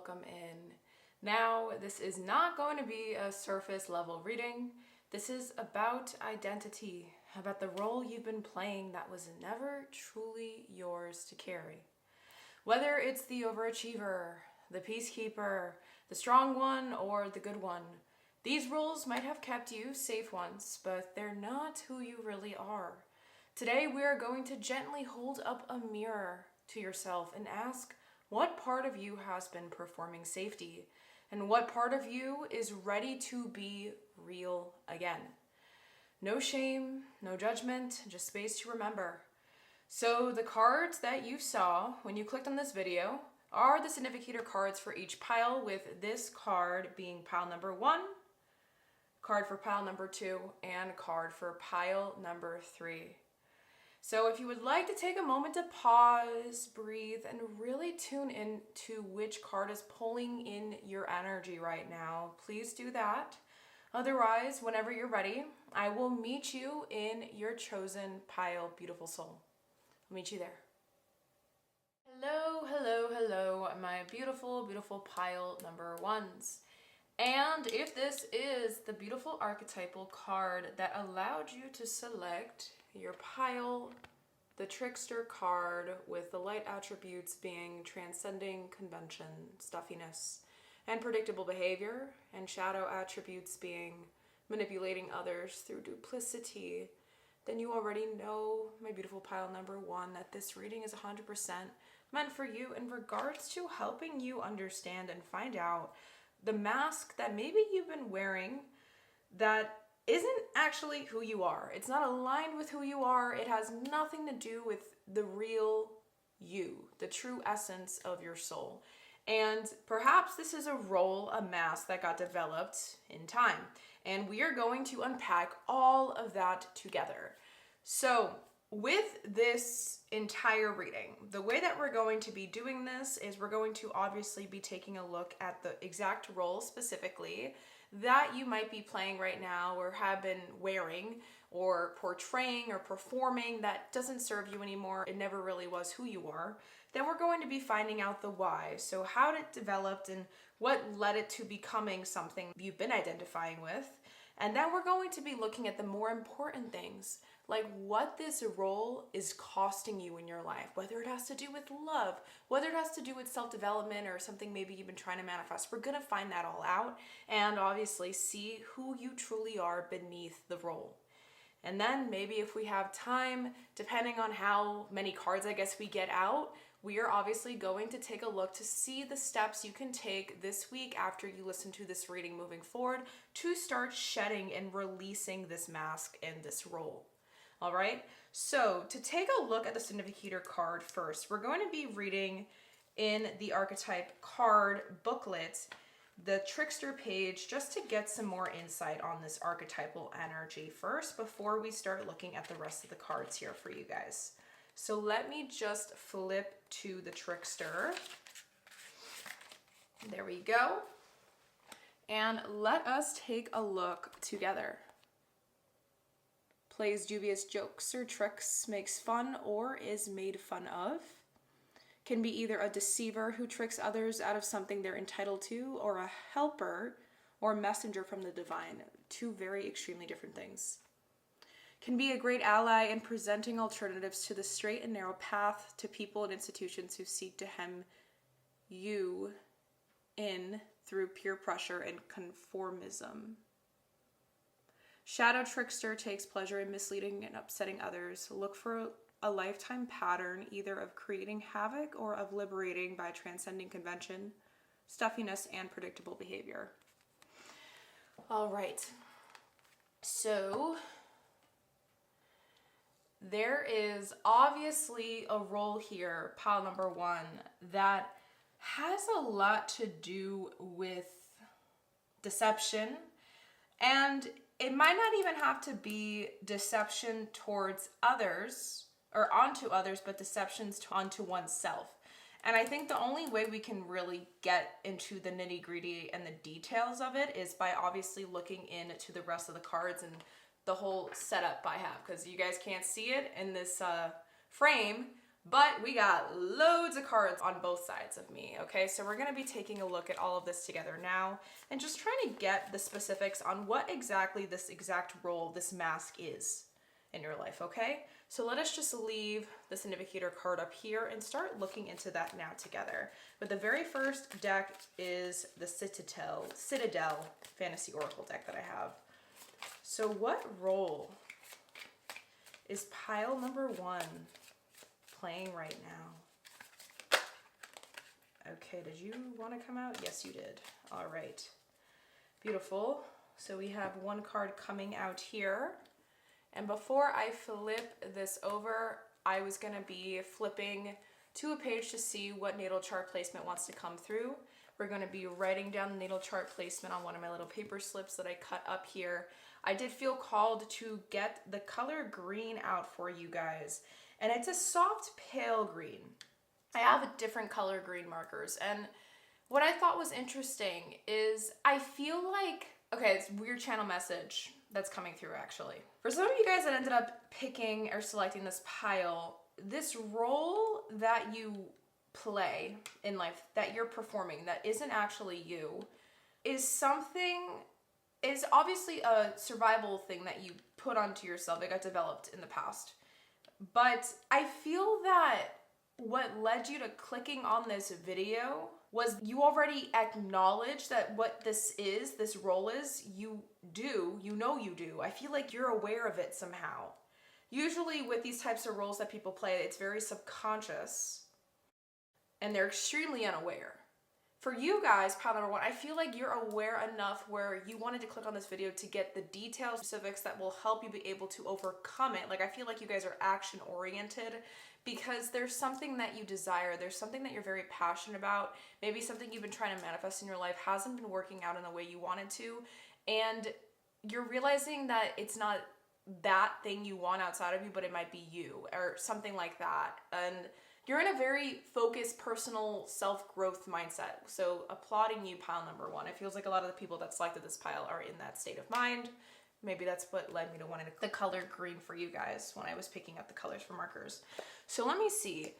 welcome in. Now, this is not going to be a surface level reading. This is about identity, about the role you've been playing that was never truly yours to carry. Whether it's the overachiever, the peacekeeper, the strong one, or the good one, these roles might have kept you safe once, but they're not who you really are. Today, we are going to gently hold up a mirror to yourself and ask what part of you has been performing safety and what part of you is ready to be real again. No shame, no judgment, just space to remember. So the cards that you saw when you clicked on this video are the significator cards for each pile, with this card being pile number 1, card for pile number 2, and card for pile number 3. So if you would like to take a moment to pause, breathe, and really tune in to which card is pulling in your energy right now, please do that. Otherwise, whenever you're ready, I will meet you in your chosen pile, beautiful soul. I'll meet you there. Hello, hello, hello, my beautiful, beautiful pile number 1s. And if this is the beautiful archetypal card that allowed you to select your pile, the trickster card with the light attributes being transcending convention, stuffiness, and predictable behavior, and shadow attributes being manipulating others through duplicity, then you already know, my beautiful pile number 1, that this reading is 100% meant for you in regards to helping you understand and find out the mask that maybe you've been wearing that isn't actually who you are. It's not aligned with who you are. It has nothing to do with the real you, the true essence of your soul. And perhaps this is a role, a mask that got developed in time. And we are going to unpack all of that together. So with this entire reading, the way that we're going to be doing this is we're going to obviously be taking a look at the exact role specifically that you might be playing right now or have been wearing or portraying or performing that doesn't serve you anymore. It never really was who you are. Then we're going to be finding out the why. So how it developed and what led it to becoming something you've been identifying with. And then we're going to be looking at the more important things, like what this role is costing you in your life, whether it has to do with love, whether it has to do with self-development or something maybe you've been trying to manifest. We're going to find that all out and obviously see who you truly are beneath the role. And then maybe if we have time, depending on how many cards I guess we get out, we are obviously going to take a look to see the steps you can take this week after you listen to this reading moving forward to start shedding and releasing this mask and this role. All right, so to take a look at the significator card first, we're going to be reading in the archetype card booklet, the trickster page, just to get some more insight on this archetypal energy first before we start looking at the rest of the cards here for you guys. So let me just flip to the trickster. There we go. And let us take a look together. Plays dubious jokes or tricks, makes fun or is made fun of. Can be either a deceiver who tricks others out of something they're entitled to, or a helper or messenger from the divine. Two very extremely different things. Can be a great ally in presenting alternatives to the straight and narrow path to people and institutions who seek to hem you in through peer pressure and conformism. Shadow trickster takes pleasure in misleading and upsetting others. Look for a lifetime pattern either of creating havoc or of liberating by transcending convention, stuffiness, and predictable behavior. All right. So there is obviously a role here, pile number 1, that has a lot to do with deception, and it might not even have to be deception towards others or onto others, but deceptions onto oneself. And I think the only way we can really get into the nitty-gritty and the details of it is by obviously looking into the rest of the cards and the whole setup I have, because you guys can't see it in this frame, But we got loads of cards on both sides of me, okay? So we're gonna be taking a look at all of this together now and just trying to get the specifics on what exactly this exact role, this mask is in your life, okay? So let us just leave the significator card up here and start looking into that now together. But the very first deck is the Citadel Fantasy Oracle deck that I have. So what role is pile number 1 playing right now? Okay, did you want to come out? Yes, you did. All right. Beautiful. So we have one card coming out here. And before I flip this over, I was going to be flipping to a page to see what natal chart placement wants to come through. We're going to be writing down the natal chart placement on one of my little paper slips that I cut up here. I did feel called to get the color green out for you guys. And it's a soft pale green. I have different color green markers. And what I thought was interesting is I feel like, okay, it's a weird channel message that's coming through actually. For some of you guys that ended up picking or selecting this pile, this role that you play in life, that you're performing, that isn't actually you, is obviously a survival thing that you put onto yourself. It got developed in the past. But I feel that what led you to clicking on this video was you already acknowledge that what this role is, you know you do. I feel like you're aware of it somehow. Usually with these types of roles that people play, it's very subconscious and they're extremely unaware. For you guys, pile number 1, I feel like you're aware enough where you wanted to click on this video to get the details, specifics that will help you be able to overcome it. Like, I feel like you guys are action oriented because there's something that you desire. There's something that you're very passionate about. Maybe something you've been trying to manifest in your life hasn't been working out in the way you wanted to. And you're realizing that it's not that thing you want outside of you, but it might be you or something like that. And you're in a very focused, personal self-growth mindset. So applauding you, pile number 1. It feels like a lot of the people that selected this pile are in that state of mind. Maybe that's what led me to wanting the color green for you guys when I was picking up the colors for markers. So let me see.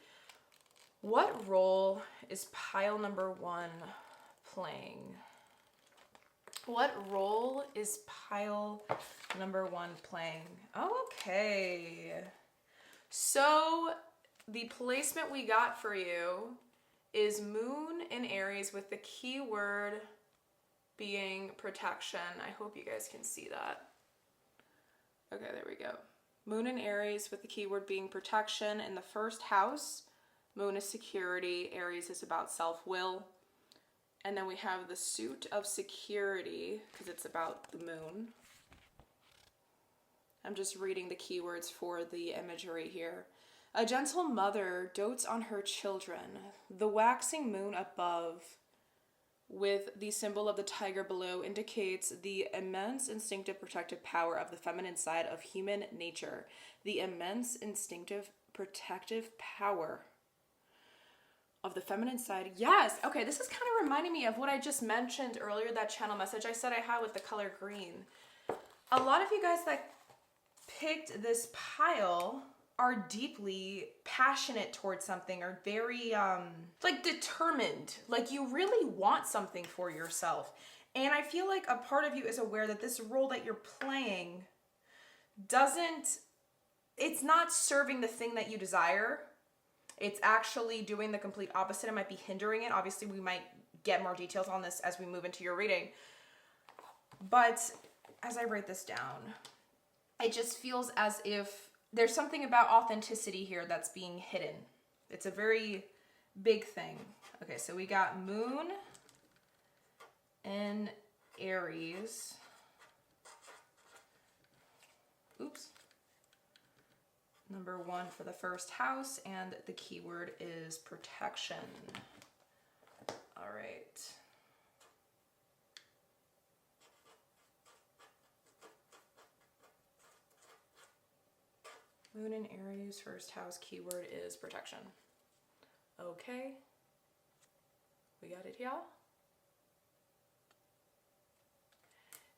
What role is pile number 1 playing? What role is pile number 1 playing? Okay. So the placement we got for you is Moon in Aries with the keyword being protection. I hope you guys can see that. Okay, there we go. Moon in Aries with the keyword being protection. In the first house, Moon is security. Aries is about self-will. And then we have the suit of security because it's about the moon. I'm just reading the keywords for the imagery here. A gentle mother dotes on her children. The waxing moon above with the symbol of the tiger below indicates the immense instinctive protective power of the feminine side of human nature. The immense instinctive protective power of the feminine side. Yes. Okay, this is kind of reminding me of what I just mentioned earlier, that channel message I said I had with the color green. A lot of you guys that picked this pile are deeply passionate towards something, or very like determined, like you really want something for yourself. And I feel like a part of you is aware that this role that you're playing it's not serving the thing that you desire. It's actually doing the complete opposite. It might be hindering it. Obviously, we might get more details on this as we move into your reading. But as I write this down, it just feels as if there's something about authenticity here that's being hidden. It's a very big thing. Okay, so we got Moon in Aries. Oops. Number 1 for the first house, and the keyword is protection. All right. Moon in Aries, first house, keyword is protection. Okay. We got it, y'all?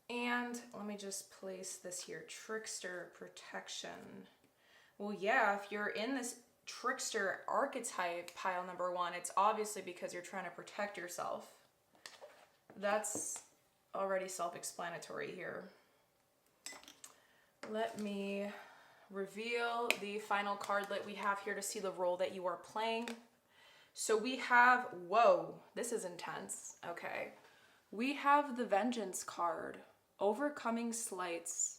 And let me just place this here, trickster protection. Well, yeah, if you're in this trickster archetype, pile number one, it's obviously because you're trying to protect yourself. That's already self-explanatory here. Let me reveal the final card that we have here to see the role that you are playing. So we have, whoa, this is intense. Okay. We have the Vengeance card. Overcoming slights,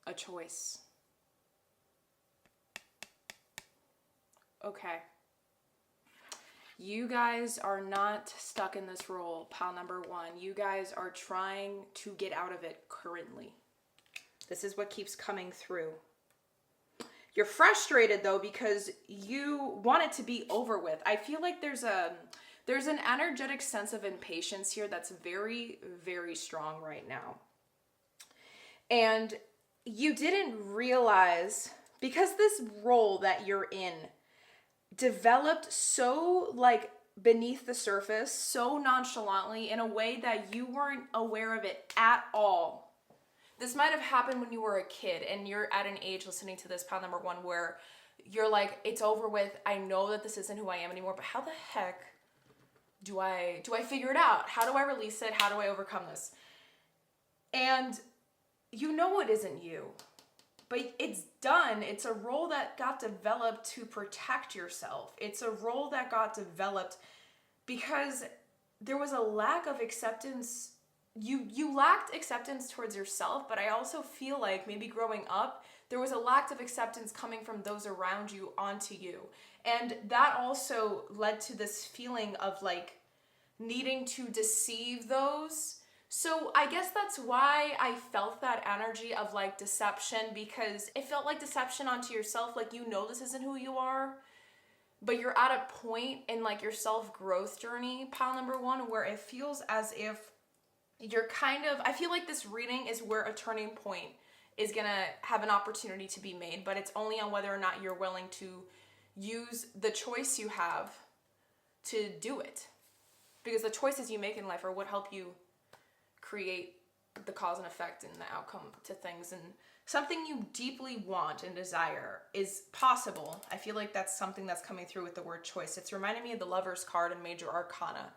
a choice. Okay. You guys are not stuck in this role, pile number one. You guys are trying to get out of it currently. This is what keeps coming through. You're frustrated though because you want it to be over with. I feel like there's an energetic sense of impatience here that's very, very strong right now. And you didn't realize, because this role that you're in developed so like beneath the surface, so nonchalantly, in a way that you weren't aware of it at all. This might have happened when you were a kid and you're at an age listening to this, pile number one, where you're like, it's over with. I know that this isn't who I am anymore, but how the heck do I figure it out? How do I release it? How do I overcome this? And you know it isn't you, but it's done. It's a role that got developed to protect yourself. It's a role that got developed because there was a lack of acceptance. You lacked acceptance towards yourself, but I also feel like maybe growing up, there was a lack of acceptance coming from those around you onto you. And that also led to this feeling of like needing to deceive those. So I guess that's why I felt that energy of like deception, because it felt like deception onto yourself. Like, you know, this isn't who you are, but you're at a point in like your self-growth journey, pile number one, where it feels as if you're kind of, I feel like this reading is where a turning point is gonna have an opportunity to be made, but it's only on whether or not you're willing to use the choice you have to do it. Because the choices you make in life are what help you create the cause and effect and the outcome to things. And something you deeply want and desire is possible. I feel like that's something that's coming through with the word choice. It's reminding me of the Lover's card in Major Arcana.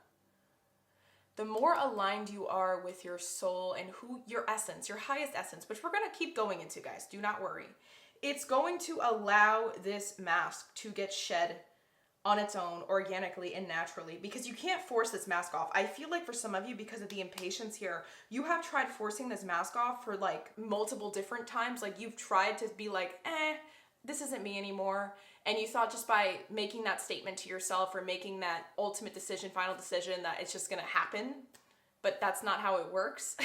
The more aligned you are with your soul and who your essence, your highest essence, which we're going to keep going into, guys, do not worry. It's going to allow this mask to get shed on its own, organically and naturally, because you can't force this mask off. I feel like for some of you, because of the impatience here, you have tried forcing this mask off for like multiple different times. Like, you've tried to be like, this isn't me anymore. And you thought just by making that statement to yourself or making that ultimate decision, final decision, that it's just gonna happen. But that's not how it works.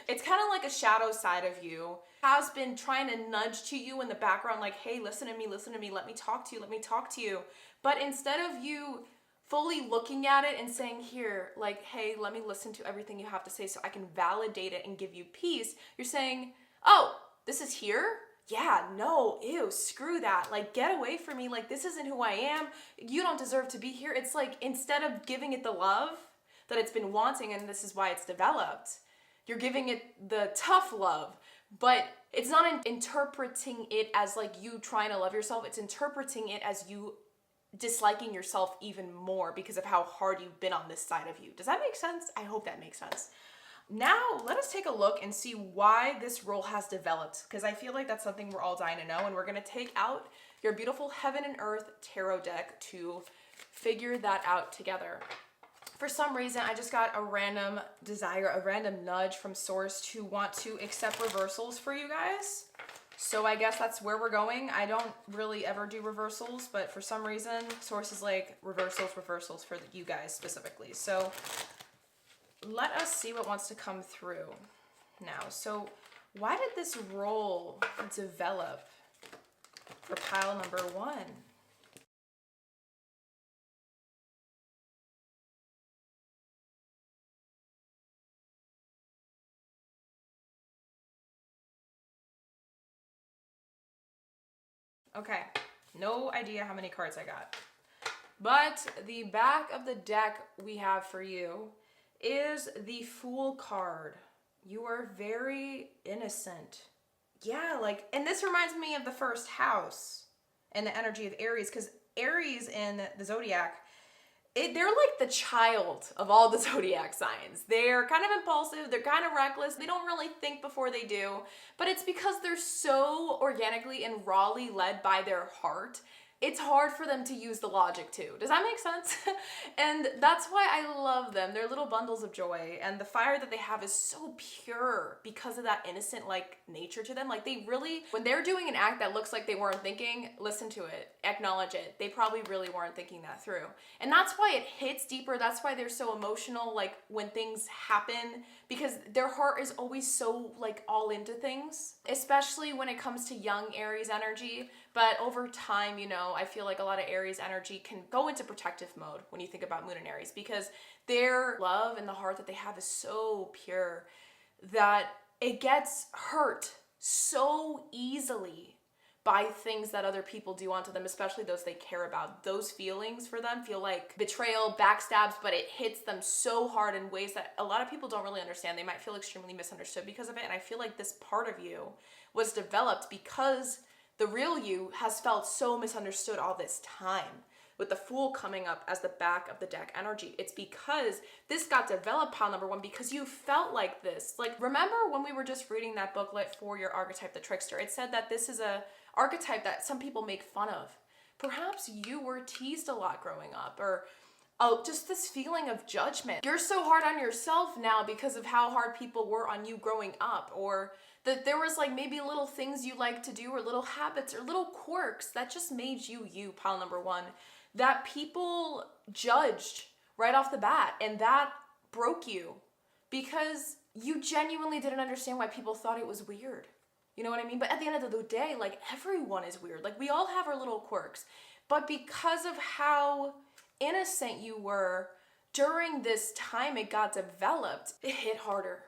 It's kind of like a shadow side of you has been trying to nudge to you in the background, like, hey, listen to me, let me talk to you. But instead of you fully looking at it and saying, here, like, hey, let me listen to everything you have to say so I can validate it and give you peace, you're saying, oh, this is here? Yeah, no, ew, screw that. Like, get away from me. Like, this isn't who I am. You don't deserve to be here. It's like, instead of giving it the love that it's been wanting, and this is why it's developed, you're giving it the tough love, but it's not interpreting it as like you trying to love yourself. It's interpreting it as you disliking yourself even more because of how hard you've been on this side of you. Does that make sense? I hope that makes sense. Now, let us take a look and see why this role has developed, because I feel like that's something we're all dying to know, and we're going to take out your beautiful Heaven and Earth tarot deck to figure that out together. For some reason, I just got a random desire, a random nudge from Source to want to accept reversals for you guys. So I guess that's where we're going. I don't really ever do reversals, but for some reason, Source is like reversals for you guys specifically. So let us see what wants to come through now. So why did this role develop for pile number one? Okay, no idea how many cards I got. But the back of the deck we have for you is the Fool card. You are very innocent. Yeah, like, and this reminds me of the first house and the energy of Aries, because Aries in the zodiac, they're like the child of all the zodiac signs. They're kind of impulsive, they're kind of reckless, they don't really think before they do, but it's because they're so organically and rawly led by their heart. It's hard for them to use the logic too. Does that make sense? And that's why I love them. They're little bundles of joy, and the fire that they have is so pure because of that innocent like nature to them. Like they really, when they're doing an act that looks like they weren't thinking, listen to it, acknowledge it. They probably really weren't thinking that through. And that's why it hits deeper. That's why they're so emotional like when things happen, because their heart is always so like all into things, especially when it comes to young Aries energy. But over time, you know, I feel like a lot of Aries energy can go into protective mode when you think about Moon and Aries, because their love and the heart that they have is so pure that it gets hurt so easily by things that other people do onto them, especially those they care about. Those feelings for them feel like betrayal, backstabs, but it hits them so hard in ways that a lot of people don't really understand. They might feel extremely misunderstood because of it. And I feel like this part of you was developed because the real you has felt so misunderstood all this time, with the Fool coming up as the back of the deck energy. It's because this got developed, pile number one, because you felt like this. Like, remember when we were just reading that booklet for your archetype, the Trickster? It said that this is a archetype that some people make fun of. Perhaps you were teased a lot growing up, or just this feeling of judgment. You're so hard on yourself now because of how hard people were on you growing up, or that there was like maybe little things you like to do, or little habits, or little quirks that just made you you, pile number one, that people judged right off the bat, and that broke you because you genuinely didn't understand why people thought it was weird. You know what I mean? But at the end of the day, like, everyone is weird. Like, we all have our little quirks. But because of how innocent you were during this time it got developed, it hit harder.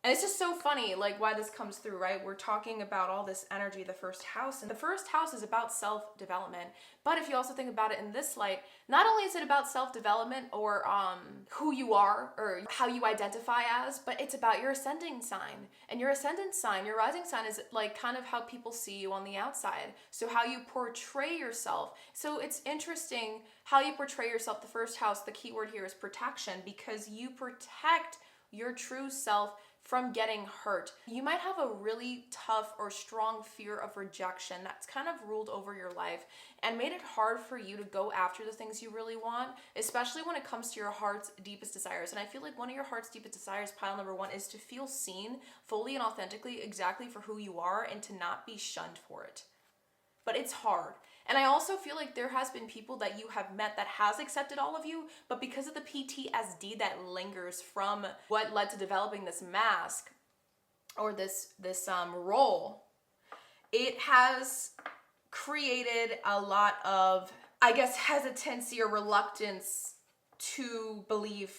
And it's just so funny, like, why this comes through, right? We're talking about all this energy, the first house, and the first house is about self-development. But if you also think about it in this light, not only is it about self-development or who you are or how you identify as, but it's about your ascending sign. And your ascendant sign, your rising sign, is like kind of how people see you on the outside. So how you portray yourself. So it's interesting how you portray yourself. The first house, the key word here is protection, because you protect your true self from getting hurt. You might have a really tough or strong fear of rejection that's kind of ruled over your life and made it hard for you to go after the things you really want, especially when it comes to your heart's deepest desires. And I feel like one of your heart's deepest desires, pile number one, is to feel seen fully and authentically exactly for who you are and to not be shunned for it. But it's hard. And I also feel like there has been people that you have met that has accepted all of you, but because of the PTSD that lingers from what led to developing this mask or this role, it has created a lot of, I guess, hesitancy or reluctance to believe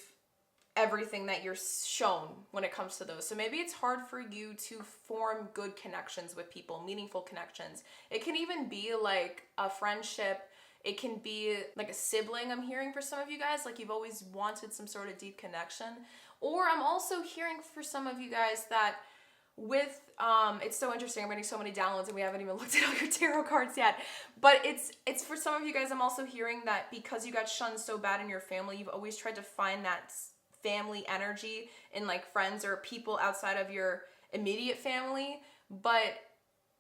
everything that you're shown when it comes to those. So maybe it's hard for you to form good connections with people, meaningful connections. It can even be like a friendship. It can be like a sibling, I'm hearing for some of you guys, like you've always wanted some sort of deep connection. Or I'm also hearing for some of you guys that with, it's so interesting, I'm getting so many downloads and we haven't even looked at all your tarot cards yet, but it's for some of you guys, I'm also hearing that because you got shunned so bad in your family, you've always tried to find that family energy in like friends or people outside of your immediate family, but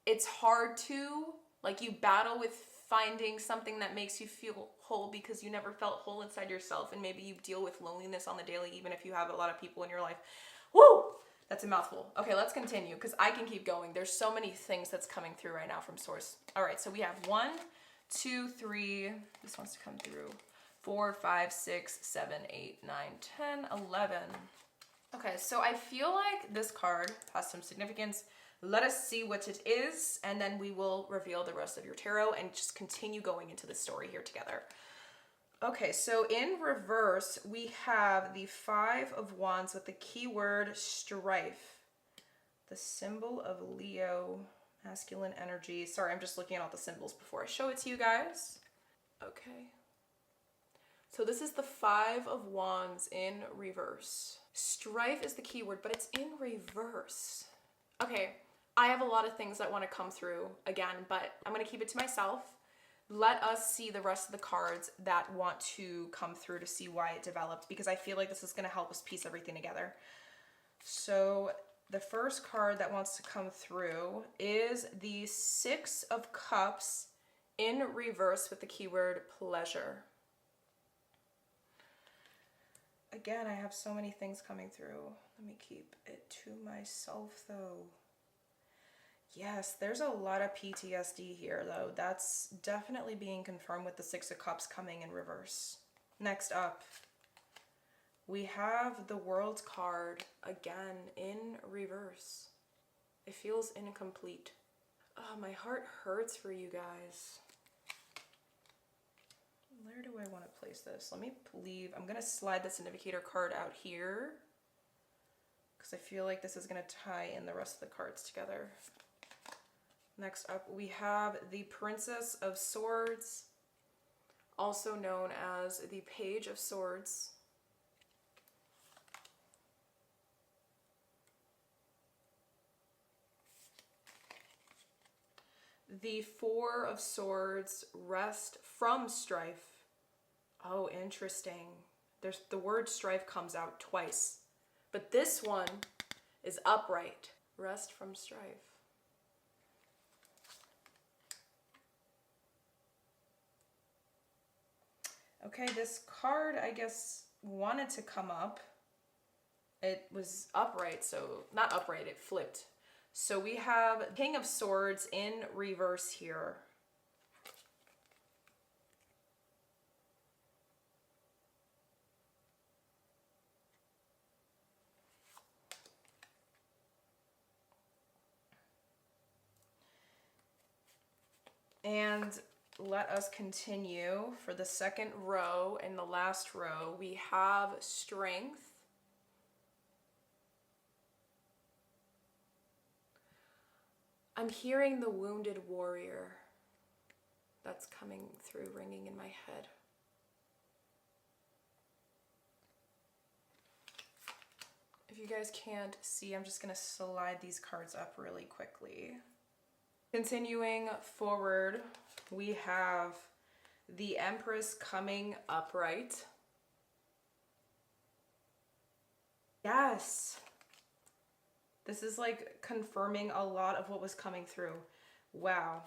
it's hard to, like, you battle with finding something that makes you feel whole because you never felt whole inside yourself, and maybe you deal with loneliness on the daily even if you have a lot of people in your life. Woo! That's a mouthful. Okay, let's continue because I can keep going. There's so many things that's coming through right now from source. All right, so we have 1, 2, 3, this wants to come through, 4, 5, 6, 7, 8, 9, 10, 11. Okay, so I feel like this card has some significance. Let us see what it is, and then we will reveal the rest of your tarot and just continue going into the story here together. Okay, so in reverse, we have the 5 of Wands with the keyword strife. The symbol of Leo, masculine energy. Sorry, I'm just looking at all the symbols before I show it to you guys. Okay. So this is the 5 of Wands in reverse. Strife is the keyword, but it's in reverse. Okay, I have a lot of things that want to come through again, but I'm going to keep it to myself. let us see the rest of the cards that want to come through to see why it developed, because I feel like this is going to help us piece everything together. So the first card that wants to come through is the Six of Cups in reverse with the keyword pleasure. Again, I have so many things coming through. Let me keep it to myself though. Yes, there's a lot of PTSD here though. That's definitely being confirmed with the Six of Cups coming in reverse. Next up, we have the World card again in reverse. It feels incomplete. Oh, my heart hurts for you guys. Where do I want to place this? Let me leave. I'm going to slide this indicator card out here because I feel like this is going to tie in the rest of the cards together. Next up, we have the Princess of Swords, also known as the Page of Swords. The Four of Swords, rest from strife. Oh, interesting. There's the word strife comes out twice, but this one is upright. Rest from strife. Okay, this card, I guess, wanted to come up. It was upright, so not upright, it flipped. So we have King of Swords in reverse here. And let us continue for the second row. In the last row, we have Strength. I'm hearing the Wounded Warrior. That's coming through, ringing in my head. If you guys can't see, I'm just going to slide these cards up really quickly. Continuing forward, we have the Empress coming upright. Yes. This is like confirming a lot of what was coming through. Wow.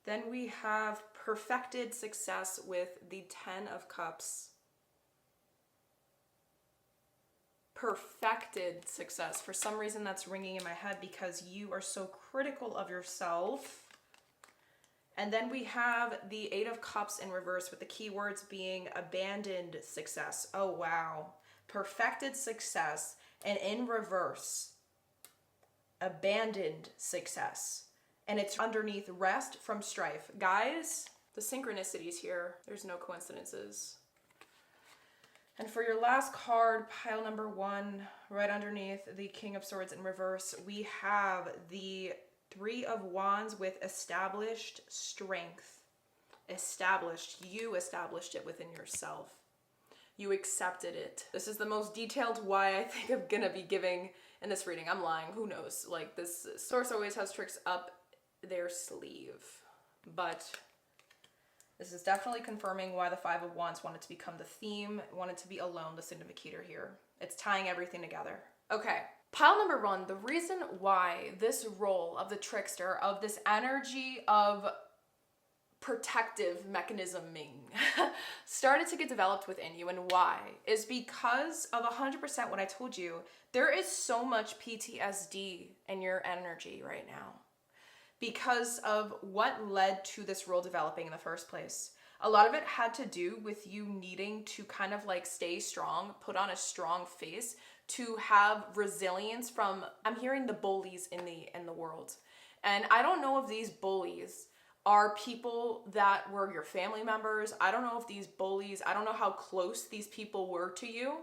Then we have perfected success with the Ten of Cups. Perfected success. For some reason that's ringing in my head because you are so critical of yourself. And then we have the Eight of Cups in reverse with the keywords being abandoned success. Oh, wow. Perfected success. And in reverse, abandoned success. And it's underneath rest from strife. Guys, the synchronicities here, there's no coincidences. And for your last card, pile number 1, right underneath the King of Swords in reverse, we have the Three of Wands with established strength. Established. You established it within yourself. You accepted it. This is the most detailed why I think I'm gonna be giving in this reading. I'm lying, who knows? Like, this source always has tricks up their sleeve. But this is definitely confirming why the Five of Wands wanted to become the theme, wanted to be alone, the significator here. It's tying everything together. Okay, pile number 1, the reason why this role of the trickster, of this energy of protective mechanisming started to get developed within you, and why is because of 100% what I told you. There is so much PTSD in your energy right now because of what led to this role developing in the first place. A lot of it had to do with you needing to kind of like stay strong, put on a strong face to have resilience from, I'm hearing the bullies in the world. And I don't know if these bullies are people that were your family members. I don't know if these bullies, I don't know how close these people were to you,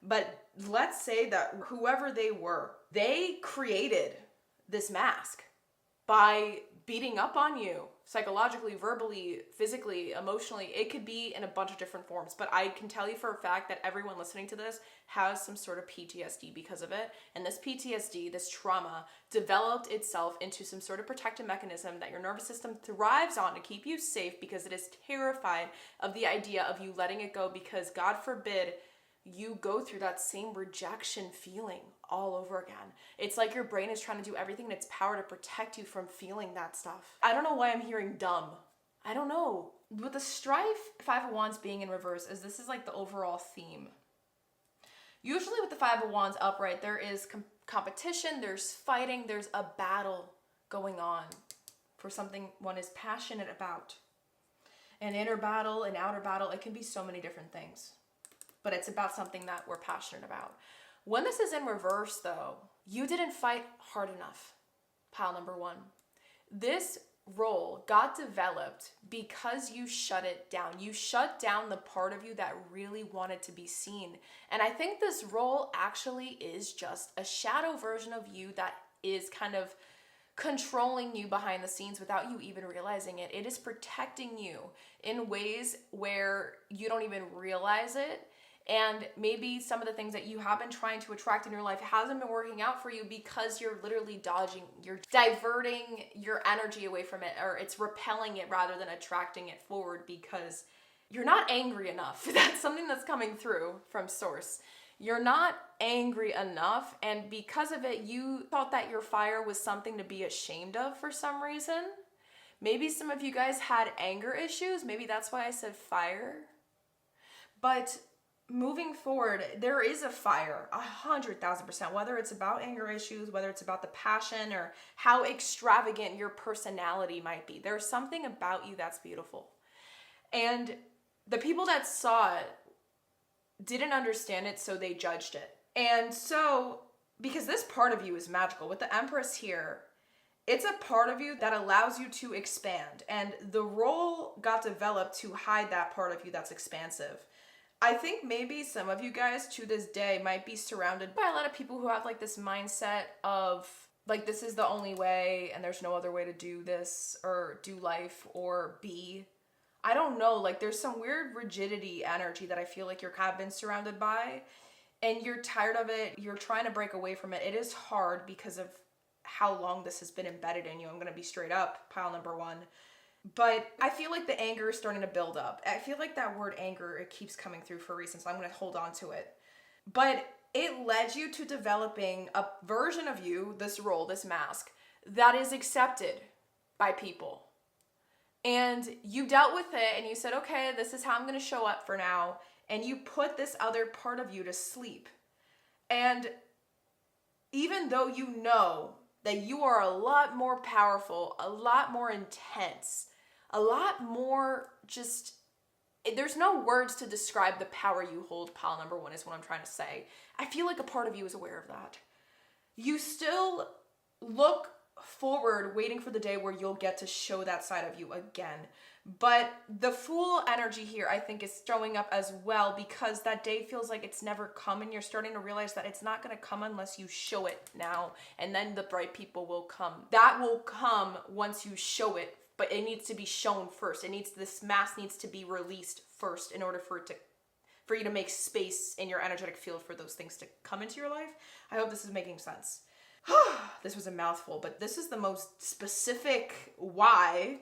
but let's say that whoever they were, they created this mask by beating up on you, psychologically, verbally, physically, emotionally. It could be in a bunch of different forms, but I can tell you for a fact that everyone listening to this has some sort of PTSD because of it. And this PTSD, this trauma, developed itself into some sort of protective mechanism that your nervous system thrives on to keep you safe, because it is terrified of the idea of you letting it go, because God forbid you go through that same rejection feeling all over again. It's like your brain is trying to do everything in its power to protect you from feeling that stuff. I don't know why I'm hearing dumb. I don't know. With the strife, Five of Wands being in reverse, is this is like the overall theme. Usually with the Five of Wands upright, there is competition, there's fighting, there's a battle going on for something one is passionate about. An inner battle, an outer battle, it can be so many different things. But it's about something that we're passionate about. When this is in reverse, though, you didn't fight hard enough, pile number one. This role got developed because you shut it down. You shut down the part of you that really wanted to be seen. And I think this role actually is just a shadow version of you that is kind of controlling you behind the scenes without you even realizing it. It is protecting you in ways where you don't even realize it. And maybe some of the things that you have been trying to attract in your life hasn't been working out for you because you're literally dodging, you're diverting your energy away from it, or it's repelling it rather than attracting it forward because you're not angry enough. That's something that's coming through from source. You're not angry enough, and because of it, you thought that your fire was something to be ashamed of for some reason. Maybe some of you guys had anger issues. Maybe that's why I said fire. But moving forward, there is a fire, 100,000%, whether it's about anger issues, whether it's about the passion or how extravagant your personality might be. There's something about you that's beautiful. And the people that saw it didn't understand it, so they judged it. And so, because this part of you is magical, with the Empress here, it's a part of you that allows you to expand. And the role got developed to hide that part of you that's expansive. I think maybe some of you guys to this day might be surrounded by a lot of people who have like this mindset of like, this is the only way and there's no other way to do this or do life or be. I don't know, like there's some weird rigidity energy that I feel like you have been surrounded by and you're tired of it. You're trying to break away from it. It is hard because of how long this has been embedded in you. I'm going to be straight up, pile number one. But I feel like the anger is starting to build up. I feel like that word anger, it keeps coming through for a reason, so I'm going to hold on to it. But it led you to developing a version of you, this role, this mask, that is accepted by people. And you dealt with it and you said, okay, this is how I'm going to show up for now. And you put this other part of you to sleep. And even though you know that you are a lot more powerful, a lot more intense, a lot more just, there's no words to describe the power you hold, pile number one is what I'm trying to say. I feel like a part of you is aware of that. You still look forward, waiting for the day where you'll get to show that side of you again. But the Fool energy here, I think, is showing up as well because that day feels like it's never come, and you're starting to realize that it's not going to come unless you show it now, and then the bright people will come. That will come once you show it, but it needs to be shown first. This mask needs to be released first in order for you to make space in your energetic field for those things to come into your life. I hope this is making sense. This was a mouthful, but this is the most specific why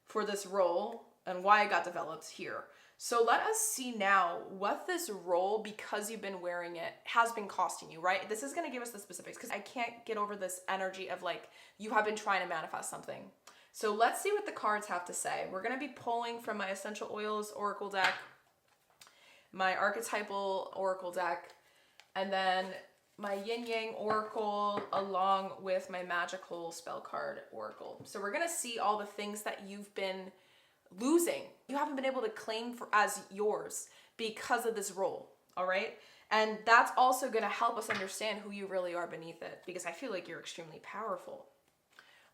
for this role and why it got developed here. So let us see now what this role, because you've been wearing it, has been costing you, right? This is going to give us the specifics because I can't get over this energy of like you have been trying to manifest something. So let's see what the cards have to say. We're going to be pulling from my Essential Oils Oracle deck, my Archetypal Oracle deck, and then my Yin Yang Oracle along with my Magical Spell Card Oracle. So we're going to see all the things that you've been losing. You haven't been able to claim for as yours because of this role, all right? And that's also going to help us understand who you really are beneath it, because I feel like you're extremely powerful.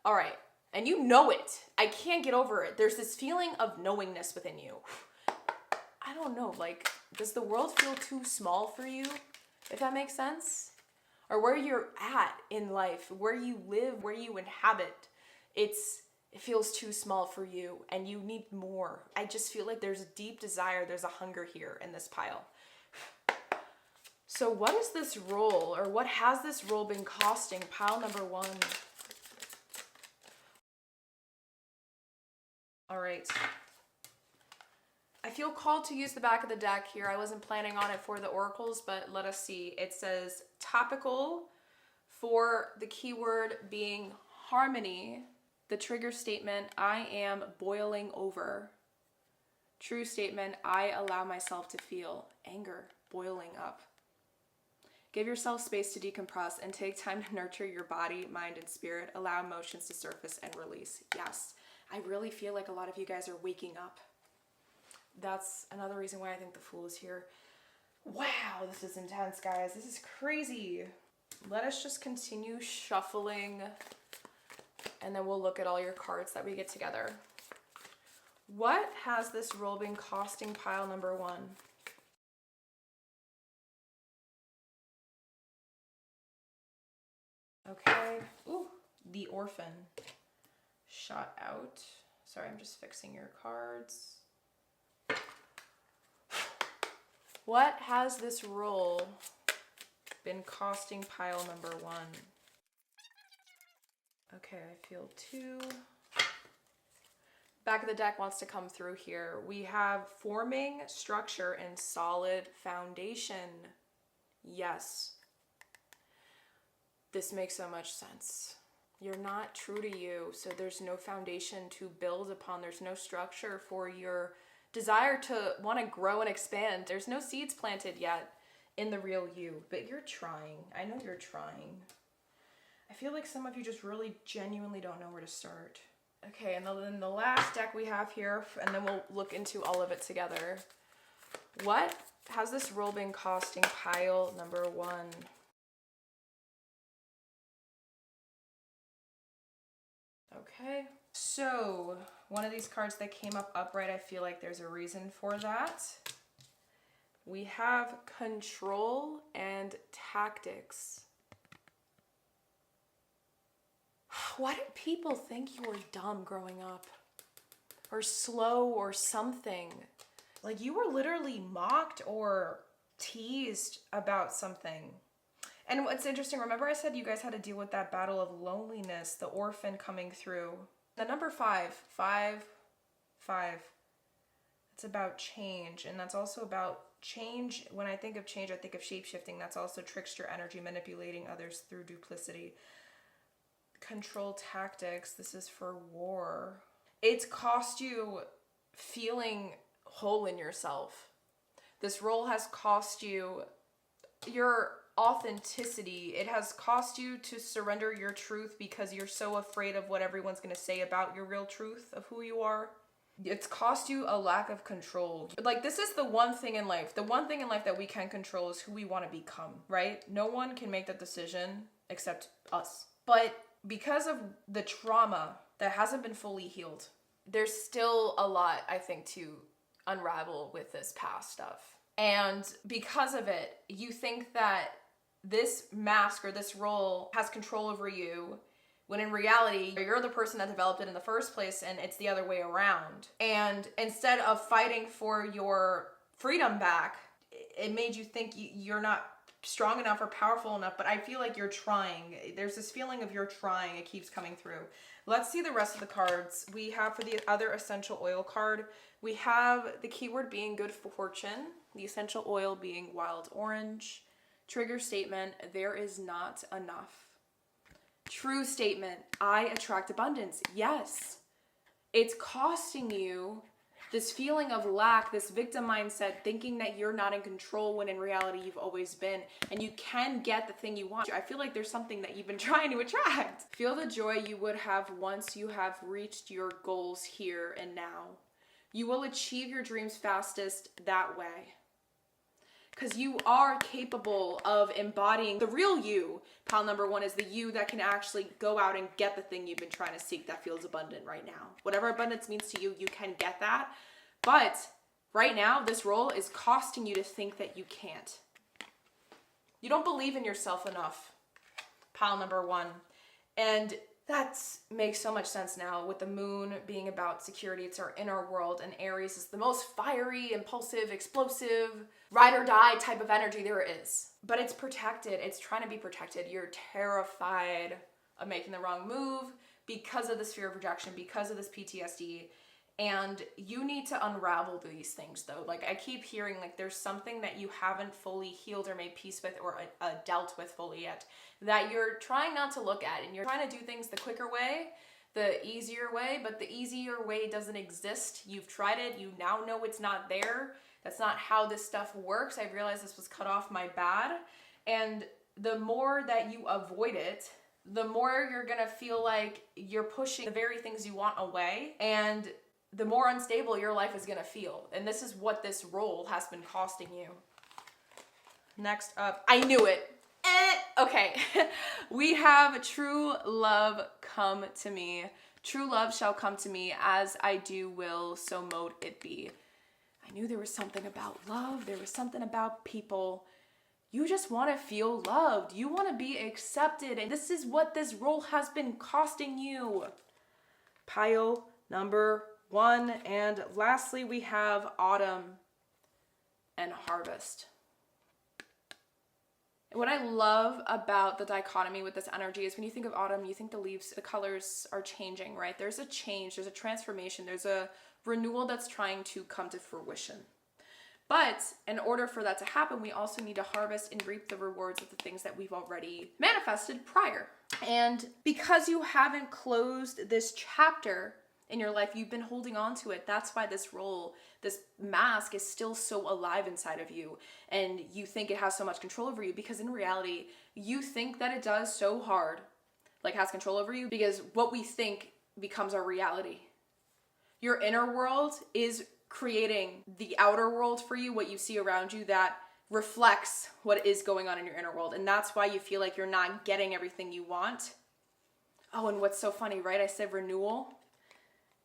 All right, and you know it. I can't get over it. There's this feeling of knowingness within you. I don't know, like, does the world feel too small for you, if that makes sense? Or where you're at in life, where you live, where you inhabit. It's it feels too small for you and you need more. I just feel like there's a deep desire, there's a hunger here in this pile. So what is this role, or what has this role been costing pile number 1? All right. I feel called to use the back of the deck here. I wasn't planning on it for the oracles, but let us see. It says topical for the keyword being harmony. The trigger statement, I am boiling over. True statement, I allow myself to feel anger boiling up. Give yourself space to decompress and take time to nurture your body, mind, and spirit. Allow emotions to surface and release. Yes, I really feel like a lot of you guys are waking up. That's another reason why I think the Fool is here. Wow, this is intense, guys. This is crazy. Let us just continue shuffling, and then we'll look at all your cards that we get together. What has this role been costing pile number 1? Okay. Ooh, the Orphan shot out. Sorry, I'm just fixing your cards. What has this role been costing pile number 1? Okay, I feel 2. Back of the deck wants to come through here. We have forming structure and solid foundation. Yes. This makes so much sense. You're not true to you, so there's no foundation to build upon. There's no structure for your desire to want to grow and expand. There's no seeds planted yet in the real you, but you're trying. I know you're trying. I feel like some of you just really genuinely don't know where to start. Okay, and then the last deck we have here, and then we'll look into all of it together. What has this role been costing pile number 1? Okay, so one of these cards that came up upright, I feel like there's a reason for that. We have control and tactics. Why did people think you were dumb growing up? Or slow or something? Like you were literally mocked or teased about something. And what's interesting, remember I said you guys had to deal with that battle of loneliness, the Orphan coming through. The number 5. It's about change, and that's also about change. When I think of change, I think of shape-shifting. That's also trickster energy, manipulating others through duplicity. Control tactics, this is for war. It's cost you feeling whole in yourself. This role has cost you your authenticity. It has cost you to surrender your truth because you're so afraid of what everyone's going to say about your real truth of who you are. It's cost you a lack of control. Like, this is the one thing in life. The one thing in life that we can control is who we want to become, right? No one can make that decision except us. But because of the trauma that hasn't been fully healed, there's still a lot, I think, to unravel with this past stuff. And because of it, you think that this mask or this role has control over you, when in reality, you're the person that developed it in the first place, and it's the other way around. And instead of fighting for your freedom back, it made you think you're not strong enough or powerful enough, but I feel like you're trying. There's this feeling of you're trying. It keeps coming through. Let's see the rest of the cards. We have, for the other essential oil card, we have the keyword being good fortune, the essential oil being wild orange. Trigger statement, there is not enough. True statement, I attract abundance. Yes. It's costing you this feeling of lack, this victim mindset, thinking that you're not in control when in reality you've always been, and you can get the thing you want. I feel like there's something that you've been trying to attract. Feel the joy you would have once you have reached your goals here and now. You will achieve your dreams fastest that way. Because you are capable of embodying the real you. Pile number 1 is the you that can actually go out and get the thing you've been trying to seek that feels abundant right now. Whatever abundance means to you, you can get that. But right now, this role is costing you to think that you can't. You don't believe in yourself enough. Pile number 1. And That makes so much sense now with the moon being about security. It's our inner world, and Aries is the most fiery, impulsive, explosive, ride or die type of energy there is. But it's protected. It's trying to be protected. You're terrified of making the wrong move because of this fear of rejection, because of this PTSD. And you need to unravel these things though. Like I keep hearing like there's something that you haven't fully healed or made peace with or dealt with fully yet that you're trying not to look at, and you're trying to do things the quicker way, the easier way, but the easier way doesn't exist. You've tried it. You now know it's not there. That's not how this stuff works. I realized this was cut off my bad. And the more that you avoid it, the more you're gonna feel like you're pushing the very things you want away, and the more unstable your life is gonna feel. And this is what this role has been costing you. Next up, I knew it. Okay, we have true love come to me. True love shall come to me, as I do will, so mote it be. I knew there was something about love. There was something about people. You just want to feel loved. You want to be accepted. And this is what this role has been costing you. Pile number 1. And lastly, we have autumn and harvest. What I love about the dichotomy with this energy is when you think of autumn, you think the leaves, the colors are changing, right? There's a change, there's a transformation, there's a renewal that's trying to come to fruition. But in order for that to happen, we also need to harvest and reap the rewards of the things that we've already manifested prior. And because you haven't closed this chapter in your life, you've been holding on to it. That's why this role, this mask is still so alive inside of you. And you think it has so much control over you, because in reality, you think that it does so hard, like has control over you, because what we think becomes our reality. Your inner world is creating the outer world for you, what you see around you that reflects what is going on in your inner world. And that's why you feel like you're not getting everything you want. Oh, and what's so funny, right? I said renewal.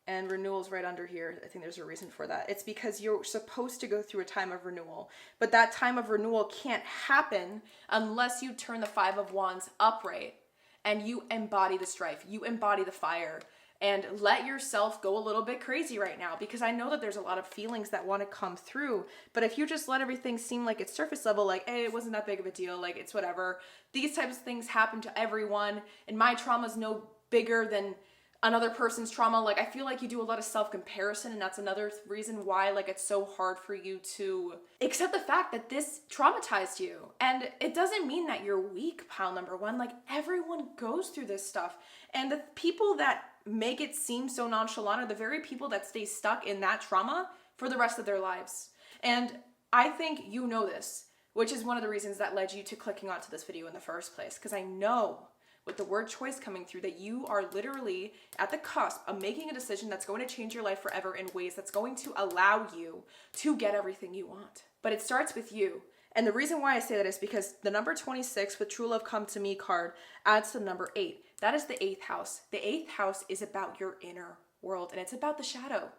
And renewal's right under here. I think there's a reason for that. It's because you're supposed to go through a time of renewal. But that time of renewal can't happen unless you turn the 5 of Wands upright and you embody the strife. You embody the fire. And let yourself go a little bit crazy right now, because I know that there's a lot of feelings that want to come through. But if you just let everything seem like it's surface level, like, hey, it wasn't that big of a deal, like it's whatever. These types of things happen to everyone. And my trauma's no bigger than another person's trauma. Like I feel like you do a lot of self-comparison, and that's another reason why like it's so hard for you to accept the fact that this traumatized you. And it doesn't mean that you're weak, pile number 1. Like everyone goes through this stuff, and the people that make it seem so nonchalant are the very people that stay stuck in that trauma for the rest of their lives. And I think you know this, which is one of the reasons that led you to clicking onto this video in the first place, because I know with the word choice coming through that you are literally at the cusp of making a decision that's going to change your life forever in ways that's going to allow you to get everything you want. But it starts with you. And the reason why I say that is because the number 26 with True Love Come to Me card adds to the number 8. That is the 8th house. The 8th house is about your inner world, and it's about the shadow.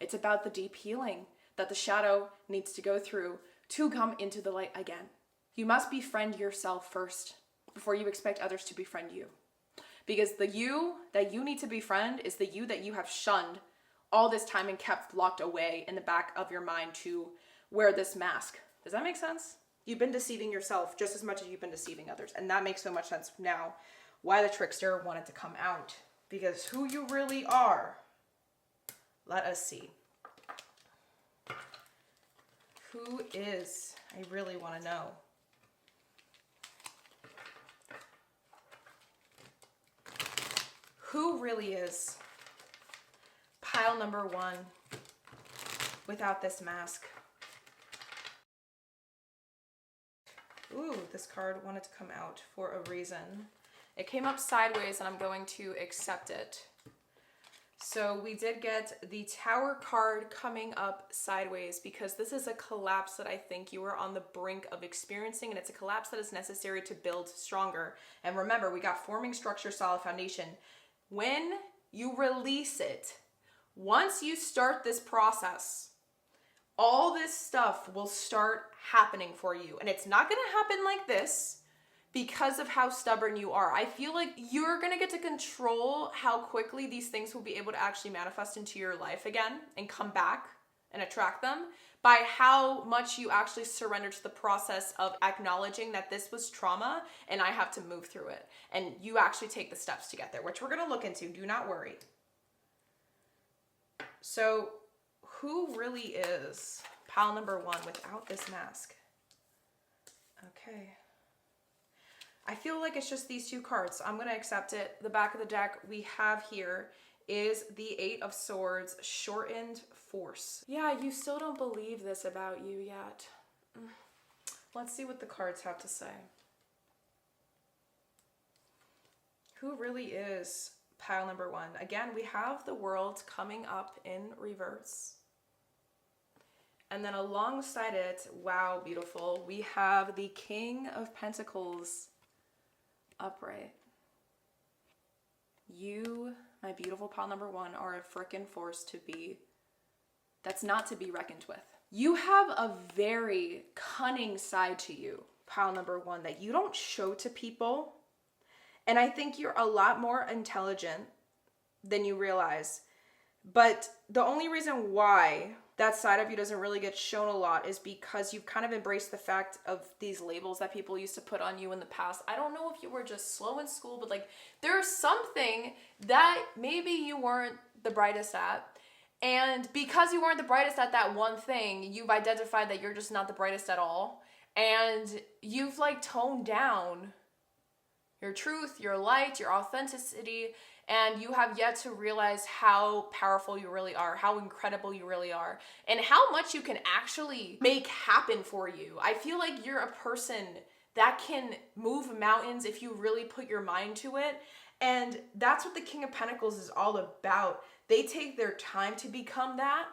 It's about the deep healing that the shadow needs to go through to come into the light again. You must befriend yourself first before you expect others to befriend you. Because the you that you need to befriend is the you that you have shunned all this time and kept locked away in the back of your mind to wear this mask. Does that make sense? You've been deceiving yourself just as much as you've been deceiving others. And that makes so much sense now why the trickster wanted to come out. Because who you really are, let us see. Who is, I really want to know. Who really is pile number 1 without this mask? Ooh, this card wanted to come out for a reason. It came up sideways and I'm going to accept it. So we did get the Tower card coming up sideways because this is a collapse that I think you are on the brink of experiencing, and it's a collapse that is necessary to build stronger. And remember, we got forming structure, solid foundation. When you release it, once you start this process, all this stuff will start happening for you. And it's not going to happen like this. because of how stubborn you are. I feel like you're gonna get to control how quickly these things will be able to actually manifest into your life again and come back and attract them by how much you actually surrender to the process of acknowledging that this was trauma and I have to move through it. And you actually take the steps to get there, which we're gonna look into, do not worry. So who really is pile number 1 without this mask? Okay. I feel like it's just these 2 cards. I'm going to accept it. The back of the deck we have here is the 8 of Swords, shortened force. Yeah, you still don't believe this about you yet. Let's see what the cards have to say. Who really is pile number 1? Again, we have the World coming up in reverse. And then alongside it, wow, beautiful, we have the King of Pentacles upright. You, my beautiful pile number 1, are a frickin' force to be, that's not to be reckoned with. You have a very cunning side to you, pile number 1, that you don't show to people. And I think you're a lot more intelligent than you realize. But the only reason why that side of you doesn't really get shown a lot is because you've kind of embraced the fact of these labels that people used to put on you in the past. I don't know if you were just slow in school, but like there's something that maybe you weren't the brightest at. And because you weren't the brightest at that one thing, you've identified that you're just not the brightest at all. And you've like toned down your truth, your light, your authenticity, and you have yet to realize how powerful you really are, how incredible you really are, and how much you can actually make happen for you. I feel like you're a person that can move mountains if you really put your mind to it, and that's what the King of Pentacles is all about. They take their time to become that.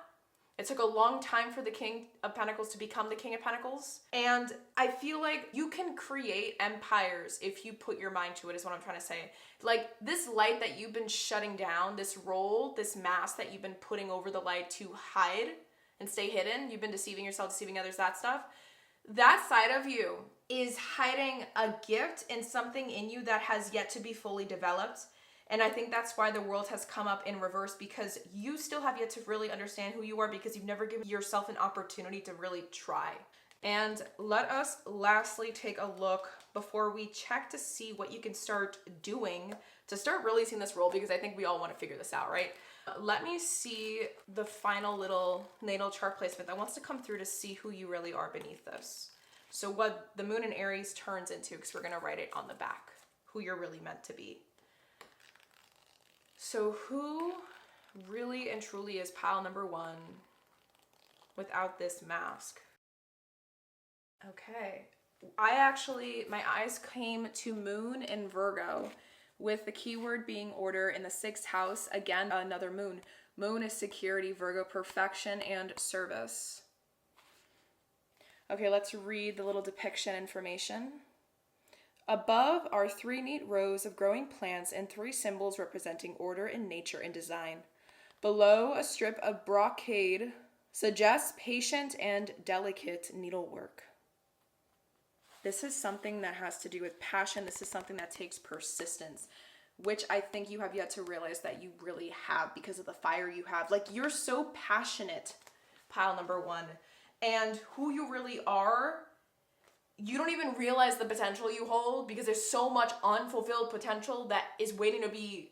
It took a long time for the King of Pentacles to become the King of Pentacles. And I feel like you can create empires if you put your mind to it, is what I'm trying to say. Like this light that you've been shutting down, this role, this mask that you've been putting over the light to hide and stay hidden. You've been deceiving yourself, deceiving others, that stuff. That side of you is hiding a gift and something in you that has yet to be fully developed. And I think that's why the World has come up in reverse, because you still have yet to really understand who you are, because you've never given yourself an opportunity to really try. And let us lastly take a look before we check to see what you can start doing to start releasing this role, because I think we all want to figure this out, right? Let me see the final little natal chart placement that wants to come through to see who you really are beneath this. So what the Moon in Aries turns into, because we're going to write it on the back, who you're really meant to be. So who really and truly is pile number 1 without this mask? Okay. My eyes came to Moon in Virgo, with the keyword being order in the 6th house. Again, another moon. Moon is security, Virgo, perfection, and service. Okay, let's read the little depiction information. Above are 3 neat rows of growing plants and 3 symbols representing order in nature and design. Below, a strip of brocade suggests patient and delicate needlework. This is something that has to do with passion. This is something that takes persistence, which I think you have yet to realize that you really have because of the fire you have. Like, you're so passionate, pile number 1, and who you really are, you don't even realize the potential you hold, because there's so much unfulfilled potential that is waiting to be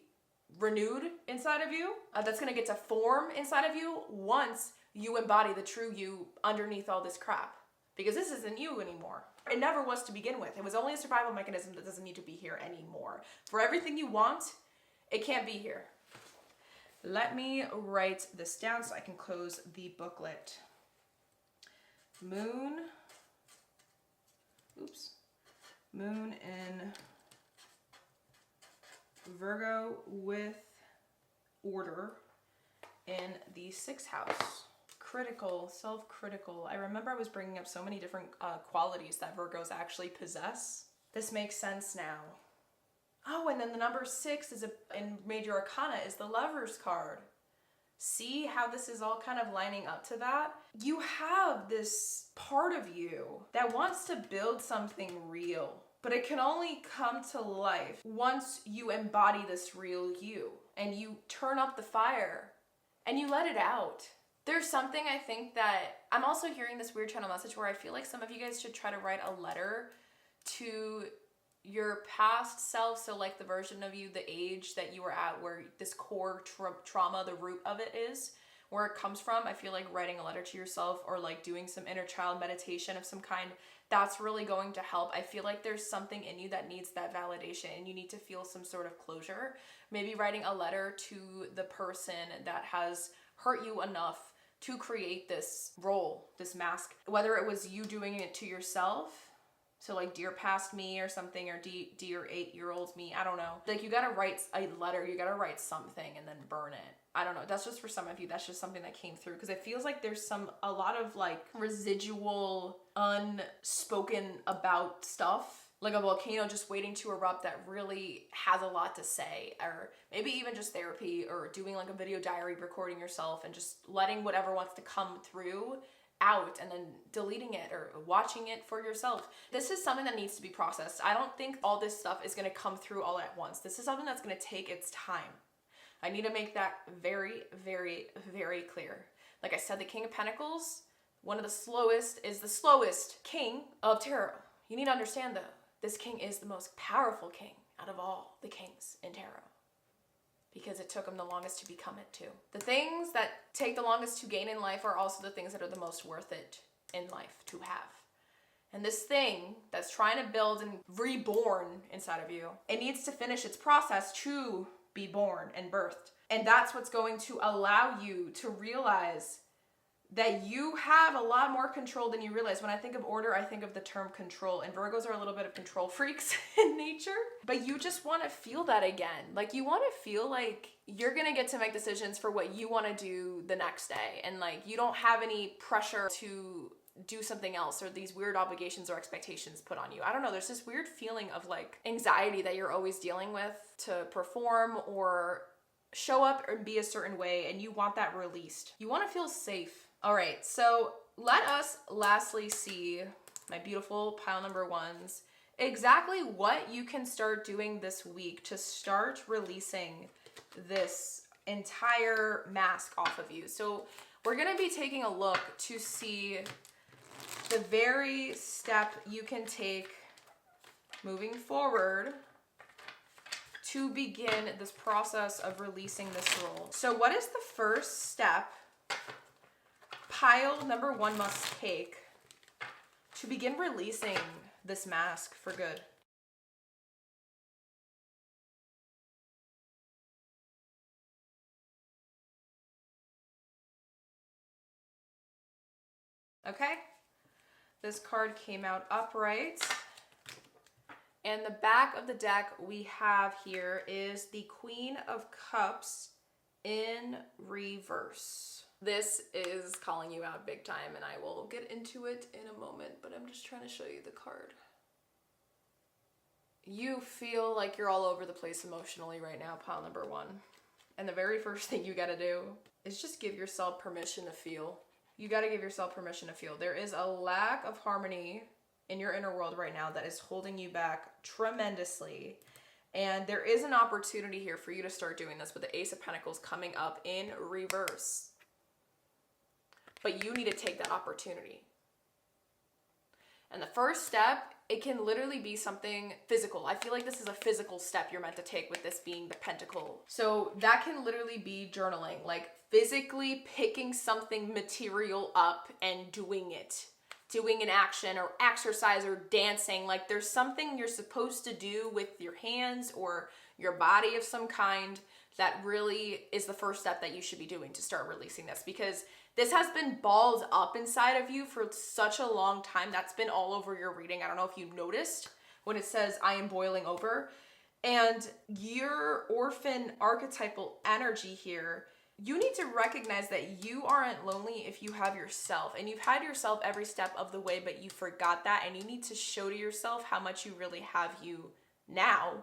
renewed inside of you, that's going to get to form inside of you once you embody the true you underneath all this crap. Because this isn't you anymore. It never was to begin with. It was only a survival mechanism that doesn't need to be here anymore. For everything you want, it can't be here. Let me write this down so I can close the booklet. Moon in Virgo with order in the 6th house. Critical, self-critical. I remember I was bringing up so many different qualities that Virgos actually possess. This makes sense now. Oh, and then the number 6 is in Major Arcana is the Lover's card. See how this is all kind of lining up to that? You have this part of you that wants to build something real, but it can only come to life once you embody this real you and you turn up the fire and you let it out. There's something I think that I'm also hearing this weird channel message where I feel like some of you guys should try to write a letter to your past self. So like the version of you, the age that you were at, where this core trauma, the root of it is, where it comes from. I feel like writing a letter to yourself or like doing some inner child meditation of some kind, that's really going to help. I feel like there's something in you that needs that validation and you need to feel some sort of closure. Maybe writing a letter to the person that has hurt you enough to create this role, this mask, whether it was you doing it to yourself, so like dear past me or something, or dear 8-year-old me, I don't know. Like you gotta write a letter, you gotta write something and then burn it. I don't know, that's just for some of you, that's just something that came through, because it feels like there's a lot of like residual unspoken about stuff, like a volcano just waiting to erupt that really has a lot to say, or maybe even just therapy or doing like a video diary, recording yourself and just letting whatever wants to come through out and then deleting it or watching it for yourself. This is something that needs to be processed. I don't think all this stuff is going to come through all at once. This is something that's going to take its time. I need to make that very, very, very clear. Like I said, the King of Pentacles, one of the slowest, is the slowest king of tarot. You need to understand though, this king is the most powerful king out of all the kings in tarot, because it took him the longest to become it too. The things that take the longest to gain in life are also the things that are the most worth it in life to have. And this thing that's trying to build and reborn inside of you, it needs to finish its process to be born and birthed. And that's what's going to allow you to realize that you have a lot more control than you realize. When I think of order, I think of the term control, and Virgos are a little bit of control freaks in nature, but you just want to feel that again. Like you want to feel like you're going to get to make decisions for what you want to do the next day. And like, you don't have any pressure to do something else or these weird obligations or expectations put on you. I don't know. There's this weird feeling of like anxiety that you're always dealing with to perform or show up and be a certain way. And you want that released. You want to feel safe. All right, so let us lastly see, my beautiful pile number ones, exactly what you can start doing this week to start releasing this entire mask off of you. So we're gonna be taking a look to see the very step you can take moving forward to begin this process of releasing this role. So what is the first step pile number one must take to begin releasing this mask for good? Okay, this card came out upright. And the back of the deck we have here is the Queen of Cups in reverse. This is calling you out big time, and I will get into it in a moment, but I'm just trying to show you the card. You feel like you're all over the place emotionally right now, pile number one. And the very first thing you gotta do is just give yourself permission to feel. You gotta give yourself permission to feel. There is a lack of harmony in your inner world right now that is holding you back tremendously. And there is an opportunity here for you to start doing this with the Ace of Pentacles coming up in reverse. But you need to take that opportunity. And the first step, it can literally be something physical. I feel like this is a physical step you're meant to take with this being the pentacle. So that can literally be journaling, like physically picking something material up and doing it. Doing an action or exercise or dancing. Like there's something you're supposed to do with your hands or your body of some kind that really is the first step that you should be doing to start releasing this, because this has been balled up inside of you for such a long time. That's been all over your reading. I don't know if you noticed when it says, I am boiling over. And your orphan archetypal energy here, you need to recognize that you aren't lonely if you have yourself. And you've had yourself every step of the way, but you forgot that. And you need to show to yourself how much you really have you now.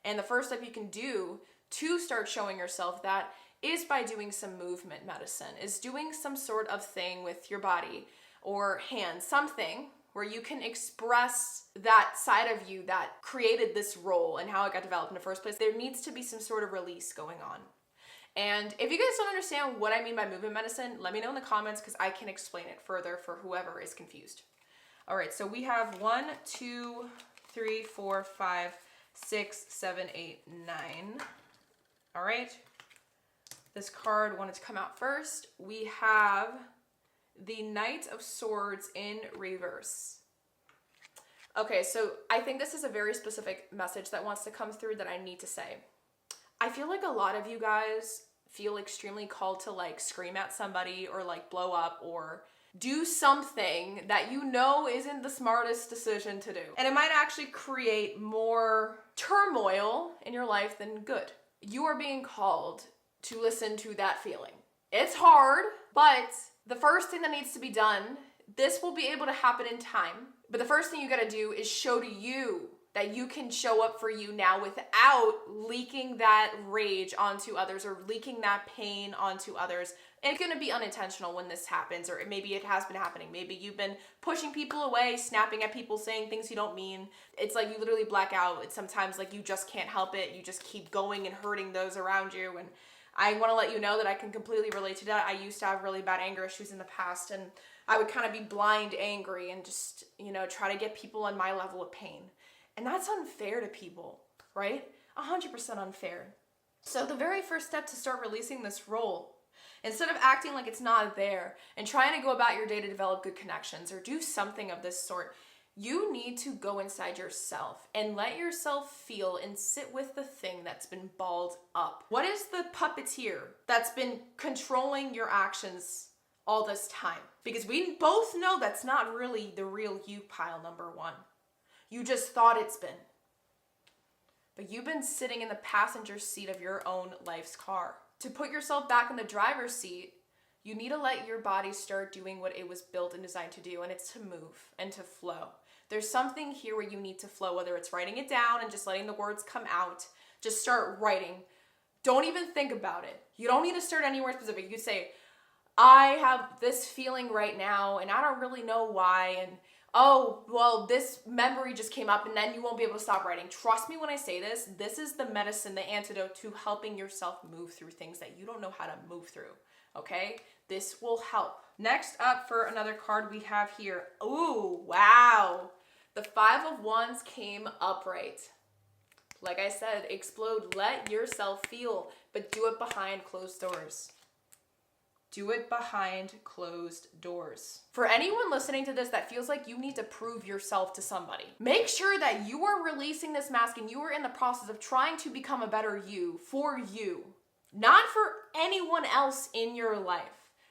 And the first step you can do to start showing yourself that is by doing some movement medicine, is doing some sort of thing with your body or hands, something where you can express that side of you that created this role and how it got developed in the first place, there needs to be some sort of release going on. And if you guys don't understand what I mean by movement medicine, let me know in the comments because I can explain it further for whoever is confused. All right, so we have 1, 2, 3, 4, 5, 6, 7, 8, 9. All right. This card wanted to come out first. We have the Knight of Swords in reverse. Okay, so I think this is a very specific message that wants to come through that I need to say. I feel like a lot of you guys feel extremely called to like scream at somebody or like blow up or do something that you know isn't the smartest decision to do. And it might actually create more turmoil in your life than good. You are being called to listen to that feeling. It's hard, but the first thing that needs to be done, this will be able to happen in time, but the first thing you gotta do is show to you that you can show up for you now without leaking that rage onto others or leaking that pain onto others. And it's gonna be unintentional when this happens, or maybe it has been happening. Maybe you've been pushing people away, snapping at people, saying things you don't mean. It's like you literally black out. It's sometimes like you just can't help it. You just keep going and hurting those around you. And I wanna let you know that I can completely relate to that. I used to have really bad anger issues in the past, and I would kind of be blind angry and just, try to get people on my level of pain. And that's unfair to people, right? 100% unfair. So the very first step to start releasing this role, instead of acting like it's not there and trying to go about your day to develop good connections or do something of this sort, you need to go inside yourself and let yourself feel and sit with the thing that's been balled up. What is the puppeteer that's been controlling your actions all this time? Because we both know that's not really the real you, pile number one. You just thought it's been. But you've been sitting in the passenger seat of your own life's car. To put yourself back in the driver's seat, you need to let your body start doing what it was built and designed to do, and it's to move and to flow. There's something here where you need to flow, whether it's writing it down and just letting the words come out. Just start writing. Don't even think about it. You don't need to start anywhere specific. You could say, I have this feeling right now, and I don't really know why, and oh, well, this memory just came up, and then you won't be able to stop writing. Trust me when I say this. This is the medicine, the antidote to helping yourself move through things that you don't know how to move through, okay? This will help. Next up for another card we have here. Ooh, wow. The 5 of Wands came upright. Like I said, explode. Let yourself feel, but do it behind closed doors. Do it behind closed doors. For anyone listening to this that feels like you need to prove yourself to somebody, make sure that you are releasing this mask and you are in the process of trying to become a better you for you, not for anyone else in your life.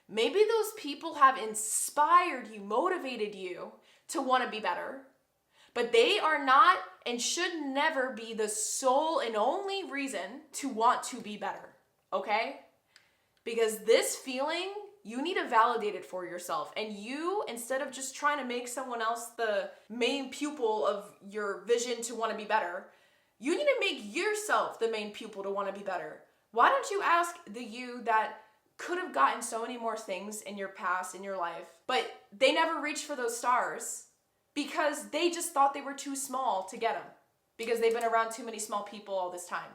Maybe those people have inspired you, motivated you to want to be better, but they are not and should never be the sole and only reason to want to be better, okay? Because this feeling, you need to validate it for yourself. And you, instead of just trying to make someone else the main pupil of your vision to want to be better, you need to make yourself the main pupil to want to be better. Why don't you ask the you that could have gotten so many more things in your past, in your life, but they never reached for those stars because they just thought they were too small to get them because they've been around too many small people all this time.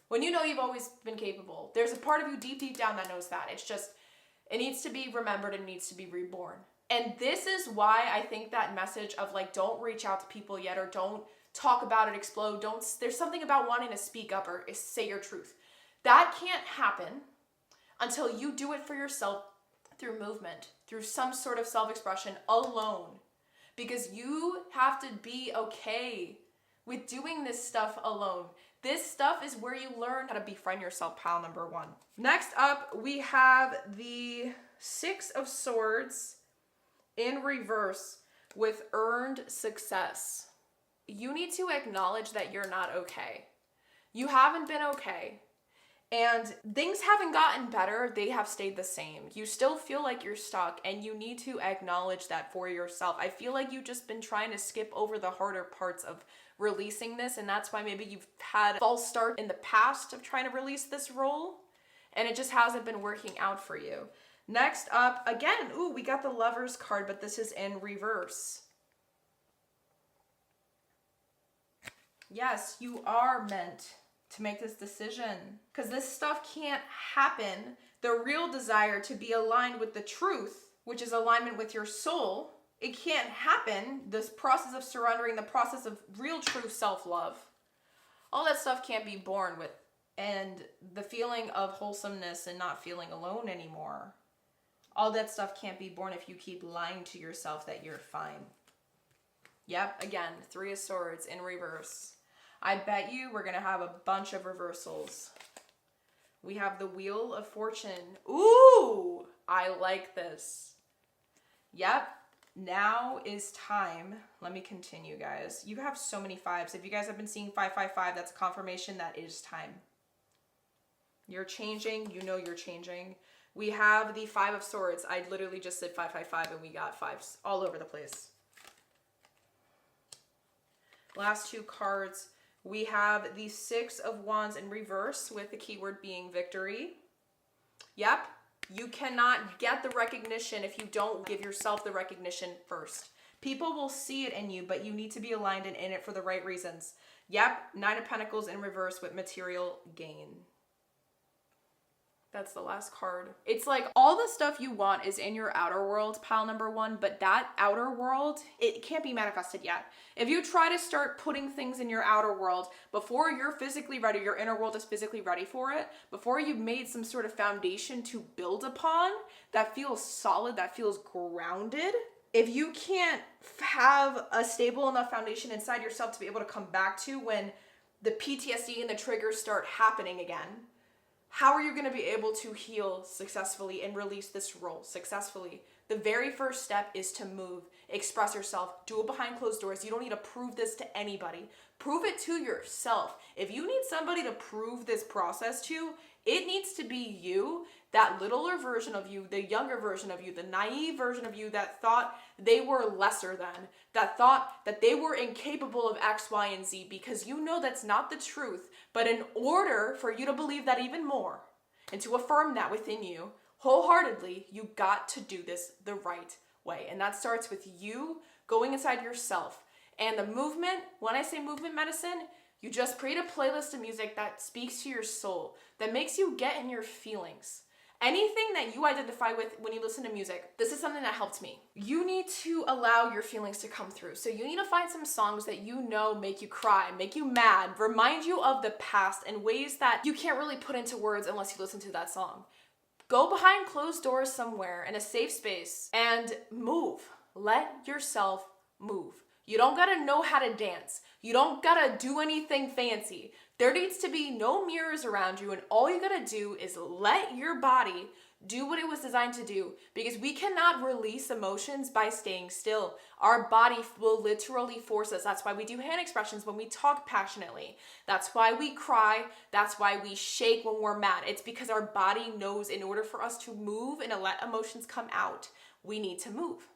When you know you've always been capable, there's a part of you deep, deep down that knows that. It's just, it needs to be remembered and needs to be reborn. And this is why I think that message of like, don't reach out to people yet, or don't talk about it, explode. There's something about wanting to speak up or say your truth. That can't happen until you do it for yourself through movement, through some sort of self-expression alone. Because you have to be okay with doing this stuff alone. This stuff is where you learn how to befriend yourself, pile number one. Next up, we have the 6 of Swords in reverse with earned success. You need to acknowledge that you're not okay. You haven't been okay. And things haven't gotten better, they have stayed the same. You still feel like you're stuck, and you need to acknowledge that for yourself. I feel like you've just been trying to skip over the harder parts of releasing this, and that's why maybe you've had a false start in the past of trying to release this role, and it just hasn't been working out for you. Next up, again, ooh, we got the Lovers card, but this is in reverse. Yes, you are meant to make this decision because this stuff can't happen. The real desire to be aligned with the truth, which is alignment with your soul, it can't happen. This process of surrendering, the process of real true self-love, all that stuff can't be born with. And the feeling of wholesomeness and not feeling alone anymore, all that stuff can't be born if you keep lying to yourself that you're fine. Yep, again, 3 of Swords in reverse. I bet you we're going to have a bunch of reversals. We have the Wheel of Fortune. Ooh, I like this. Yep, now is time. Let me continue, guys. You have so many 5s. If you guys have been seeing 555, that's confirmation that it is time. You're changing. You know you're changing. We have the 5 of Swords. I literally just said 555 and we got 5s all over the place. Last 2 cards. We have the 6 of Wands in reverse with the keyword being victory. Yep, you cannot get the recognition if you don't give yourself the recognition first. People will see it in you, but you need to be aligned and in it for the right reasons. Yep, 9 of Pentacles in reverse with material gain. That's the last card. It's like all the stuff you want is in your outer world, pile number 1, but that outer world, it can't be manifested yet. If you try to start putting things in your outer world before you're physically ready, your inner world is physically ready for it, before you've made some sort of foundation to build upon that feels solid, that feels grounded, if you can't have a stable enough foundation inside yourself to be able to come back to when the PTSD and the triggers start happening again, how are you going to be able to heal successfully and release this role successfully? The very first step is to move, express yourself, do it behind closed doors. You don't need to prove this to anybody. Prove it to yourself. If you need somebody to prove this process to, it needs to be you, that littler version of you, the younger version of you, the naive version of you that thought they were lesser than, that thought that they were incapable of X, Y, and Z, because you know that's not the truth. But in order for you to believe that even more and to affirm that within you wholeheartedly, you got to do this the right way. And that starts with you going inside yourself. And the movement, when I say movement medicine, you just create a playlist of music that speaks to your soul, that makes you get in your feelings. Anything that you identify with when you listen to music, this is something that helped me. You need to allow your feelings to come through. So you need to find some songs that you know make you cry, make you mad, remind you of the past in ways that you can't really put into words unless you listen to that song. Go behind closed doors somewhere in a safe space and move. Let yourself move. You don't gotta know how to dance. You don't gotta do anything fancy. There needs to be no mirrors around you, and all you gotta do is let your body do what it was designed to do, because we cannot release emotions by staying still. Our body will literally force us. That's why we do hand expressions when we talk passionately. That's why we cry. That's why we shake when we're mad. It's because our body knows in order for us to move and to let emotions come out, we need to move.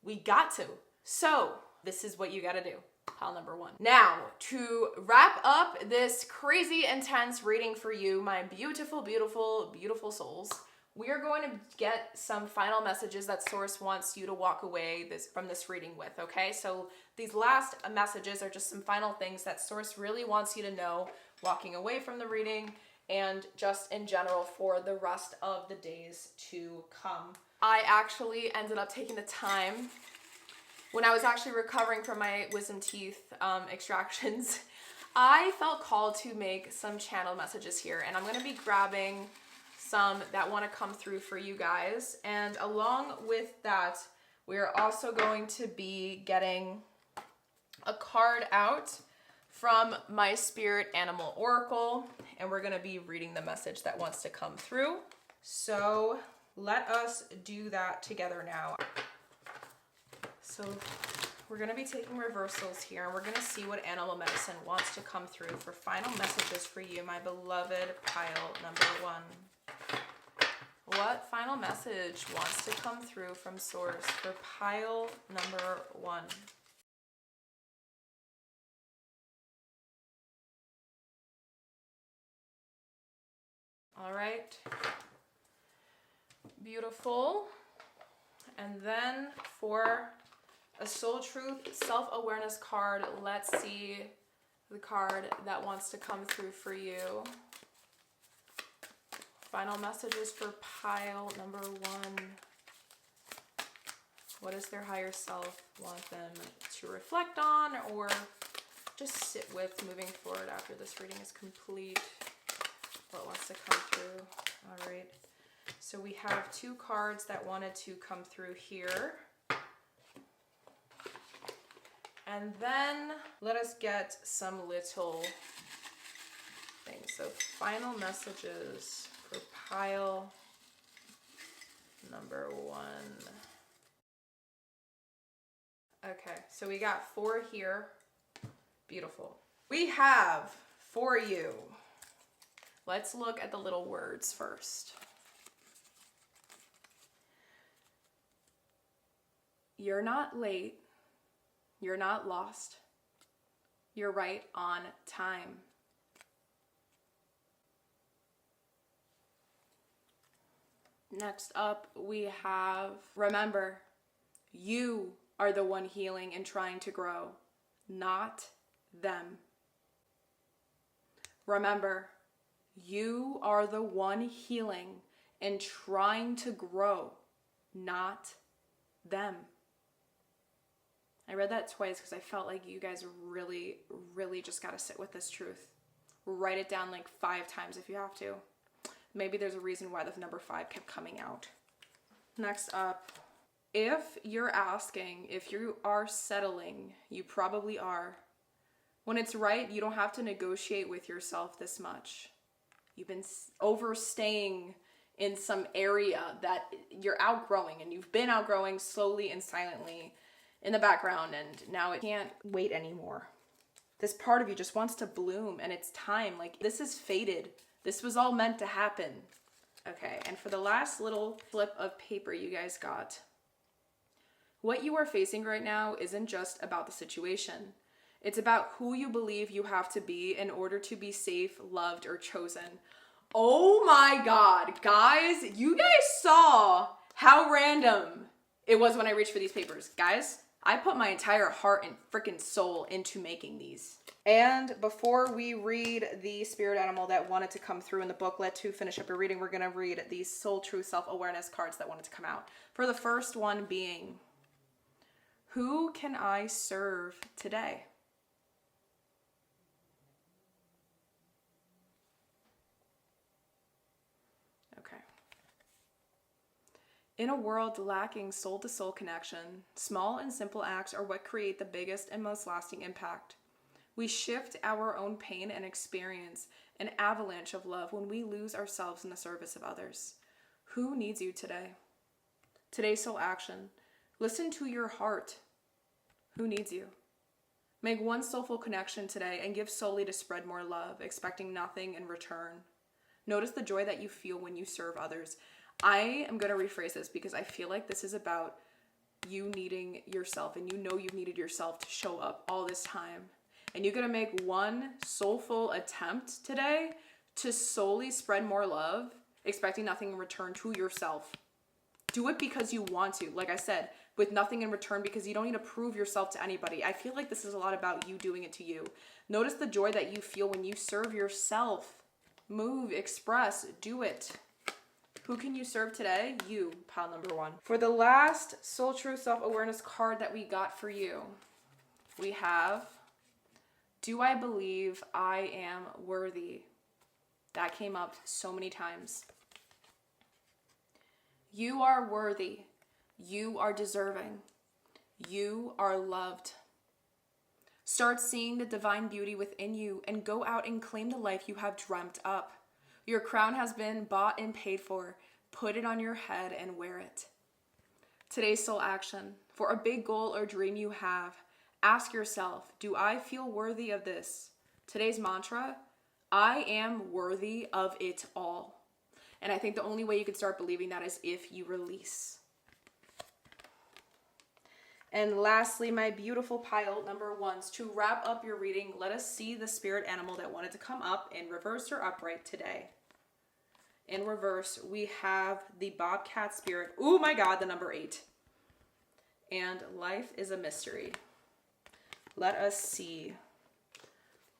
We got to. So this is what you gotta do. Pile number 1. Now, to wrap up this crazy intense reading for you, my beautiful, beautiful, beautiful souls, we are going to get some final messages that Source wants you to walk away from this reading with, okay? So these last messages are just some final things that Source really wants you to know walking away from the reading and just in general for the rest of the days to come. I actually ended up taking the time when I was actually recovering from my wisdom teeth extractions. I felt called to make some channel messages here, and I'm going to be grabbing some that want to come through for you guys. And along with that, we're also going to be getting a card out from my Spirit Animal Oracle, and we're going to be reading the message that wants to come through. So let us do that together now. So we're going to be taking reversals here, and we're going to see what animal medicine wants to come through for final messages for you, my beloved pile number 1. What final message wants to come through from Source for pile number 1? All right. Beautiful. And then for a Soul Truth Self-Awareness card, let's see the card that wants to come through for you. Final messages for pile number 1. What does their higher self want them to reflect on or just sit with moving forward after this reading is complete? What wants to come through? All right. So we have 2 cards that wanted to come through here. And then let us get some little things. So final messages for pile number 1. Okay, so we got 4 here. Beautiful. We have for you. Let's look at the little words first. You're not late. You're not lost. You're right on time. Next up, we have remember, you are the one healing and trying to grow, not them. Remember, you are the one healing and trying to grow, not them. I read that twice because I felt like you guys really, really just got to sit with this truth. Write it down like 5 times if you have to. Maybe there's a reason why the number 5 kept coming out. Next up, if you're asking if you are settling, you probably are. When it's right, you don't have to negotiate with yourself this much. You've been overstaying in some area that you're outgrowing, and you've been outgrowing slowly and silently in the background, and now it can't wait anymore. This part of you just wants to bloom, and it's time. Like, this is fated. This was all meant to happen. Okay, and for the last little flip of paper you guys got, what you are facing right now isn't just about the situation. It's about who you believe you have to be in order to be safe, loved, or chosen. Oh my God, guys, you guys saw how random it was when I reached for these papers. Guys, I put my entire heart and freaking soul into making these. And before we read the spirit animal that wanted to come through in the booklet to finish up your reading, we're going to read these soul truth self-awareness cards that wanted to come out. For the first one being, who can I serve today? Okay. In a world lacking soul-to-soul connection, small and simple acts are what create the biggest and most lasting impact. We shift our own pain and experience an avalanche of love when we lose ourselves in the service of others. Who needs you today? Today's soul action. Listen to your heart. Who needs you? Make one soulful connection today and give solely to spread more love, expecting nothing in return. Notice the joy that you feel when you serve others. I am going to rephrase this because I feel like this is about you needing yourself, and you know you've needed yourself to show up all this time. And you're going to make one soulful attempt today to solely spread more love, expecting nothing in return to yourself. Do it because you want to. Like I said, with nothing in return, because you don't need to prove yourself to anybody. I feel like this is a lot about you doing it to you. Notice the joy that you feel when you serve yourself. Move, express, do it. Who can you serve today? You, pile number 1. For the last Soul Truth Self-Awareness card that we got for you, we have, do I believe I am worthy? That came up so many times. You are worthy. You are deserving. You are loved. Start seeing the divine beauty within you and go out and claim the life you have dreamt up. Your crown has been bought and paid for. Put it on your head and wear it. Today's soul action. For a big goal or dream you have, ask yourself, do I feel worthy of this? Today's mantra, I am worthy of it all. And I think the only way you can start believing that is if you release. And lastly, my beautiful pile number 1s, to wrap up your reading, let us see the spirit animal that wanted to come up in reverse or upright today. In reverse, we have the bobcat spirit. Oh my God, the number 8. And life is a mystery. Let us see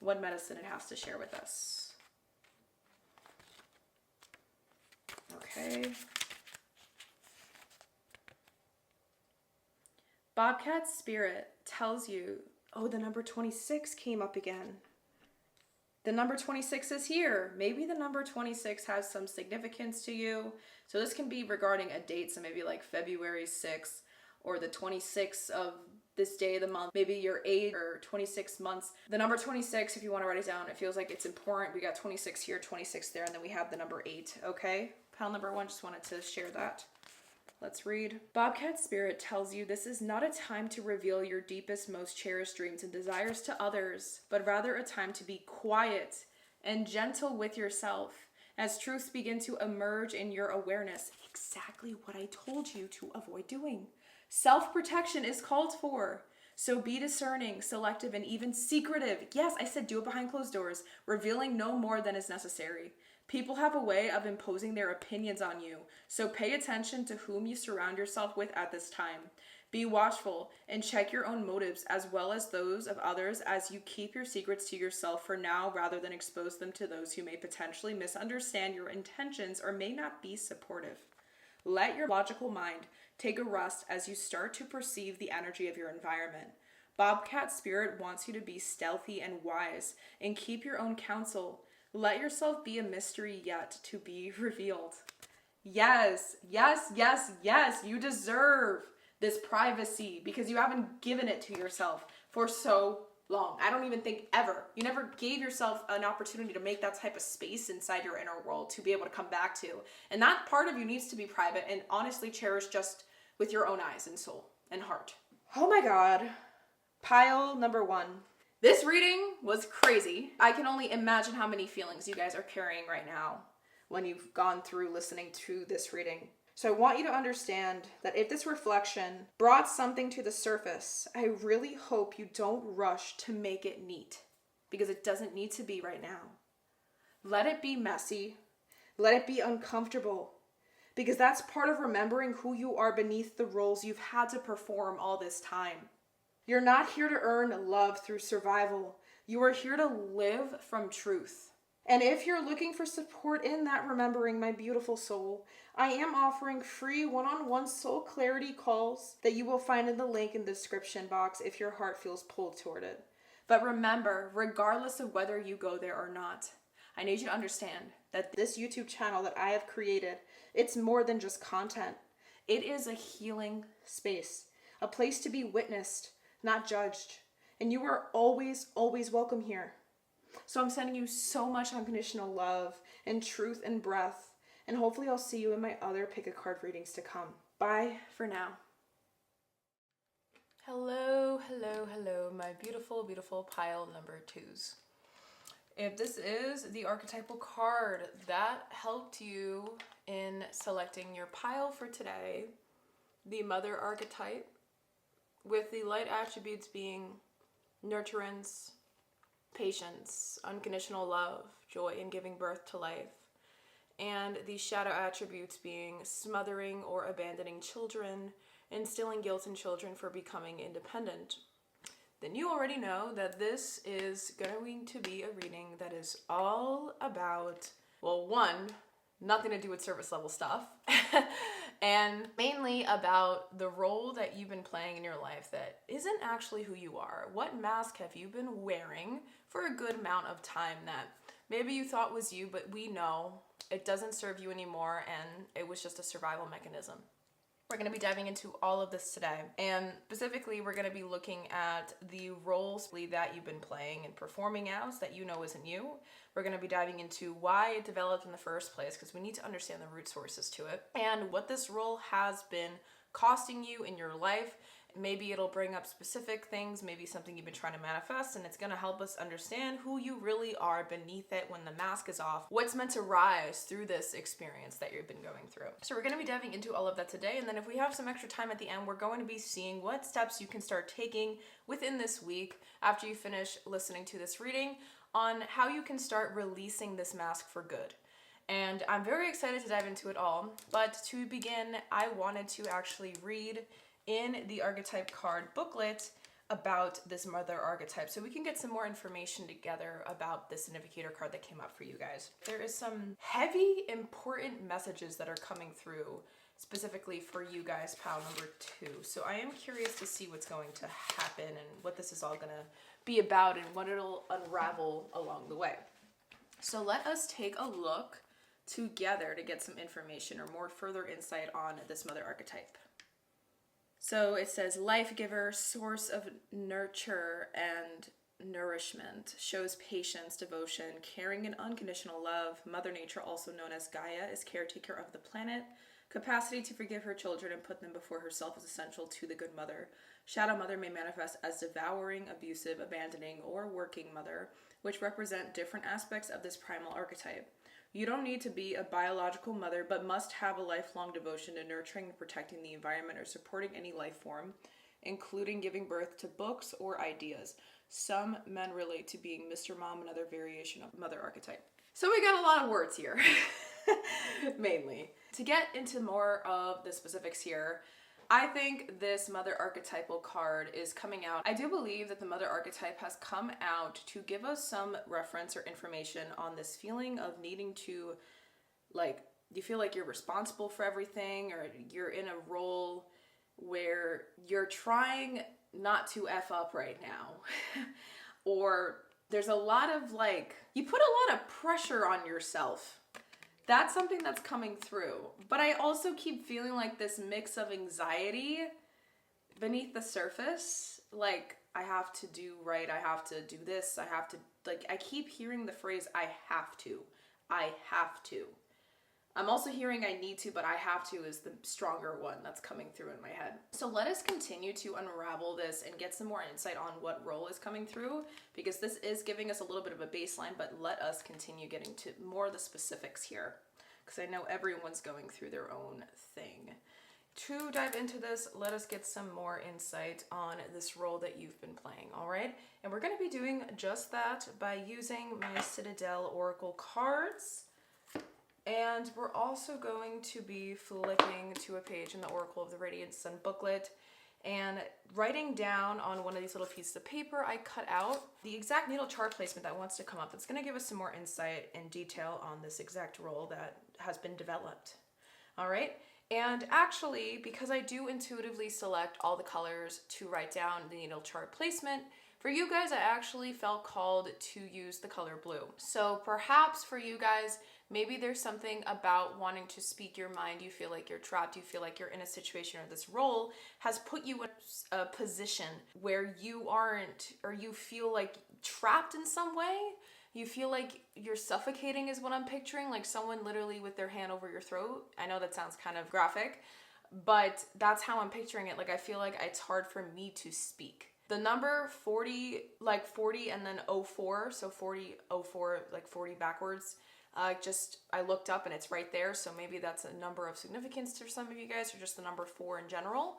what medicine it has to share with us. Okay. Bobcat's spirit tells you, oh, the number 26 came up again. The number 26 is here. Maybe the number 26 has some significance to you. So this can be regarding a date, so maybe like February 6th or the 26th of this day of the month. Maybe your age or 26 months. The number 26, if you want to write it down, it feels like it's important. We got 26 here, 26 there, and then we have the number 8, okay? Pile number 1, just wanted to share that. Let's read. Bobcat's spirit tells you this is not a time to reveal your deepest, most cherished dreams and desires to others, but rather a time to be quiet and gentle with yourself as truths begin to emerge in your awareness. Exactly what I told you to avoid doing. Self-protection is called for. So be discerning, selective, and even secretive. Yes, I said do it behind closed doors, revealing no more than is necessary. People have a way of imposing their opinions on you, so pay attention to whom you surround yourself with at this time. Be watchful and check your own motives as well as those of others as you keep your secrets to yourself for now rather than expose them to those who may potentially misunderstand your intentions or may not be supportive. Let your logical mind take a rest as you start to perceive the energy of your environment. Bobcat Spirit wants you to be stealthy and wise and keep your own counsel. Let yourself be a mystery yet to be revealed. Yes, yes, yes, yes, you deserve this privacy because you haven't given it to yourself for so long. I don't even think ever. You never gave yourself an opportunity to make that type of space inside your inner world to be able to come back to. And that part of you needs to be private and honestly cherished just with your own eyes and soul and heart. Oh my God. Pile number 1. This reading was crazy. I can only imagine how many feelings you guys are carrying right now when you've gone through listening to this reading. So I want you to understand that if this reflection brought something to the surface, I really hope you don't rush to make it neat because it doesn't need to be right now. Let it be messy. Let it be uncomfortable because that's part of remembering who you are beneath the roles you've had to perform all this time. You're not here to earn love through survival. You are here to live from truth. And if you're looking for support in that remembering, my beautiful soul, I am offering free one-on-one soul clarity calls that you will find in the link in the description box if your heart feels pulled toward it. But remember, regardless of whether you go there or not, I need you to understand that this YouTube channel that I have created, it's more than just content. It is a healing space, a place to be witnessed, not judged. And you are always, always welcome here. So I'm sending you so much unconditional love and truth and breath. And hopefully I'll see you in my other pick a card readings to come. Bye for now. Hello, hello, hello, my beautiful, beautiful pile number 2s. If this is the archetypal card that helped you in selecting your pile for today, the Mother archetype, with the light attributes being nurturance, patience, unconditional love, joy in giving birth to life, and the shadow attributes being smothering or abandoning children, instilling guilt in children for becoming independent, then you already know that this is going to be a reading that is all about, well, 1, nothing to do with service level stuff, and mainly about the role that you've been playing in your life that isn't actually who you are. What mask have you been wearing for a good amount of time that maybe you thought was you, but we know it doesn't serve you anymore and it was just a survival mechanism. We're going to be diving into all of this today, and specifically we're going to be looking at the roles that you've been playing and performing as that you know isn't you. We're going to be diving into why it developed in the first place because we need to understand the root sources to it and what this role has been costing you in your life. Maybe it'll bring up specific things, maybe something you've been trying to manifest, and it's going to help us understand who you really are beneath it when the mask is off, what's meant to rise through this experience that you've been going through. So we're going to be diving into all of that today, and then if we have some extra time at the end, we're going to be seeing what steps you can start taking within this week after you finish listening to this reading on how you can start releasing this mask for good. And I'm very excited to dive into it all, but to begin, I wanted to actually read in the archetype card booklet about this mother archetype so we can get some more information together about this significator card that came up for you guys. There is some heavy, important messages that are coming through specifically for you guys, pile number 2. So I am curious to see what's going to happen and what this is all going to be about and what it'll unravel along the way. So let us take a look together to get some information or more further insight on this mother archetype. So it says life giver, source of nurture and nourishment, shows patience, devotion, caring and unconditional love. Mother Nature, also known as Gaia, is caretaker of the planet. Capacity to forgive her children and put them before herself is essential to the good mother. Shadow mother may manifest as devouring, abusive, abandoning, or working mother, which represent different aspects of this primal archetype. You don't need to be a biological mother, but must have a lifelong devotion to nurturing and protecting the environment or supporting any life form, including giving birth to books or ideas. Some men relate to being Mr. Mom, another variation of mother archetype. So we got a lot of words here, mainly. To get into more of the specifics here, I think this mother archetypal card is coming out. I do believe that the mother archetype has come out to give us some reference or information on this feeling of needing to, like, you feel like you're responsible for everything, or you're in a role where you're trying not to F up right now. Or there's a lot of, like, you put a lot of pressure on yourself. That's something that's coming through. But I also keep feeling like this mix of anxiety beneath the surface. Like, I have to do right, I have to do this, I have to, like, I keep hearing the phrase, I have to. I have to. I'm also hearing I need to, but I have to is the stronger one that's coming through in my head. So let us continue to unravel this and get some more insight on what role is coming through, because this is giving us a little bit of a baseline, but let us continue getting to more of the specifics here, because I know everyone's going through their own thing. To dive into this, let us get some more insight on this role that you've been playing, all right? And we're going to be doing just that by using my Citadel Oracle cards. And we're also going to be flipping to a page in the Oracle of the Radiant Sun booklet and writing down on one of these little pieces of paper I cut out the exact natal chart placement that wants to come up. That's going to give us some more insight and detail on this exact role that has been developed. All right. And actually, because I do intuitively select all the colors to write down the natal chart placement, for you guys, I actually felt called to use the color blue. So perhaps for you guys, maybe there's something about wanting to speak your mind. You feel like you're trapped. You feel like you're in a situation, or this role has put you in a position where you aren't, or you feel like trapped in some way. You feel like you're suffocating is what I'm picturing, like someone literally with their hand over your throat. I know that sounds kind of graphic, but that's how I'm picturing it. Like, I feel like it's hard for me to speak. The number 40, like 40 and then 04, so 40, 04, like 40 backwards. I looked up and it's right there, so maybe that's a number of significance to some of you guys, or just the number 4 in general.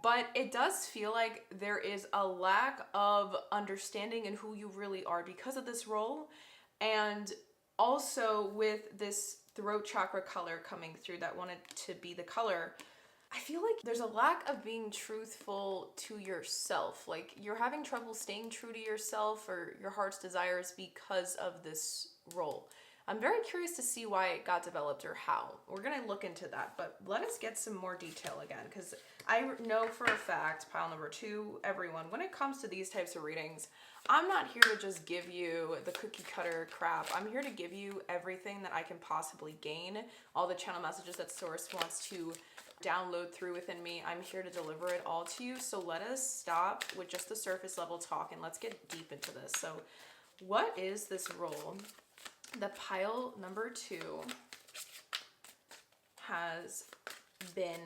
But it does feel like there is a lack of understanding in who you really are because of this role. And also with this throat chakra color coming through that wanted to be the color, I feel like there's a lack of being truthful to yourself. Like, you're having trouble staying true to yourself or your heart's desires because of this role. I'm very curious to see why it got developed or how. We're going to look into that, but let us get some more detail again, because I know for a fact, pile number 2, everyone, when it comes to these types of readings, I'm not here to just give you the cookie cutter crap. I'm here to give you everything that I can possibly gain, all the channel messages that Source wants to download through within me. I'm here to deliver it all to you. So let us stop with just the surface level talk and let's get deep into this. So what is this role that pile number 2 has been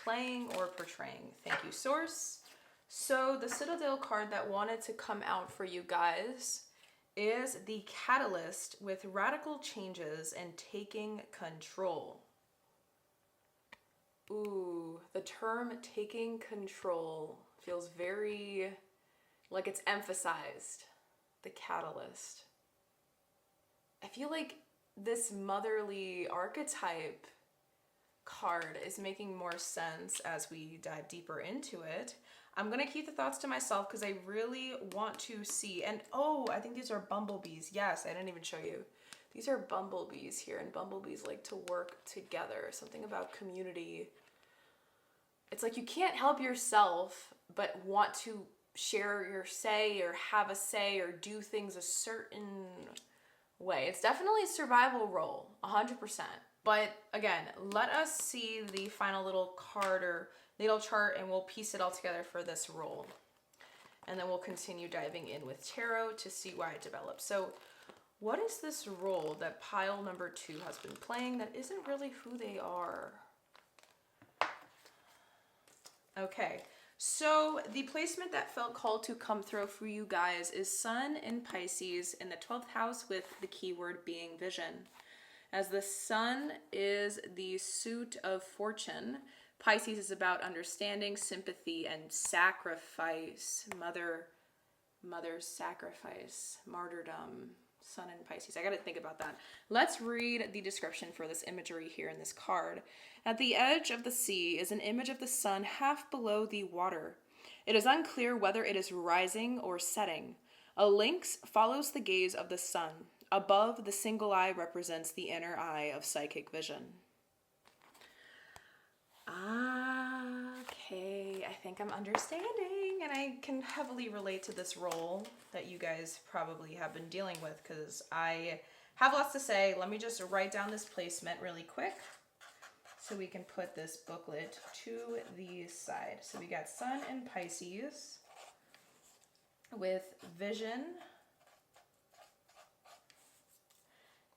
playing or portraying? Thank you, Source. So the Citadel card that wanted to come out for you guys is the Catalyst, with radical changes and taking control. Ooh, the term taking control feels very like it's emphasized. The Catalyst. I feel like this motherly archetype card is making more sense as we dive deeper into it. I'm gonna keep the thoughts to myself because I really want to see. And oh, I think these are bumblebees. Yes, I didn't even show you. These are bumblebees here, and bumblebees like to work together. Something about community. It's like you can't help yourself, but want to share your say or have a say or do things a certain way. It's definitely a survival role, 100%. But again, let us see the final little card or natal chart and we'll piece it all together for this role. And then we'll continue diving in with tarot to see why it develops. So what is this role that pile number 2 has been playing that isn't really who they are? Okay, so the placement that felt called to come through for you guys is Sun in Pisces in the 12th house with the keyword being vision. As the Sun is the suit of fortune, Pisces is about understanding, sympathy, and sacrifice. Mother's sacrifice, martyrdom, Sun in Pisces. I gotta think about that. Let's read the description for this imagery here in this card. At the edge of the sea is an image of the sun half below the water. It is unclear whether it is rising or setting. A lynx follows the gaze of the sun. Above, the single eye represents the inner eye of psychic vision. Okay, I think I'm understanding, and I can heavily relate to this role that you guys probably have been dealing with because I have lots to say. Let me just write down this placement really quick so we can put this booklet to the side. So we got Sun in Pisces with vision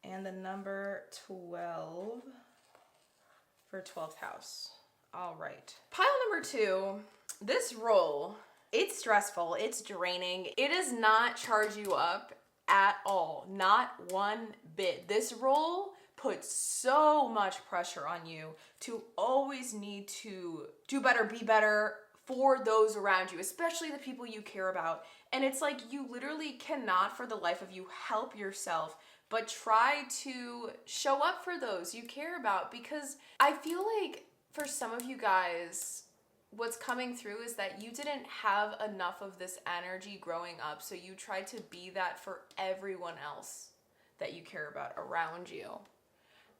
and the number 12 for 12th house. All right. Pile number 2, this role, it's stressful, it's draining. It does not charge you up at all, not one bit. This role puts so much pressure on you to always need to do better, be better for those around you, especially the people you care about. And it's like you literally cannot for the life of you help yourself but try to show up for those you care about, because I feel like for some of you guys, what's coming through is that you didn't have enough of this energy growing up, so you tried to be that for everyone else that you care about around you.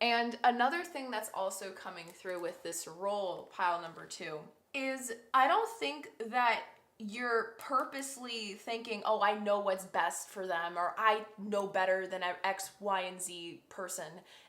And another thing that's also coming through with this role, pile number 2, is I don't think that you're purposely thinking, oh, I know what's best for them, or I know better than X, Y, and Z person.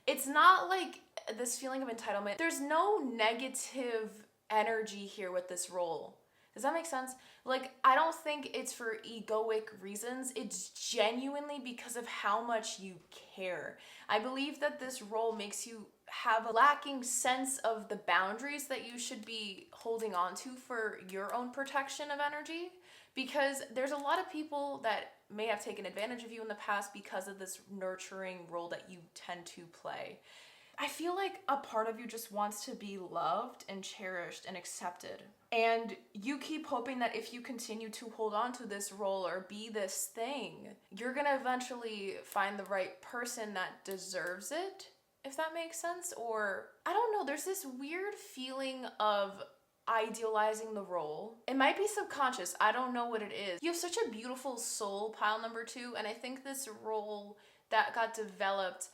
It's not like this feeling of entitlement. There's no negative energy here with this role. Does that make sense? Like, I don't think it's for egoic reasons. It's genuinely because of how much you care. I believe that this role makes you have a lacking sense of the boundaries that you should be holding on to for your own protection of energy, because there's a lot of people that may have taken advantage of you in the past because of this nurturing role that you tend to play. I feel like a part of you just wants to be loved and cherished and accepted. And you keep hoping that if you continue to hold on to this role or be this thing, you're gonna eventually find the right person that deserves it, if that makes sense. Or, I don't know, there's this weird feeling of idealizing the role. It might be subconscious, I don't know what it is. You have such a beautiful soul, pile number 2, and I think this role that got developed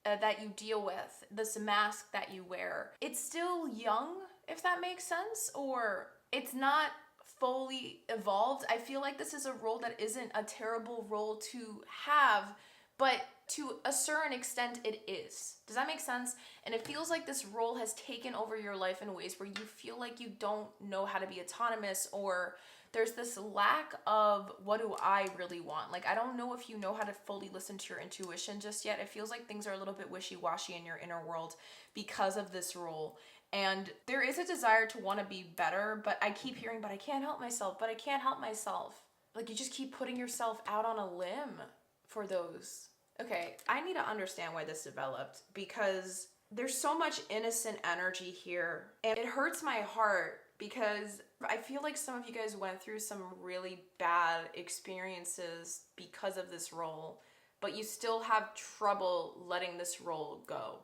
that you deal with, this mask that you wear, it's still young, if that makes sense, or it's not fully evolved. I feel like this is a role that isn't a terrible role to have, but to a certain extent it is. Does that make sense? And it feels like this role has taken over your life in ways where you feel like you don't know how to be autonomous, or there's this lack of what do I really want? Like, I don't know if you know how to fully listen to your intuition just yet. It feels like things are a little bit wishy-washy in your inner world because of this role. And there is a desire to want to be better, but I keep hearing, but I can't help myself, but I can't help myself. Like, you just keep putting yourself out on a limb for those. Okay, I need to understand why this developed, because there's so much innocent energy here, and it hurts my heart because I feel like some of you guys went through some really bad experiences because of this role, but you still have trouble letting this role go.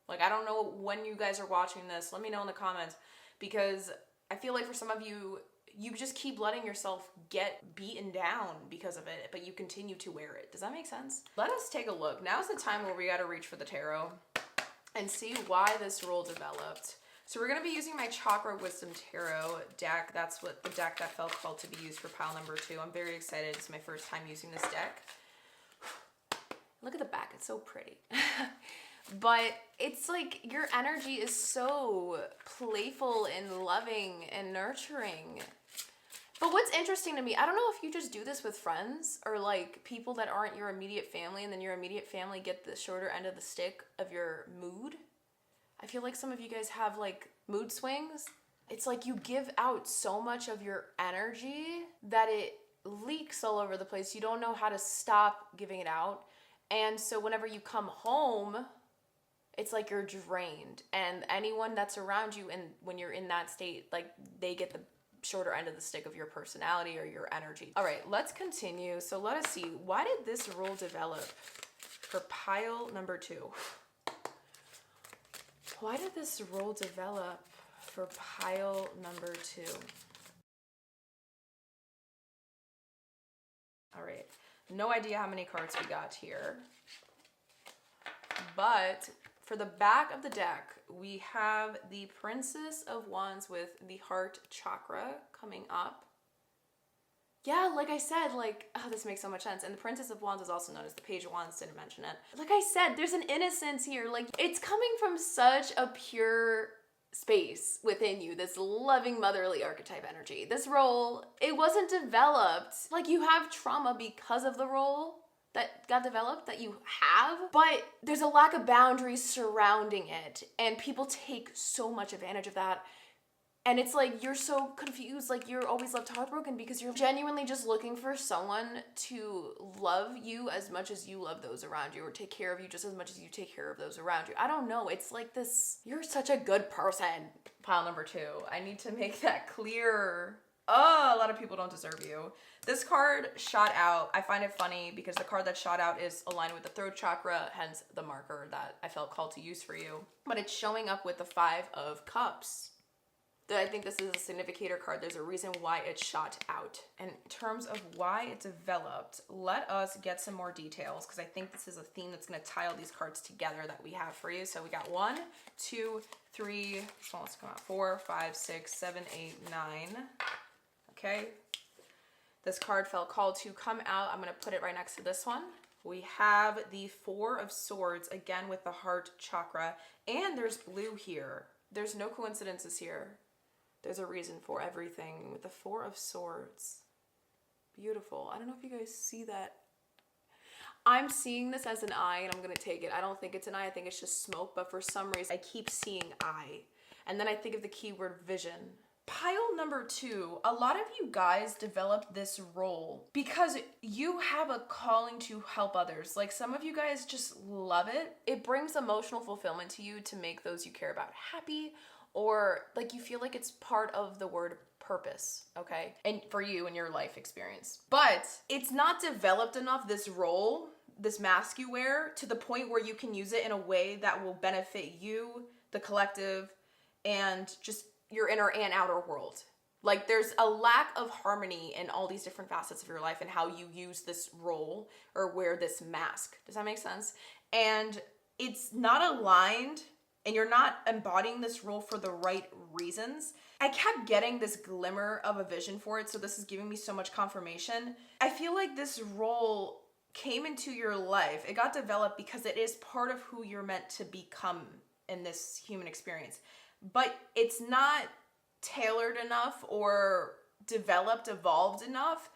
Like, I don't know when you guys are watching this. Let me know in the comments, because I feel like for some of you, you just keep letting yourself get beaten down because of it, but you continue to wear it. Does that make sense? Let us take a look. Now's the time where we got to reach for the tarot and see why this role developed. So we're going to be using my Chakra Wisdom Tarot deck. That's what the deck that felt called to be used for pile number 2. I'm very excited. It's my first time using this deck. Look at the back. It's so pretty. But it's like your energy is so playful and loving and nurturing. But what's interesting to me, I don't know if you just do this with friends or like people that aren't your immediate family, and then your immediate family get the shorter end of the stick of your mood. I feel like some of you guys have like mood swings. It's like you give out so much of your energy that it leaks all over the place. You don't know how to stop giving it out. And so whenever you come home, it's like you're drained. And anyone that's around you, and when you're in that state, like they get the shorter end of the stick of your personality or your energy. All right, let's continue. So let us see, why did this role develop for pile number 2? Why did this role develop for pile number 2? All right, no idea how many cards we got here. But for the back of the deck, we have the Princess of Wands with the heart chakra coming up. Yeah, like I said, like, oh, this makes so much sense. And the Princess of Wands is also known as the Page of Wands, didn't mention it. Like I said, there's an innocence here. Like, it's coming from such a pure space within you, this loving motherly archetype energy. This role, it wasn't developed. Like, you have trauma because of the role that got developed, that you have, but there's a lack of boundaries surrounding it, and people take so much advantage of that. And it's like, you're so confused, like you're always left heartbroken because you're genuinely just looking for someone to love you as much as you love those around you, or take care of you just as much as you take care of those around you. I don't know, it's like this, you're such a good person. Pile number 2, I need to make that clear. Oh, a lot of people don't deserve you. This card shot out. I find it funny because the card that shot out is aligned with the throat chakra, hence the marker that I felt called to use for you. But it's showing up with the 5 of Cups. I think this is a significator card. There's a reason why it shot out. In terms of why it developed, let us get some more details, because I think this is a theme that's going to tie all these cards together that we have for you. So we got 1, 2, 3, this one wants to come out, 4, 5, 6, 7, 8, 9. Okay. This card felt called to come out. I'm going to put it right next to this one. We have the 4 of Swords, again with the heart chakra, and there's blue here. There's no coincidences here. There's a reason for everything with the 4 of Swords. Beautiful. I don't know if you guys see that. I'm seeing this as an eye, and I'm going to take it. I don't think it's an eye. I think it's just smoke, but for some reason, I keep seeing eye. And then I think of the keyword vision. Pile number 2, a lot of you guys developed this role because you have a calling to help others. Like, some of you guys just love it. It brings emotional fulfillment to you to make those you care about happy, or like you feel like it's part of the word purpose, okay? And for you in your life experience. But it's not developed enough, this role, this mask you wear, to the point where you can use it in a way that will benefit you, the collective, and just your inner and outer world. Like, there's a lack of harmony in all these different facets of your life and how you use this role or wear this mask. Does that make sense? And it's not aligned, and you're not embodying this role for the right reasons. I kept getting this glimmer of a vision for it, so this is giving me so much confirmation. I feel like this role came into your life. It got developed because it is part of who you're meant to become in this human experience. But it's not tailored enough or developed, evolved enough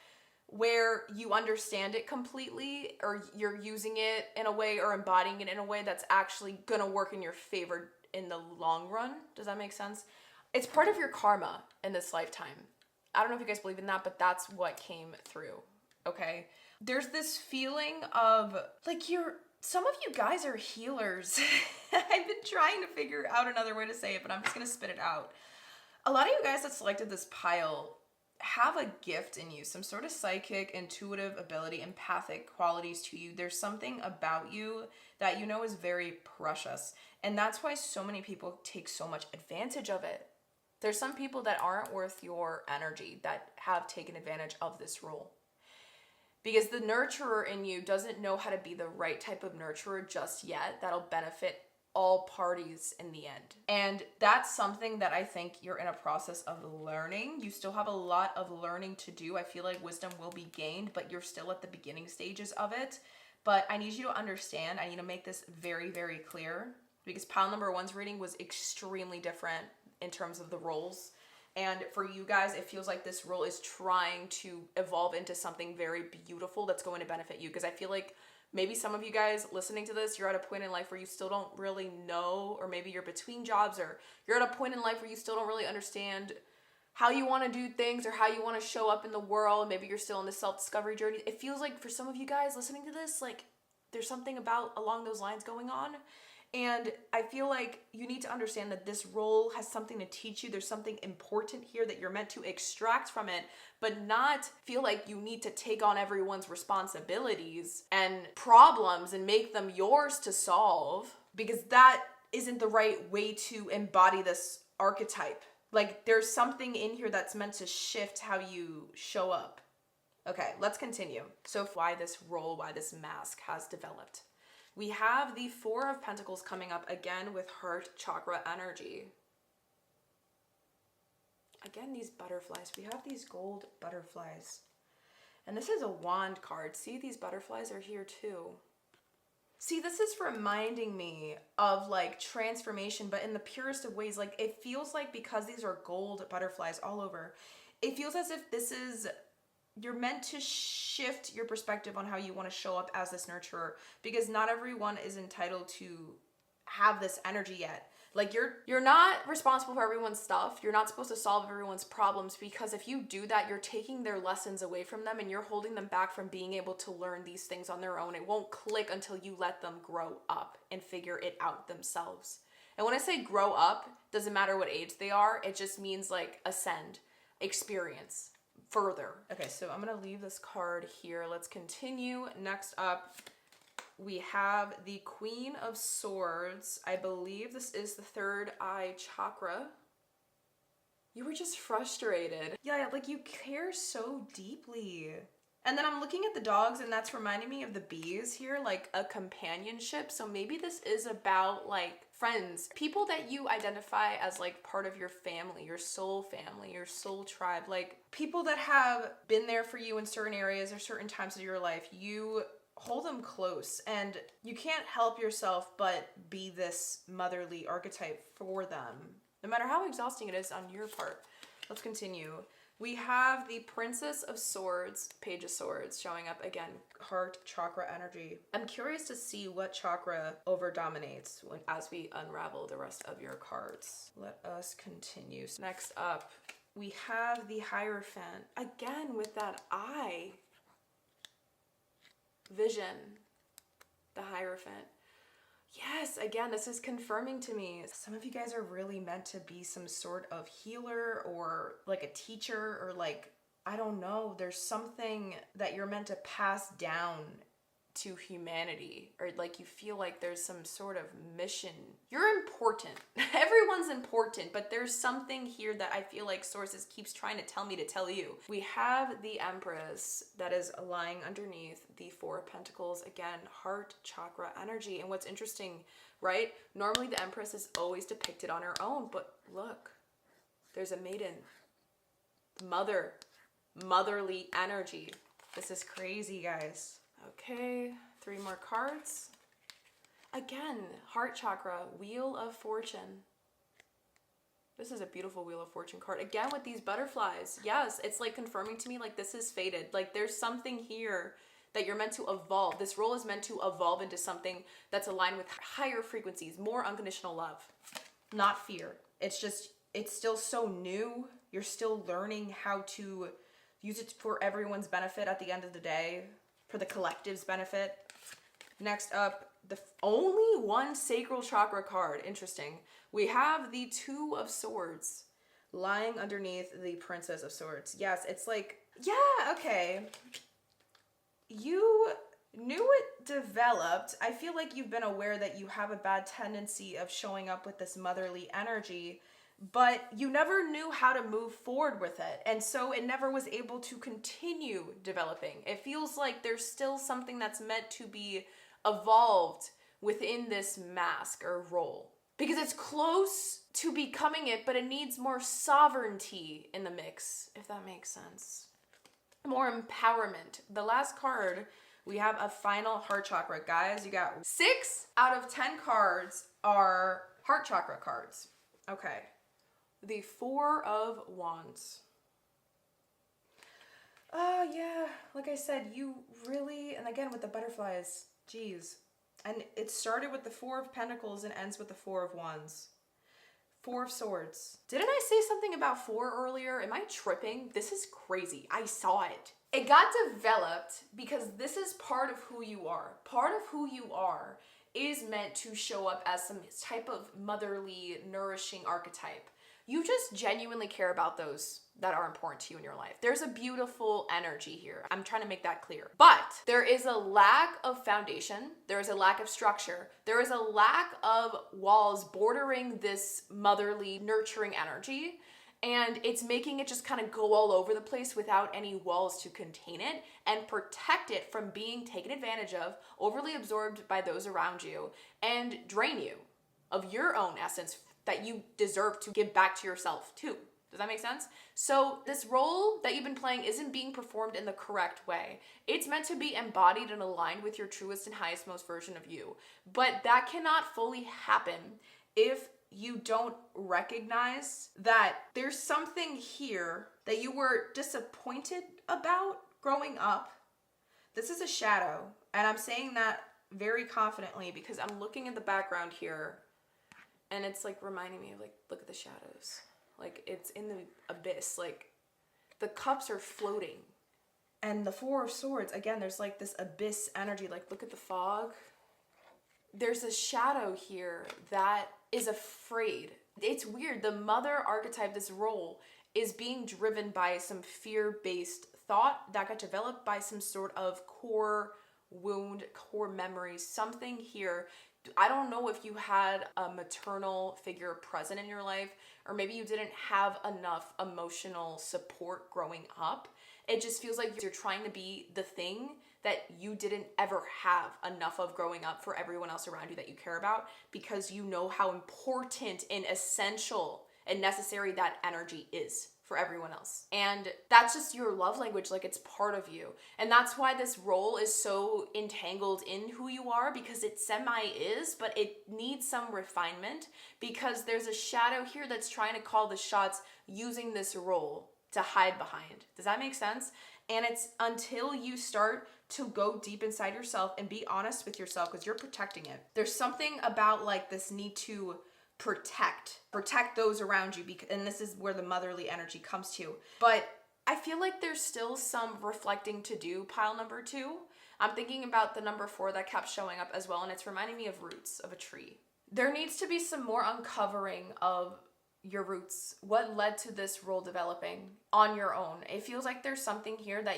where you understand it completely, or you're using it in a way or embodying it in a way that's actually gonna work in your favor in the long run. Does that make sense? It's part of your karma in this lifetime. I don't know if you guys believe in that, but that's what came through, okay? There's this feeling of like some of you guys are healers. I've been trying to figure out another way to say it, but I'm just gonna spit it out. A lot of you guys that selected this pile have a gift in you, some sort of psychic, intuitive ability, empathic qualities to you. There's something about you that you know is very precious. And that's why so many people take so much advantage of it. There's some people that aren't worth your energy that have taken advantage of this role. Because the nurturer in you doesn't know how to be the right type of nurturer just yet that'll benefit all parties in the end. And that's something that I think you're in a process of learning. You still have a lot of learning to do. I feel like wisdom will be gained, but you're still at the beginning stages of it. But I need you to understand, I need to make this very, very clear, because pile number one's reading was extremely different in terms of the roles. And for you guys, it feels like this role is trying to evolve into something very beautiful that's going to benefit you. Because I feel like maybe some of you guys listening to this, you're at a point in life where you still don't really know, or maybe you're between jobs, or you're at a point in life where you still don't really understand how you want to do things or how you want to show up in the world. Maybe you're still in the self-discovery journey. It feels like for some of you guys listening to this, like there's something about along those lines going on. And I feel like you need to understand that this role has something to teach you. There's something important here that you're meant to extract from it, but not feel like you need to take on everyone's responsibilities and problems and make them yours to solve, because that isn't the right way to embody this archetype. Like there's something in here that's meant to shift how you show up. Okay, let's continue. So why this role, why this mask has developed. We have the Four of Pentacles coming up again with heart chakra energy. Again, these butterflies. We have these gold butterflies. And this is a wand card. See, these butterflies are here too. See, this is reminding me of like transformation, but in the purest of ways. Like it feels like, because these are gold butterflies all over, it feels as if this is, you're meant to shift your perspective on how you want to show up as this nurturer, because not everyone is entitled to have this energy yet. Like you're not responsible for everyone's stuff. You're not supposed to solve everyone's problems, because if you do that, you're taking their lessons away from them and you're holding them back from being able to learn these things on their own. It won't click until you let them grow up and figure it out themselves. And when I say grow up, doesn't matter what age they are. It just means like ascend, experience further. Okay, so I'm gonna leave this card here. Let's continue. Next up, we have the Queen of Swords. I believe this is the third eye chakra. You were just frustrated. Yeah, like you care so deeply. And then I'm looking at the dogs, and that's reminding me of the bees here, like a companionship. So maybe this is about like friends, people that you identify as like part of your family, your soul tribe, like people that have been there for you in certain areas or certain times of your life. You hold them close, and you can't help yourself but be this motherly archetype for them, no matter how exhausting it is on your part. Let's continue. We have the Princess of Swords, Page of Swords, showing up again. Heart chakra energy. I'm curious to see what chakra overdominates as we unravel the rest of your cards. Let us continue. Next up, we have the Hierophant. Again, with that eye. Vision. The Hierophant. Yes, again, this is confirming to me. Some of you guys are really meant to be some sort of healer or like a teacher, or like, I don't know, there's something that you're meant to pass down to humanity, or like you feel like there's some sort of mission. You're important. Everyone's important, but there's something here that I feel like sources keeps trying to tell me to tell you. We have the Empress that is lying underneath the Four of Pentacles. Again, heart chakra energy. And what's interesting, right? Normally the Empress is always depicted on her own, but look, there's a maiden. Motherly energy. This is crazy, guys. Okay, 3 more cards. Again, heart chakra, Wheel of Fortune. This is a beautiful Wheel of Fortune card. Again, with these butterflies. Yes, it's like confirming to me like this is fated. Like there's something here that you're meant to evolve. This role is meant to evolve into something that's aligned with higher frequencies, more unconditional love, not fear. It's still so new. You're still learning how to use it for everyone's benefit at the end of the day, for the collective's benefit. Next up, the only one sacral chakra card. Interesting. We have the Two of Swords lying underneath the Princess of Swords. Yes, it's like, yeah, okay. You knew it developed. I feel like you've been aware that you have a bad tendency of showing up with this motherly energy, but you never knew how to move forward with it. And so it never was able to continue developing. It feels like there's still something that's meant to be evolved within this mask or role. Because it's close to becoming it, but it needs more sovereignty in the mix, if that makes sense. More empowerment. The last card, we have a final heart chakra. Guys, you got 6 out of 10 cards are heart chakra cards. Okay. The 4 of Wands. Oh, yeah. Like I said, you really, and again with the butterflies, geez. And it started with the 4 of Pentacles and ends with the 4 of Wands. 4 of Swords. Didn't I say something about 4 earlier? Am I tripping? This is crazy. I saw it. It got developed because this is part of who you are. Part of who you are is meant to show up as some type of motherly, nourishing archetype. You just genuinely care about those that are important to you in your life. There's a beautiful energy here. I'm trying to make that clear. But there is a lack of foundation. There is a lack of structure. There is a lack of walls bordering this motherly, nurturing energy. And it's making it just kind of go all over the place without any walls to contain it and protect it from being taken advantage of, overly absorbed by those around you, and drain you of your own essence that you deserve to give back to yourself too. Does that make sense? So this role that you've been playing isn't being performed in the correct way. It's meant to be embodied and aligned with your truest and highest most version of you. But that cannot fully happen if you don't recognize that there's something here that you were disappointed about growing up. This is a shadow, and I'm saying that very confidently because I'm looking at the background here, and it's like reminding me of like, look at the shadows. Like it's in the abyss, like the cups are floating. And the 4 of Swords, again, there's like this abyss energy, like look at the fog. There's a shadow here that is afraid. It's weird. The mother archetype, this role, is being driven by some fear-based thought that got developed by some sort of core wound, core memories, something here. I don't know if you had a maternal figure present in your life, or maybe you didn't have enough emotional support growing up. It just feels like you're trying to be the thing that you didn't ever have enough of growing up for everyone else around you that you care about, because you know how important and essential and necessary that energy is for everyone else. And that's just your love language, like it's part of you. And that's why this role is so entangled in who you are, because it semi is, but it needs some refinement because there's a shadow here that's trying to call the shots using this role to hide behind. Does that make sense? And it's until you start to go deep inside yourself and be honest with yourself, because you're protecting it. There's something about like this need to protect those around you, and this is where the motherly energy comes to. But I feel like there's still some reflecting to do, pile number 2. I'm thinking about the number 4 that kept showing up as well, and it's reminding me of roots of a tree. There needs to be some more uncovering of your roots, what led to this role developing on your own. It feels like there's something here that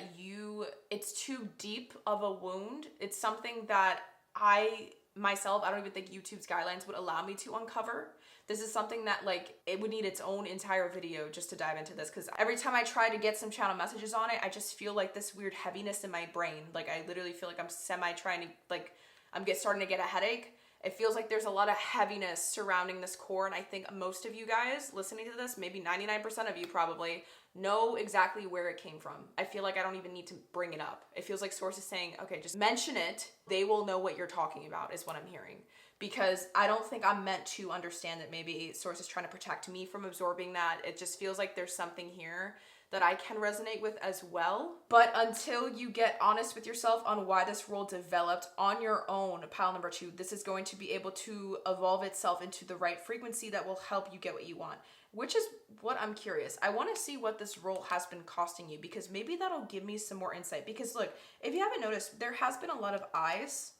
it's too deep of a wound. It's something that I don't even think YouTube's guidelines would allow me to uncover. This is something that like, it would need its own entire video just to dive into this, because every time I try to get some channel messages on it, I just feel like this weird heaviness in my brain. Like I literally feel like I'm starting to get a headache. It feels like there's a lot of heaviness surrounding this core, and I think most of you guys listening to this, maybe 99% of you probably, know exactly where it came from. I feel like I don't even need to bring it up. It feels like Source is saying, okay, just mention it. They will know what you're talking about, is what I'm hearing. Because I don't think I'm meant to understand that maybe Source is trying to protect me from absorbing that. It just feels like there's something here that I can resonate with as well. But until you get honest with yourself on why this role developed on your own, pile number 2, this is going to be able to evolve itself into the right frequency that will help you get what you want, which is what I'm curious. I want to see what this role has been costing you, because maybe that'll give me some more insight. Because look, if you haven't noticed, there has been a lot of eyes,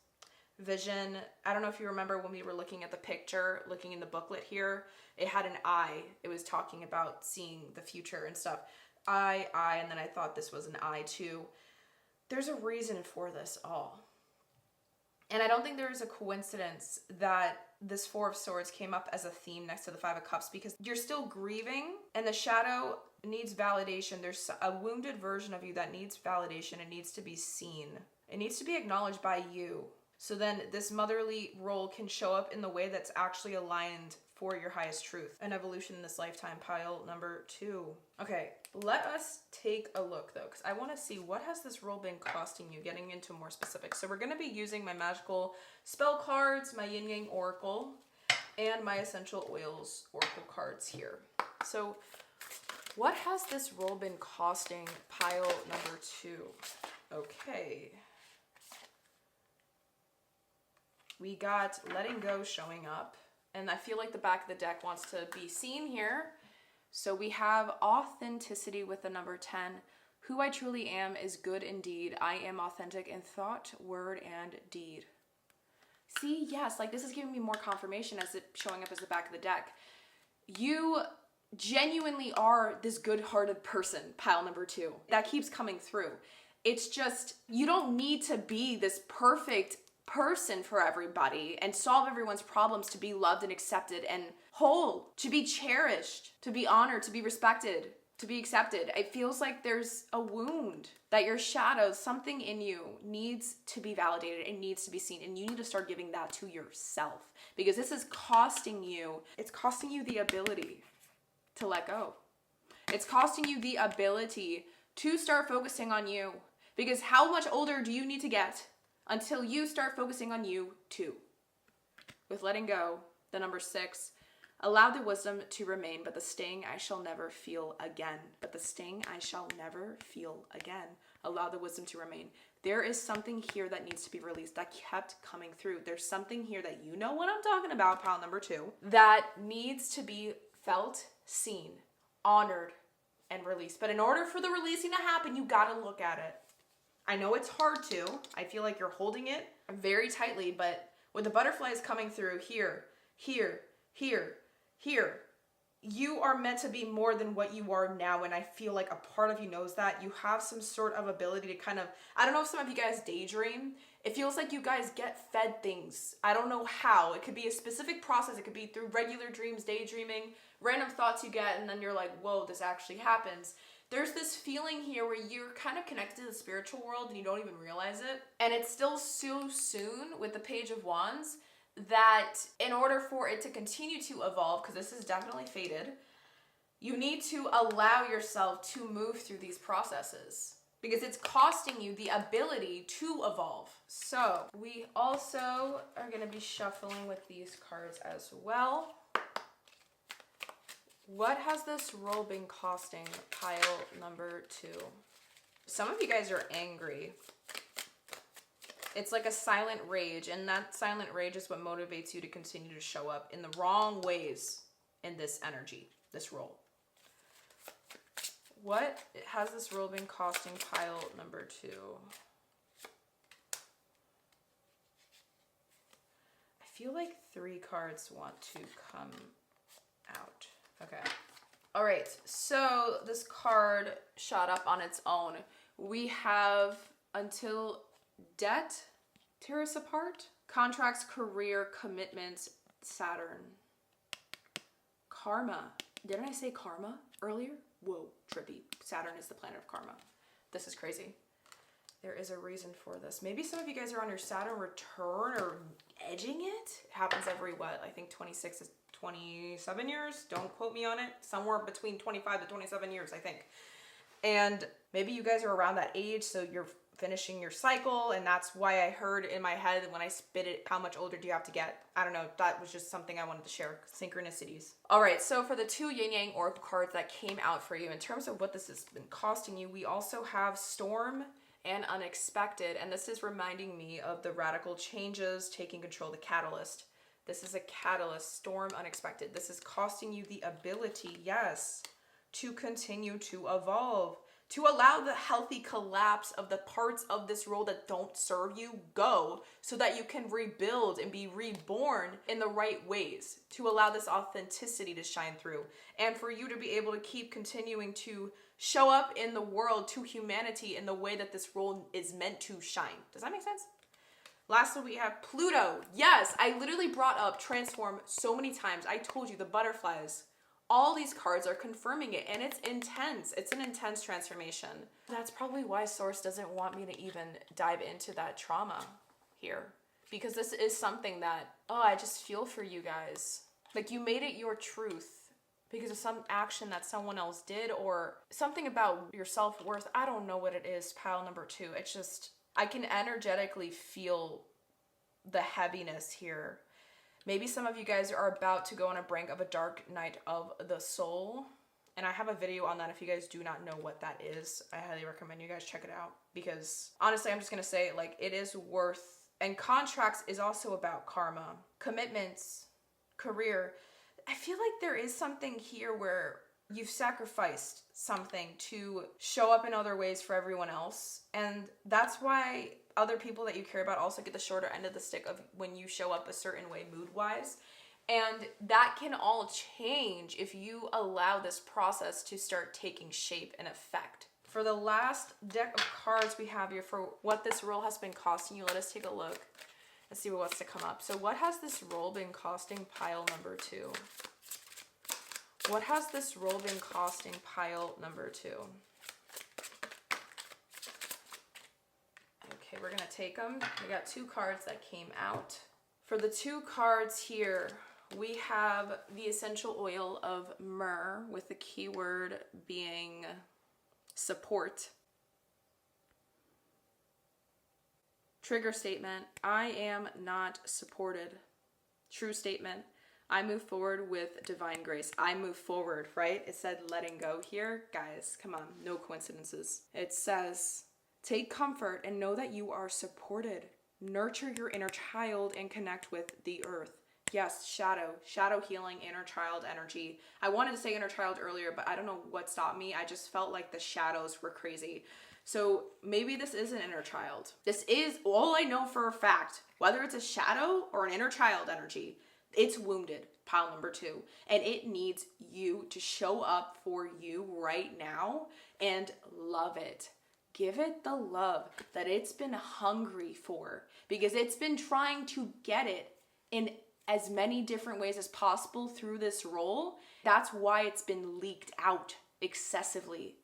vision. I don't know if you remember when we were looking at the picture, looking in the booklet here, it had an eye. It was talking about seeing the future and stuff. I, and then I thought this was an I too. There's a reason for this all. And I don't think there is a coincidence that this Four of Swords came up as a theme next to the Five of Cups, because you're still grieving and the shadow needs validation. There's a wounded version of you that needs validation. It needs to be seen. It needs to be acknowledged by you. So then this motherly role can show up in the way that's actually aligned for your highest truth. An evolution in this lifetime, pile number 2. Okay, let us take a look though, because I want to see what has this role been costing you, getting into more specifics. So we're going to be using my magical spell cards, my yin yang oracle, and my essential oils oracle cards here. So what has this role been costing pile number 2? Okay. We got letting go showing up. And I feel like the back of the deck wants to be seen here. So we have authenticity with the number 10. Who I truly am is good indeed. I am authentic in thought, word, and deed. See, yes, like this is giving me more confirmation as it showing up as the back of the deck. You genuinely are this good-hearted person, pile number 2. That keeps coming through. It's just, you don't need to be this perfect person for everybody and solve everyone's problems to be loved and accepted and whole, to be cherished, to be honored, to be respected, to be accepted. It feels like there's a wound that your shadows, something in you needs to be validated and needs to be seen, and you need to start giving that to yourself, because this is costing you. It's costing you the ability to let go. It's costing you the ability to start focusing on you, because how much older do you need to get until you start focusing on you too? With letting go, the number 6, allow the wisdom to remain, but the sting I shall never feel again. But the sting I shall never feel again. Allow the wisdom to remain. There is something here that needs to be released that kept coming through. There's something here that you know what I'm talking about, pile number 2, that needs to be felt, seen, honored, and released. But in order for the releasing to happen, you gotta look at it. I know it's hard to. I feel like you're holding it very tightly, but with the butterflies coming through here, here, here, here, you are meant to be more than what you are now, and I feel like a part of you knows that. You have some sort of ability to kind of, I don't know if some of you guys daydream. It feels like you guys get fed things. I don't know how. It could be a specific process. It could be through regular dreams, daydreaming, random thoughts you get, and then you're like, whoa, this actually happens. There's this feeling here where you're kind of connected to the spiritual world and you don't even realize it. And it's still so soon with the Page of Wands that in order for it to continue to evolve, because this is definitely faded, you need to allow yourself to move through these processes, because it's costing you the ability to evolve. So we also are going to be shuffling with these cards as well. What has this role been costing pile number 2? Some of you guys are angry. It's like a silent rage, and that silent rage is what motivates you to continue to show up in the wrong ways in this energy, this role. What has this role been costing pile number 2? I feel like 3 cards want to come out. Okay. All right. So this card shot up on its own. We have until debt tear us apart, contracts, career, commitments, Saturn, karma. Didn't I say karma earlier? Whoa, trippy. Saturn is the planet of karma. This is crazy. There is a reason for this. Maybe some of you guys are on your Saturn return or edging it. It happens every, what, I think 26 is 27 years. Don't quote me on it. Somewhere between 25 to 27 years, I think. And maybe you guys are around that age, so you're finishing your cycle, and that's why I heard in my head when I spit it, how much older do you have to get? I don't know. That was just something I wanted to share. Synchronicities. All right, so for the 2 yin yang oracle cards that came out for you, in terms of what this has been costing you, we also have storm and unexpected, and this is reminding me of the radical changes, taking control, the catalyst. This is a catalyst, storm, unexpected. This is costing you the ability, yes, to continue to evolve, to allow the healthy collapse of the parts of this role that don't serve you go, so that you can rebuild and be reborn in the right ways, to allow this authenticity to shine through, and for you to be able to keep continuing to show up in the world to humanity in the way that this role is meant to shine. Does that make sense? Lastly, we have Pluto. Yes, I literally brought up transform so many times. I told you the butterflies. All these cards are confirming it, and it's intense. It's an intense transformation. That's probably why Source doesn't want me to even dive into that trauma here. Because this is something that, I just feel for you guys. Like, you made it your truth because of some action that someone else did, or something about your self-worth. I don't know what it is, pile number 2. It's just, I can energetically feel the heaviness here. Maybe some of you guys are about to go on a brink of a dark night of the soul. And I have a video on that if you guys do not know what that is. I highly recommend you guys check it out. Because honestly, I'm just going to say, like, it is worth... And contracts is also about karma. Commitments, career. I feel like there is something here where you've sacrificed something to show up in other ways for everyone else. And that's why other people that you care about also get the shorter end of the stick of when you show up a certain way mood-wise. And that can all change if you allow this process to start taking shape and effect. For the last deck of cards we have here for what this role has been costing you, let us take a look and see what's to come up. So what has this role been costing pile number 2? What has this role been costing pile number 2? Okay, we're going to take them. We got 2 cards that came out. For the 2 cards here, we have the essential oil of myrrh with the keyword being support. Trigger statement, I am not supported. True statement, I move forward with divine grace. I move forward, right? It said letting go here. Guys, come on, no coincidences. It says, take comfort and know that you are supported. Nurture your inner child and connect with the earth. Yes, shadow healing, inner child energy. I wanted to say inner child earlier, but I don't know what stopped me. I just felt like the shadows were crazy. So maybe this is an inner child. This is all I know for a fact. Whether it's a shadow or an inner child energy, it's wounded, pile number 2. And it needs you to show up for you right now and love it. Give it the love that it's been hungry for, because it's been trying to get it in as many different ways as possible through this role. That's why it's been leaked out excessively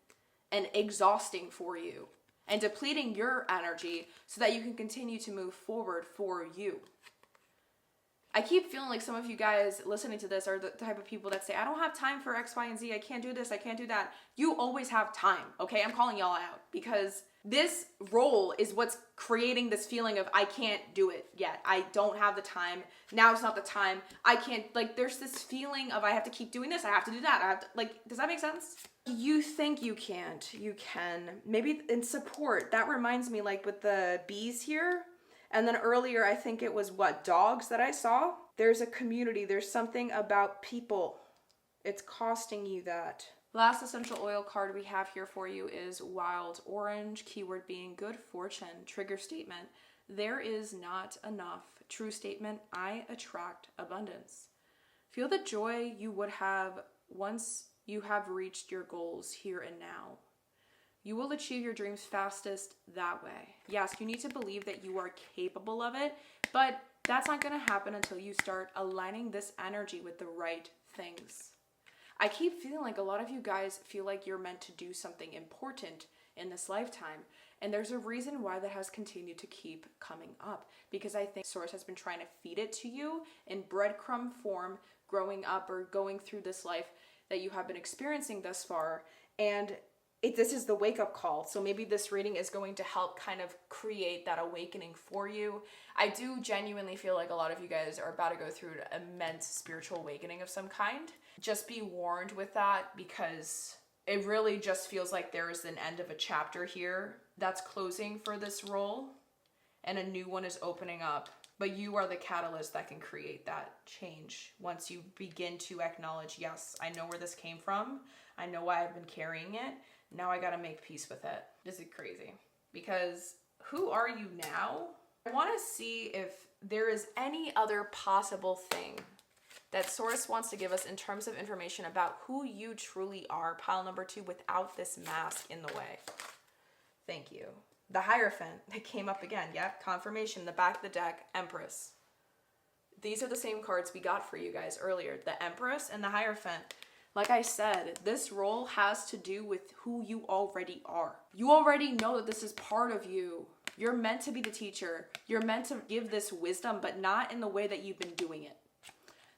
and exhausting for you and depleting your energy so that you can continue to move forward for you. I keep feeling like some of you guys listening to this are the type of people that say, I don't have time for X, Y, and Z. I can't do this. I can't do that. You always have time, okay? I'm calling y'all out because this role is what's creating this feeling of I can't do it yet. I don't have the time. Now it's not the time. I can't, like, there's this feeling of I have to keep doing this. I have to do that. I have to, like, does that make sense? You think you can't. You can. Maybe in support. That reminds me, like, with the bees here. And then earlier, I think it was what, dogs that I saw? There's a community. There's something about people. It's costing you that. Last essential oil card we have here for you is Wild Orange, keyword being good fortune. Trigger statement, there is not enough. True statement, I attract abundance. Feel the joy you would have once you have reached your goals here and now. You will achieve your dreams fastest that way. Yes, you need to believe that you are capable of it, but that's not going to happen until you start aligning this energy with the right things. I keep feeling like a lot of you guys feel like you're meant to do something important in this lifetime. And there's a reason why that has continued to keep coming up. Because I think Source has been trying to feed it to you in breadcrumb form, growing up or going through this life that you have been experiencing thus far. And this is the wake-up call. So maybe this reading is going to help kind of create that awakening for you. I do genuinely feel like a lot of you guys are about to go through an immense spiritual awakening of some kind. Just be warned with that, because it really just feels like there is an end of a chapter here that's closing for this role and a new one is opening up. But you are the catalyst that can create that change once you begin to acknowledge, yes, I know where this came from. I know why I've been carrying it. Now I got to make peace with it. This is crazy, because who are you now? I want to see if there is any other possible thing that Source wants to give us in terms of information about who you truly are, pile number 2, without this mask in the way. Thank you. The Hierophant, they came up again. Yep, confirmation, the back of the deck, Empress. These are the same cards we got for you guys earlier, the Empress and the Hierophant. Like I said, this role has to do with who you already are. You already know that this is part of you. You're meant to be the teacher. You're meant to give this wisdom, but not in the way that you've been doing it.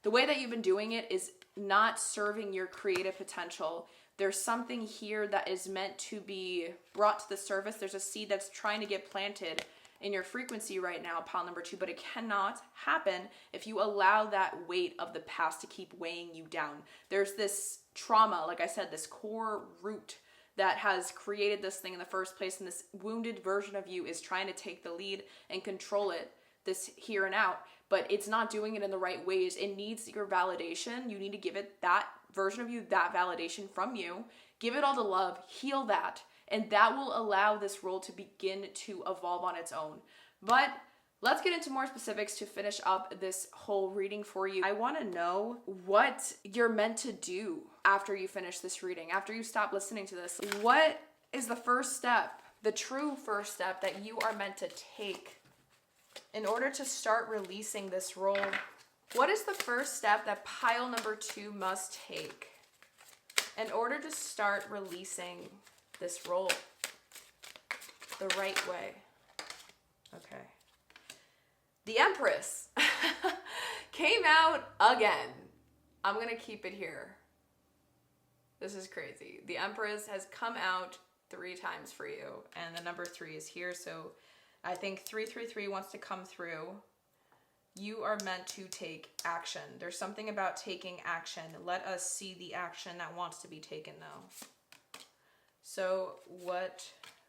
The way that you've been doing it is not serving your creative potential. There's something here that is meant to be brought to the surface. There's a seed that's trying to get planted in your frequency right now, pile number 2, but it cannot happen if you allow that weight of the past to keep weighing you down. There's this trauma, like I said, this core root that has created this thing in the first place, and this wounded version of you is trying to take the lead and control it, this here and out, but it's not doing it in the right ways. It needs your validation. You need to give it, that version of you, that validation from you. Give it all the love, heal that, and that will allow this role to begin to evolve on its own. But let's get into more specifics to finish up this whole reading for you. I want to know what you're meant to do after you finish this reading, after you stop listening to this. What is the first step, the true first step that you are meant to take in order to start releasing this role? What is the first step that pile number 2 must take in order to start releasing this role the right way? Okay. The Empress came out again. I'm going to keep it here. This is crazy. The Empress has come out 3 times for you, and the number 3 is here. So I think 333 wants to come through. You are meant to take action. There's something about taking action. Let us see the action that wants to be taken, though. So what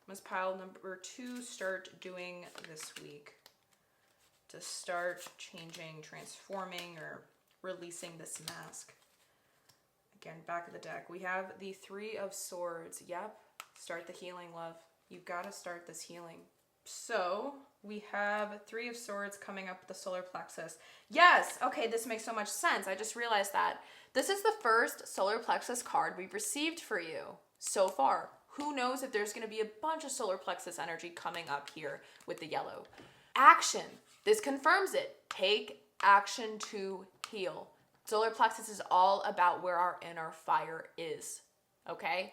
must pile number 2 start doing this week to start changing, transforming, or releasing this mask? Again, back of the deck, we have the 3 of Swords. Yep, start the healing, love. You've got to start this healing. So we have 3 of Swords coming up with the solar plexus. Yes, okay, this makes so much sense. I just realized that. This is the first solar plexus card we've received for you so far. Who knows if there's going to be a bunch of solar plexus energy coming up here with the yellow. Action. This confirms it. Take action to heal. Solar plexus is all about where our inner fire is, okay?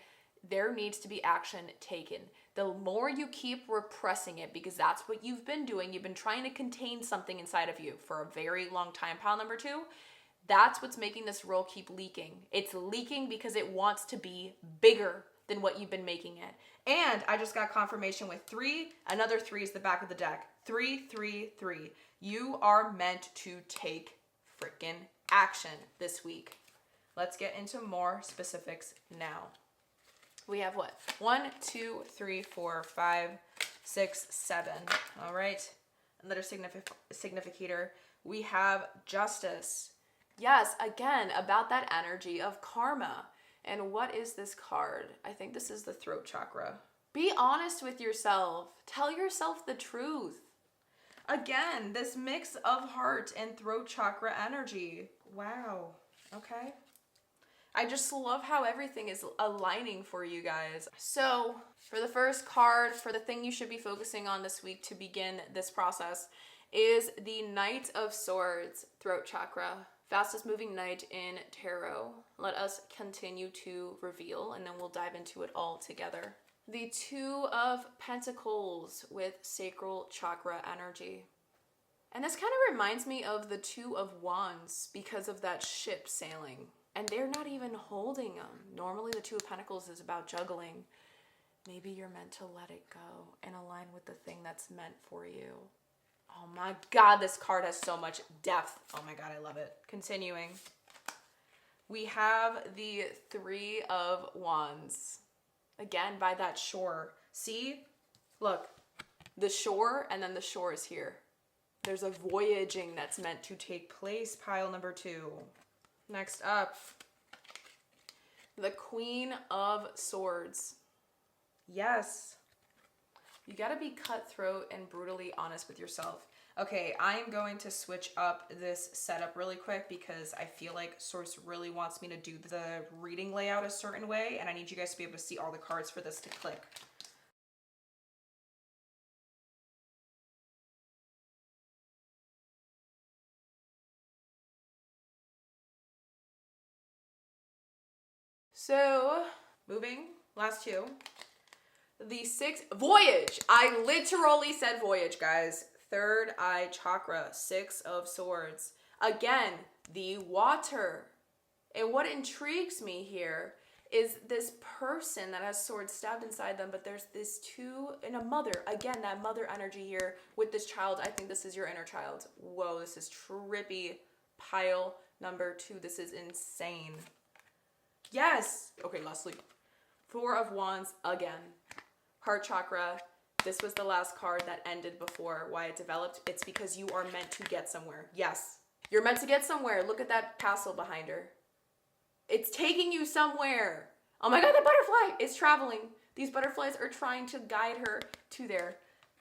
There needs to be action taken. The more you keep repressing it, because that's what you've been doing, you've been trying to contain something inside of you for a very long time, pile number 2, that's what's making this role keep leaking. It's leaking because it wants to be bigger than what you've been making it. And I just got confirmation with 3, another 3 is the back of the deck. 3, 3, 3. You are meant to take freaking action this week. Let's get into more specifics now. We have what? 1, 2, 3, 4, 5, 6, 7. All right. Another significator. We have Justice. Yes, again, about that energy of karma. And what is this card? I think this is the throat chakra. Be honest with yourself. Tell yourself the truth. Again, this mix of heart and throat chakra energy. Wow. Okay. I just love how everything is aligning for you guys. So for the first card, for the thing you should be focusing on this week to begin this process, is the Knight of Swords, throat chakra. Fastest moving knight in tarot. Let us continue to reveal, and then we'll dive into it all together. The 2 of Pentacles with sacral chakra energy. And this kind of reminds me of the 2 of Wands because of that ship sailing. And they're not even holding them. Normally the 2 of Pentacles is about juggling. Maybe you're meant to let it go and align with the thing that's meant for you. Oh my God, this card has so much depth. Oh my God, I love it. Continuing. We have the 3 of Wands. Again, by that shore. See? Look. The shore, and then the shore is here. There's a voyaging that's meant to take place, pile number 2. Next up, the Queen of Swords. Yes. You gotta be cutthroat and brutally honest with yourself. Okay, I'm going to switch up this setup really quick because I feel like Source really wants me to do the reading layout a certain way, and I need you guys to be able to see all the cards for this to click. So, moving, last two. The 6, voyage. I literally said voyage, guys. Third eye chakra, 6 of swords. Again, the water. And what intrigues me here is this person that has swords stabbed inside them, but there's this two, and a mother. Again, that mother energy here with this child. I think this is your inner child. Whoa, this is trippy. Pile number 2. This is insane. Yes. Okay, lastly. 4 of Wands again. Heart chakra. This was the last card that ended before why it developed. It's because you are meant to get somewhere. Yes. You're meant to get somewhere. Look at that castle behind her. It's taking you somewhere. Oh my God, that butterfly is traveling. These butterflies are trying to guide her to there.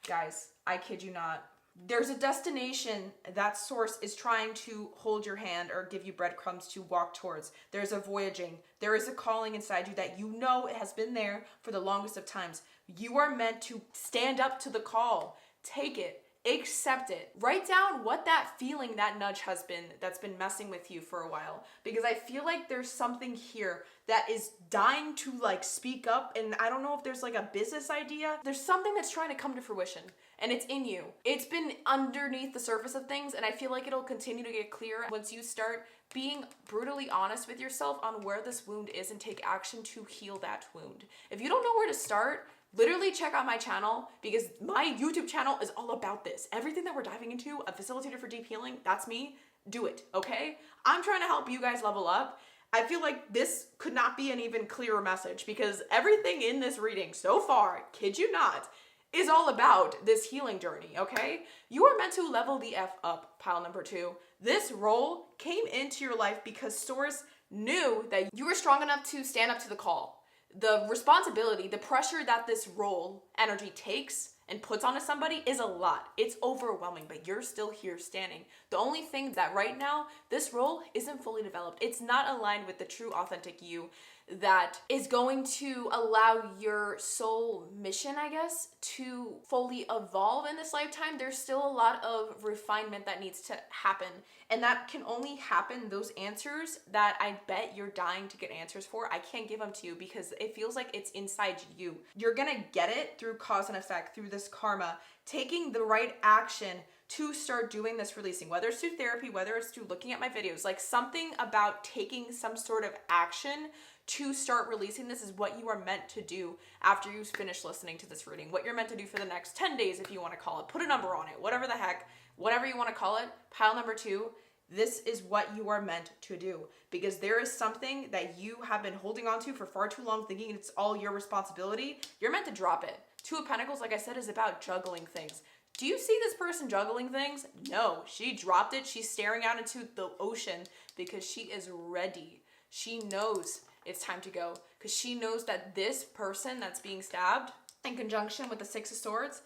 Guys, I kid you not. There's a destination that source is trying to hold your hand or give you breadcrumbs to walk towards. There's a voyaging. There is a calling inside you that you know it has been there for the longest of times. You are meant to stand up to the call. Take it. Accept it. Write down what that feeling, that nudge has been that's been messing with you for a while. Because I feel like there's something here that is dying to like speak up. And I don't know if there's like a business idea. There's something that's trying to come to fruition. And it's in you. It's been underneath the surface of things. And I feel like it'll continue to get clear once you start being brutally honest with yourself on where this wound is and take action to heal that wound. If you don't know where to start, literally check out my channel, because my YouTube channel is all about this. Everything that we're diving into, a facilitator for deep healing, that's me. Do it, okay? I'm trying to help you guys level up. I feel like this could not be an even clearer message, because everything in this reading so far, kid you not, is all about this healing journey, okay? You are meant to level the F up, pile number 2. This role came into your life because Source knew that you were strong enough to stand up to the call. The responsibility, the pressure that this role energy takes and puts onto somebody is a lot. It's overwhelming, but you're still here standing. The only thing that right now, this role isn't fully developed. It's not aligned with the true authentic you that is going to allow your soul mission, I guess, to fully evolve in this lifetime. There's still a lot of refinement that needs to happen. And that can only happen, those answers that I bet you're dying to get answers for, I can't give them to you because it feels like it's inside you. You're gonna get it through cause and effect, through this karma, taking the right action to start doing this releasing, whether it's through therapy, whether it's through looking at my videos, like something about taking some sort of action to start releasing this is what you are meant to do after you finish listening to this reading. What you're meant to do for the next 10 days, if you want to call it. Put a number on it, whatever the heck, whatever you want to call it. Pile number 2, this is what you are meant to do, because there is something that you have been holding on to for far too long, thinking it's all your responsibility. You're meant to drop it. 2 of Pentacles, like I said, is about juggling things. Do you see this person juggling things? No, she dropped it. She's staring out into the ocean because she is ready. She knows it's time to go, because she knows that this person that's being stabbed in conjunction with the 6 of Swords,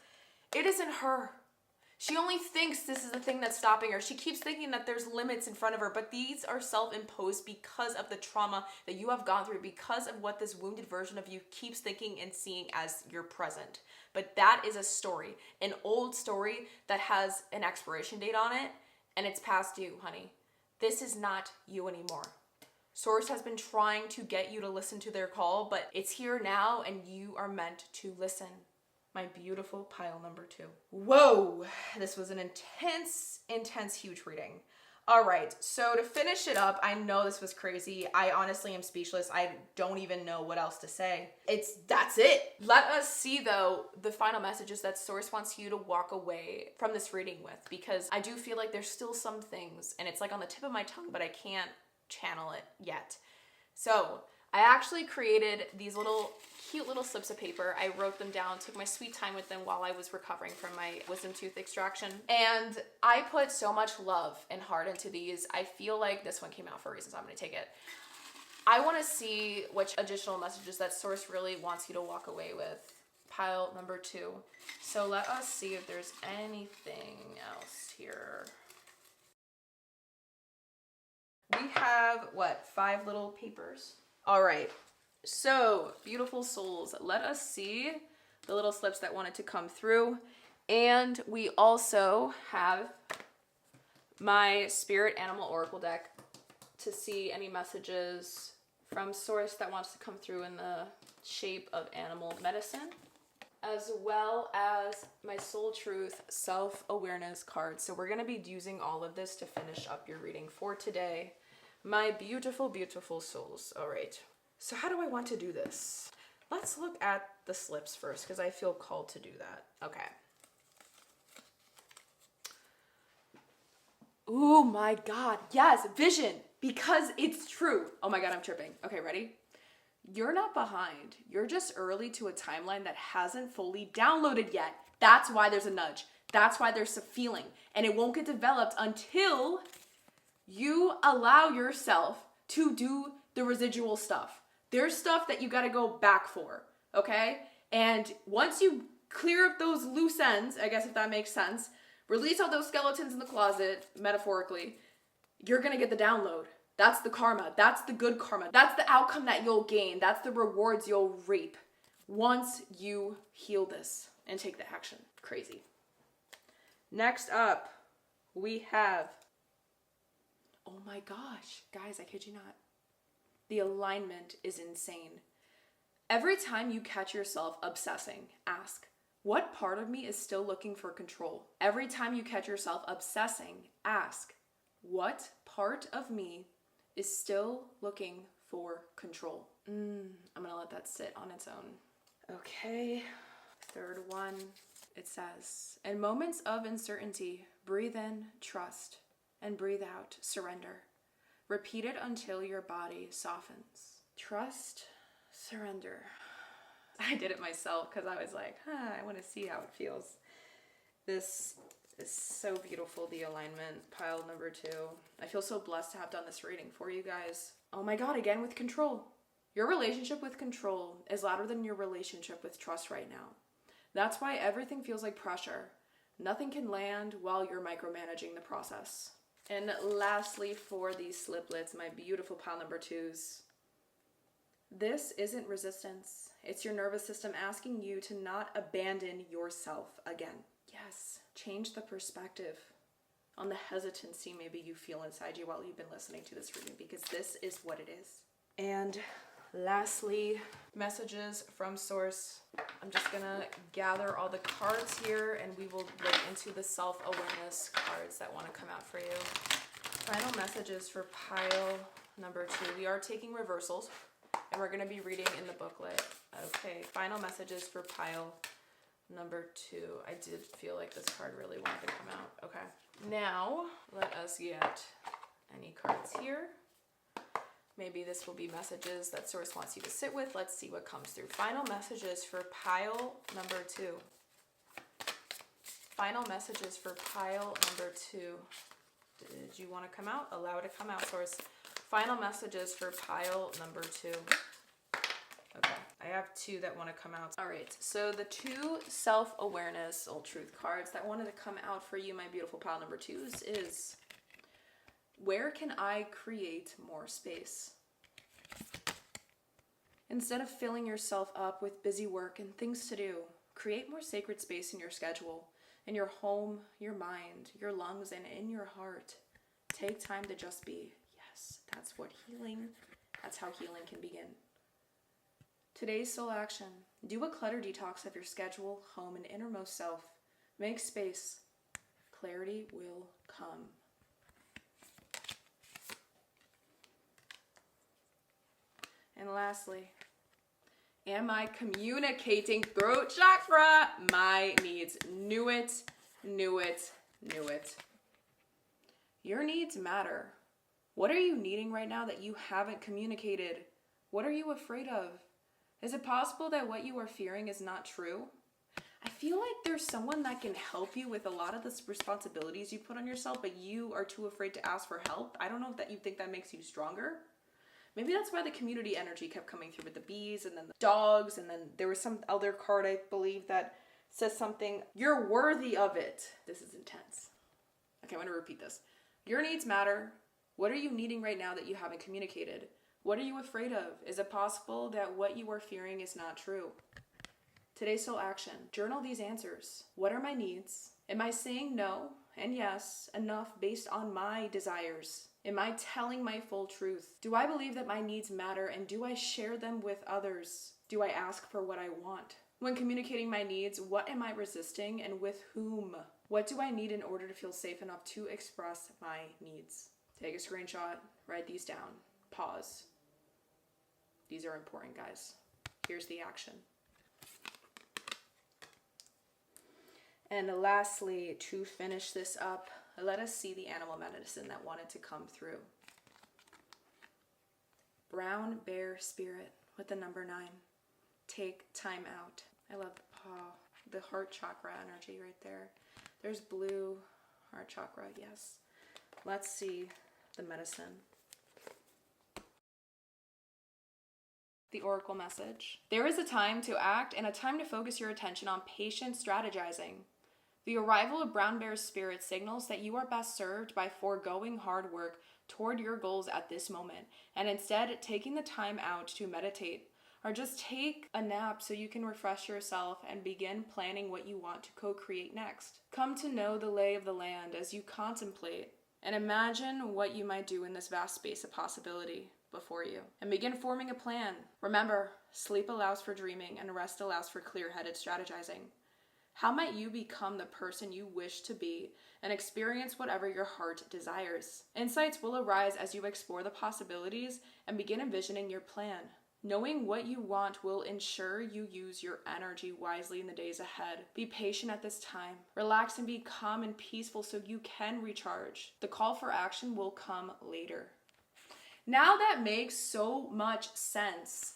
it isn't her. She only thinks this is the thing that's stopping her. She keeps thinking that there's limits in front of her, but these are self-imposed because of the trauma that you have gone through, because of what this wounded version of you keeps thinking and seeing as your present. But that is a story, an old story that has an expiration date on it, and it's past due, honey. This is not you anymore. Source has been trying to get you to listen to their call, but it's here now and you are meant to listen. My beautiful pile number 2. Whoa, this was an intense, huge reading. All right, so to finish it up, I know this was crazy. I honestly am speechless. I don't even know what else to say. That's it. Let us see though, the final messages that Source wants you to walk away from this reading with, because I do feel like there's still some things, and it's like on the tip of my tongue, but I can't channel it yet. So I actually created these cute little slips of paper. I wrote them down, took my sweet time with them while I was recovering from my wisdom tooth extraction. And I put so much love and heart into these. I feel like this one came out for a reason, so I'm gonna take it. I wanna see which additional messages that Source really wants you to walk away with. Pile number 2. So let us see if there's anything else here. We have, what, 5 little papers? All right, so beautiful souls, let us see the little slips that wanted to come through. And we also have my Spirit Animal Oracle deck to see any messages from Source that wants to come through in the shape of animal medicine, as well as my Soul Truth self-awareness card. So we're going to be using all of this to finish up your reading for today. My beautiful, beautiful souls. All right. So how do I want to do this? Let's look at the slips first because I feel called to do that. Okay. Oh my God. Yes, vision, because it's true. Oh my God, I'm tripping. Okay, ready? You're not behind. You're just early to a timeline that hasn't fully downloaded yet. That's why there's a nudge. That's why there's a feeling. And it won't get developed until you allow yourself to do the residual stuff. There's stuff that you got to go back for, okay? And once you clear up those loose ends, I guess if that makes sense, release all those skeletons in the closet, metaphorically, you're going to get the download. That's the karma. That's the good karma. That's the outcome that you'll gain. That's the rewards you'll reap once you heal this and take the action. Crazy. Next up, we have, oh my gosh, guys, I kid you not. The alignment is insane. Every time you catch yourself obsessing, ask, what part of me is still looking for control? Every time you catch yourself obsessing, ask, what part of me is still looking for control? I'm gonna let that sit on its own. Okay, third one. It says, in moments of uncertainty, breathe in, trust, and breathe out, surrender. Repeat it until your body softens. Trust, surrender. I did it myself because I was like, I want to see how it feels. This is so beautiful, the alignment, pile number 2. I feel so blessed to have done this reading for you guys. Oh my God, again with control. Your relationship with control is louder than your relationship with trust right now. That's why everything feels like pressure. Nothing can land while you're micromanaging the process. And lastly, for these sliplets, my beautiful pile number 2s, this isn't resistance. It's your nervous system asking you to not abandon yourself again. Yes, change the perspective on the hesitancy maybe you feel inside you while you've been listening to this reading, because this is what it is. And lastly, messages from Source. I'm just gonna gather all the cards here and we will look into the self-awareness cards that want to come out for you. Final messages for pile number 2. We are taking reversals and we're gonna be reading in the booklet. Okay, final messages for pile number 2. I did feel like this card really wanted to come out. Okay, now let us get any cards here. Maybe this will be messages that Source wants you to sit with. Let's see what comes through. Final messages for pile number 2. Final messages for pile number 2. Did you want to come out? Allow it to come out, Source. Final messages for pile number 2. Okay, I have 2 that want to come out. All right, so the 2 self-awareness soul truth cards that wanted to come out for you, my beautiful pile number 2s, is, where can I create more space? Instead of filling yourself up with busy work and things to do, create more sacred space in your schedule, in your home, your mind, your lungs, and in your heart. Take time to just be. Yes, that's how healing can begin. Today's soul action. Do a clutter detox of your schedule, home, and innermost self. Make space. Clarity will come. And lastly, am I communicating throat chakra my needs? Knew it, knew it, knew it. Your needs matter. What are you needing right now that you haven't communicated? What are you afraid of? Is it possible that what you are fearing is not true? I feel like there's someone that can help you with a lot of the responsibilities you put on yourself, but you are too afraid to ask for help. I don't know if that you think that makes you stronger. Maybe that's why the community energy kept coming through with the bees and then the dogs, and then there was some other card, I believe, that says something, you're worthy of it. This is intense. Okay, I'm going to repeat this. Your needs matter. What are you needing right now that you haven't communicated? What are you afraid of? Is it possible that what you are fearing is not true? Today's soul action. Journal these answers. What are my needs? Am I saying no and yes enough based on my desires? Am I telling my full truth? Do I believe that my needs matter, and do I share them with others? Do I ask for what I want? When communicating my needs, what am I resisting and with whom? What do I need in order to feel safe enough to express my needs? Take a screenshot, write these down, pause. These are important, guys. Here's the action. And lastly, to finish this up, let us see the animal medicine that wanted to come through. Brown bear spirit with the number 9. Take time out. I love the heart chakra energy right there. There's blue heart chakra, yes. Let's see the medicine. The oracle message. There is a time to act and a time to focus your attention on patient strategizing. The arrival of brown bear's spirit signals that you are best served by foregoing hard work toward your goals at this moment, and instead taking the time out to meditate, or just take a nap so you can refresh yourself and begin planning what you want to co-create next. Come to know the lay of the land as you contemplate and imagine what you might do in this vast space of possibility before you, and begin forming a plan. Remember, sleep allows for dreaming and rest allows for clear-headed strategizing. How might you become the person you wish to be and experience whatever your heart desires? Insights will arise as you explore the possibilities and begin envisioning your plan. Knowing what you want will ensure you use your energy wisely in the days ahead. Be patient at this time. Relax and be calm and peaceful so you can recharge. The call for action will come later. Now that makes so much sense.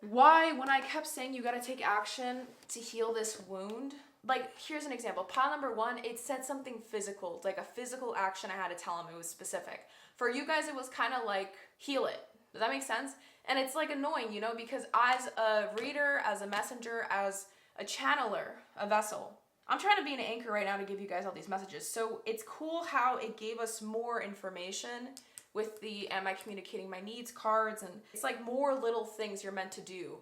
Why, when I kept saying you gotta take action to heal this wound, like, here's an example. Pile number 1, it said something physical, like a physical action I had to tell him. It was specific. For you guys, it was kind of like, heal it. Does that make sense? And it's like annoying, you know, because as a reader, as a messenger, as a channeler, a vessel, I'm trying to be an anchor right now to give you guys all these messages. So it's cool how it gave us more information with the am I communicating my needs cards, and it's like more little things you're meant to do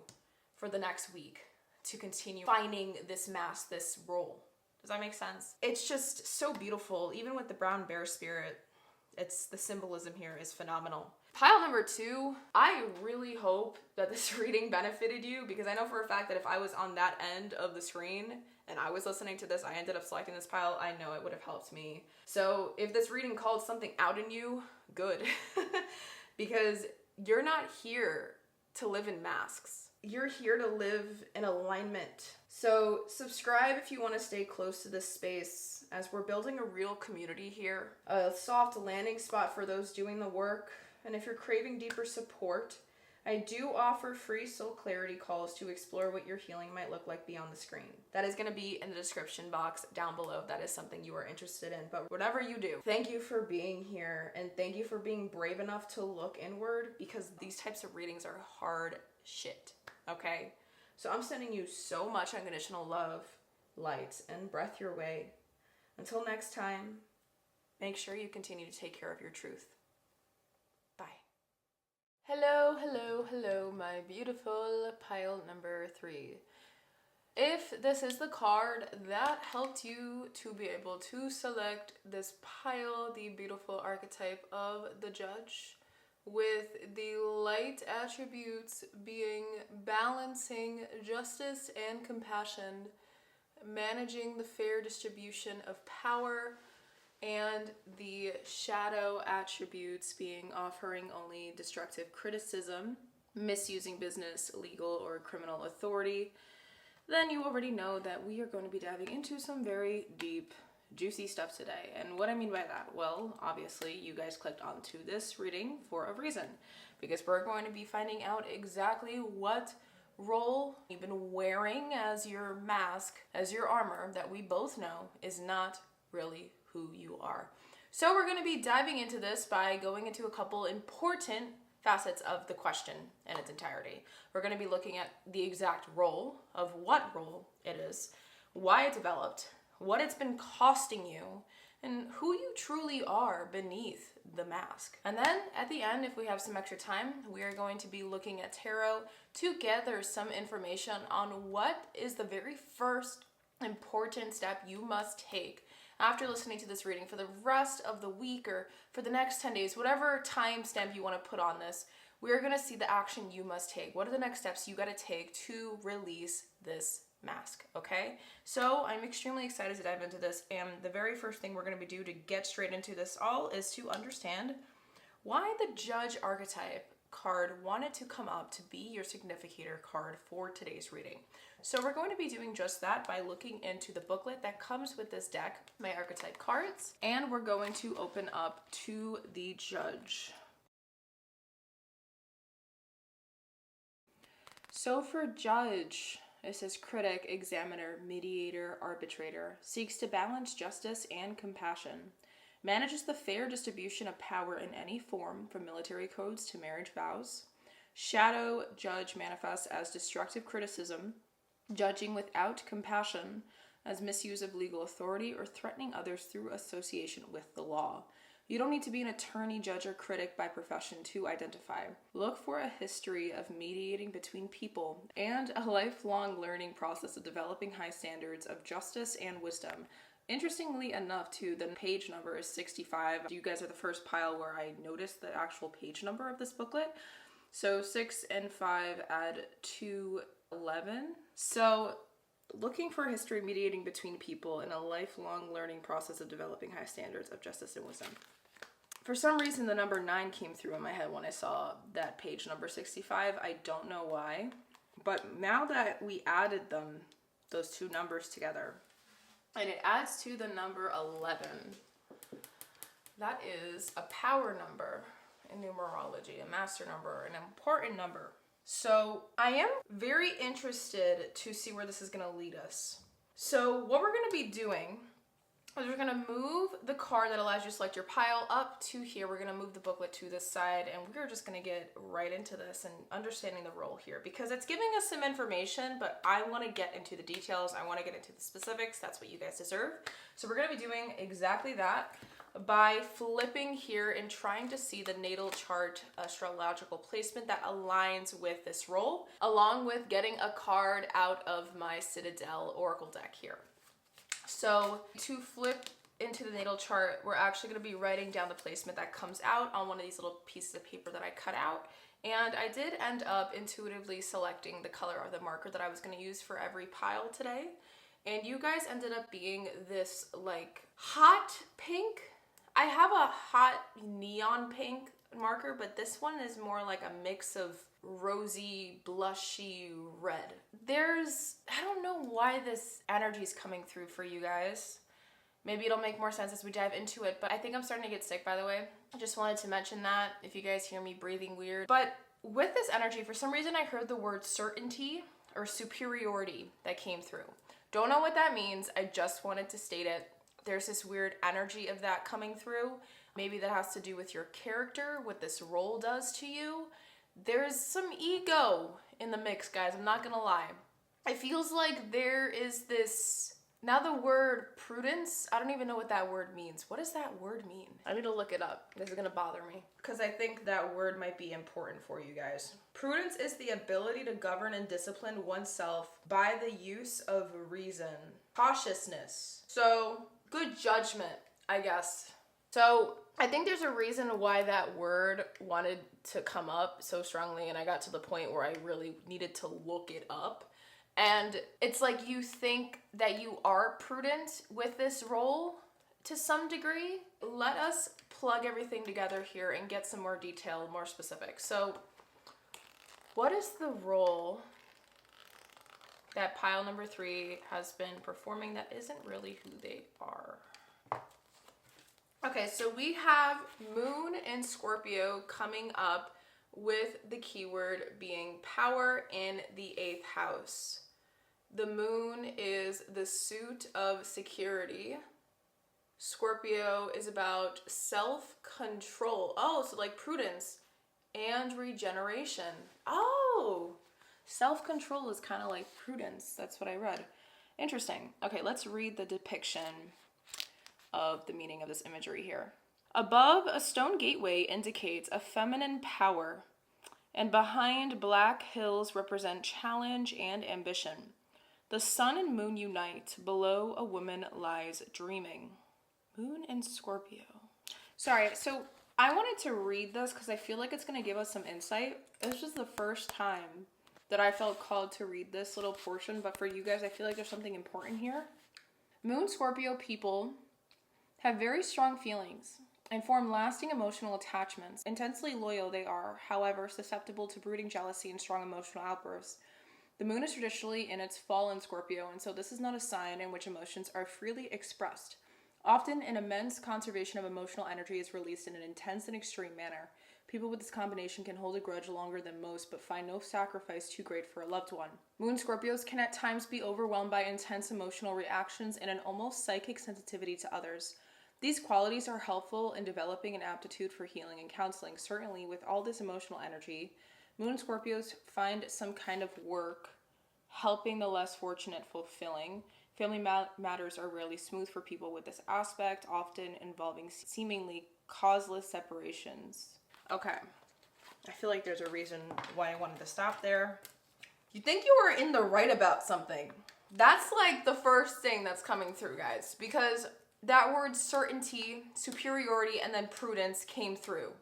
for the next week to continue finding this mask, this role. Does that make sense? It's just so beautiful. Even with the brown bear spirit, it's the symbolism here is phenomenal. Pile number 2, I really hope that this reading benefited you, because I know for a fact that if I was on that end of the screen and I was listening to this, I ended up selecting this pile, I know it would have helped me. So if this reading called something out in you, good. Because you're not here to live in masks. You're here to live in alignment. So subscribe if you want to stay close to this space, as we're building a real community here. A soft landing spot for those doing the work. And if you're craving deeper support, I do offer free soul clarity calls to explore what your healing might look like beyond the screen. That is going to be in the description box down below. That is something you are interested in. But whatever you do, thank you for being here, and thank you for being brave enough to look inward, because these types of readings are hard shit, okay? So I'm sending you so much unconditional love, light, and breath your way. Until next time, make sure you continue to take care of your truth. Bye. Hello, hello, hello, my beautiful pile number 3. If this is the card that helped you to be able to select this pile, the beautiful archetype of the judge, with the light attributes being balancing justice and compassion, managing the fair distribution of power, and the shadow attributes being offering only destructive criticism, misusing business, legal, or criminal authority, then you already know that we are going to be diving into some very deep, juicy stuff today. And what I mean by that, well, obviously you guys clicked onto this reading for a reason, because we're going to be finding out exactly what role you've been wearing as your mask, as your armor, that we both know is not really who you are. So we're going to be diving into this by going into a couple important facets of the question in its entirety. We're going to be looking at the exact role of what role it is, why it developed, what it's been costing you, and who you truly are beneath the mask. And then at the end, if we have some extra time, we are going to be looking at tarot to gather some information on what is the very first important step you must take after listening to this reading for the rest of the week or for the next 10 days, whatever time stamp you want to put on this, we're going to see the action you must take. What are the next steps you got to take to release this mask, okay? So I'm extremely excited to dive into this, and the very first thing we're going to do to get straight into this all is to understand why the Judge archetype card wanted to come up to be your significator card for today's reading. So we're going to be doing just that by looking into the booklet that comes with this deck, my archetype cards, and we're going to open up to the Judge. So for Judge, it says critic, examiner, mediator, arbitrator, seeks to balance justice and compassion, manages the fair distribution of power in any form, from military codes to marriage vows. Shadow Judge manifests as destructive criticism, judging without compassion, as misuse of legal authority or threatening others through association with the law. You don't need to be an attorney, judge, or critic by profession to identify. Look for a history of mediating between people and a lifelong learning process of developing high standards of justice and wisdom. Interestingly enough, too, the page number is 65. You guys are the first pile where I noticed the actual page number of this booklet. So 6 and 5 add to 11. So looking for a history mediating between people and a lifelong learning process of developing high standards of justice and wisdom. For some reason, the number 9 came through in my head when I saw that page number 65. I don't know why. But now that we added them, those two numbers together, and it adds to the number 11, that is a power number in numerology, a master number, an important number. So I am very interested to see where this is going to lead us. So what we're going to be doing is we're going to move the card that allows you to select your pile up to here. We're going to move the booklet to this side, and we're just going to get right into this and understanding the role here, because it's giving us some information, but I want to get into the details. I want to get into the specifics. That's what you guys deserve. So we're going to be doing exactly that by flipping here and trying to see the natal chart astrological placement that aligns with this role, along with getting a card out of my Citadel Oracle deck here. So to flip into the natal chart, we're actually going to be writing down the placement that comes out on one of these little pieces of paper that I cut out. And I did end up intuitively selecting the color of the marker that I was going to use for every pile today. And you guys ended up being this like hot pink. I have a hot neon pink marker, but this one is more like a mix of rosy, blushy red. I don't know why this energy is coming through for you guys. Maybe it'll make more sense as we dive into it, but I think I'm starting to get sick, by the way. I just wanted to mention that if you guys hear me breathing weird. But with this energy, for some reason I heard the word certainty or superiority that came through. Don't know what that means. I just wanted to state it. There's this weird energy of that coming through. Maybe that has to do with your character, what this role does to you. There's some ego in the mix, guys. I'm not gonna lie. It feels like there is this... Now the word prudence, I don't even know what that word means. What does that word mean? I need to look it up. This is gonna bother me, because I think that word might be important for you guys. Prudence is the ability to govern and discipline oneself by the use of reason. Cautiousness. So, good judgment, I guess. So I think there's a reason why that word wanted to come up so strongly, and I got to the point where I really needed to look it up. And it's like you think that you are prudent with this role to some degree. Let us plug everything together here and get some more detail, more specific. So what is the role that pile number 3 has been performing that isn't really who they are? Okay, so we have Moon in Scorpio coming up with the keyword being power in the 8th house. The Moon is the suit of security. Scorpio is about self-control. Oh, so like prudence and regeneration. Oh, self-control is kind of like prudence. That's what I read. Interesting. Okay, let's read the depiction of the meaning of this imagery here. Above, a stone gateway indicates a feminine power, and behind, black hills represent challenge and ambition. The sun and moon unite. Below, a woman lies dreaming. Moon and Scorpio. Sorry, so I wanted to read this because I feel like it's going to give us some insight. This was the first time that I felt called to read this little portion, but for you guys, I feel like there's something important here. Moon Scorpio people have very strong feelings and form lasting emotional attachments. Intensely loyal they are, however, susceptible to brooding jealousy and strong emotional outbursts. The moon is traditionally in its fall in Scorpio, and so this is not a sign in which emotions are freely expressed. Often, an immense conservation of emotional energy is released in an intense and extreme manner. People with this combination can hold a grudge longer than most, but find no sacrifice too great for a loved one. Moon Scorpios can at times be overwhelmed by intense emotional reactions and an almost psychic sensitivity to others. These qualities are helpful in developing an aptitude for healing and counseling. Certainly, with all this emotional energy, Moon Scorpios find some kind of work helping the less fortunate fulfilling. Family matters are rarely smooth for people with this aspect, often involving seemingly causeless separations. Okay, I feel like there's a reason why I wanted to stop there. You think you are in the right about something. That's like the first thing that's coming through, guys, because that word certainty, superiority, and then prudence came through.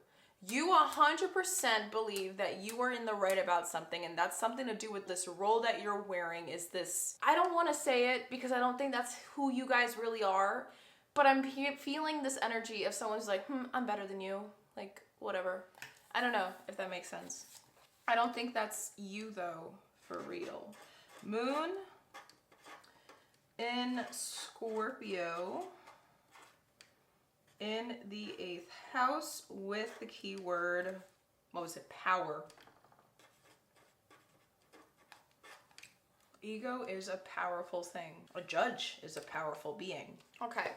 You 100% believe that you are in the right about something, and that's something to do with this role that you're wearing. Is this, I don't want to say it because I don't think that's who you guys really are, but I'm feeling this energy of someone's like, I'm better than you, like whatever. I don't know if that makes sense. I don't think that's you though, for real. Moon in Scorpio in the 8th house with the keyword, what was it? Power. Ego is a powerful thing. A judge is a powerful being. Okay,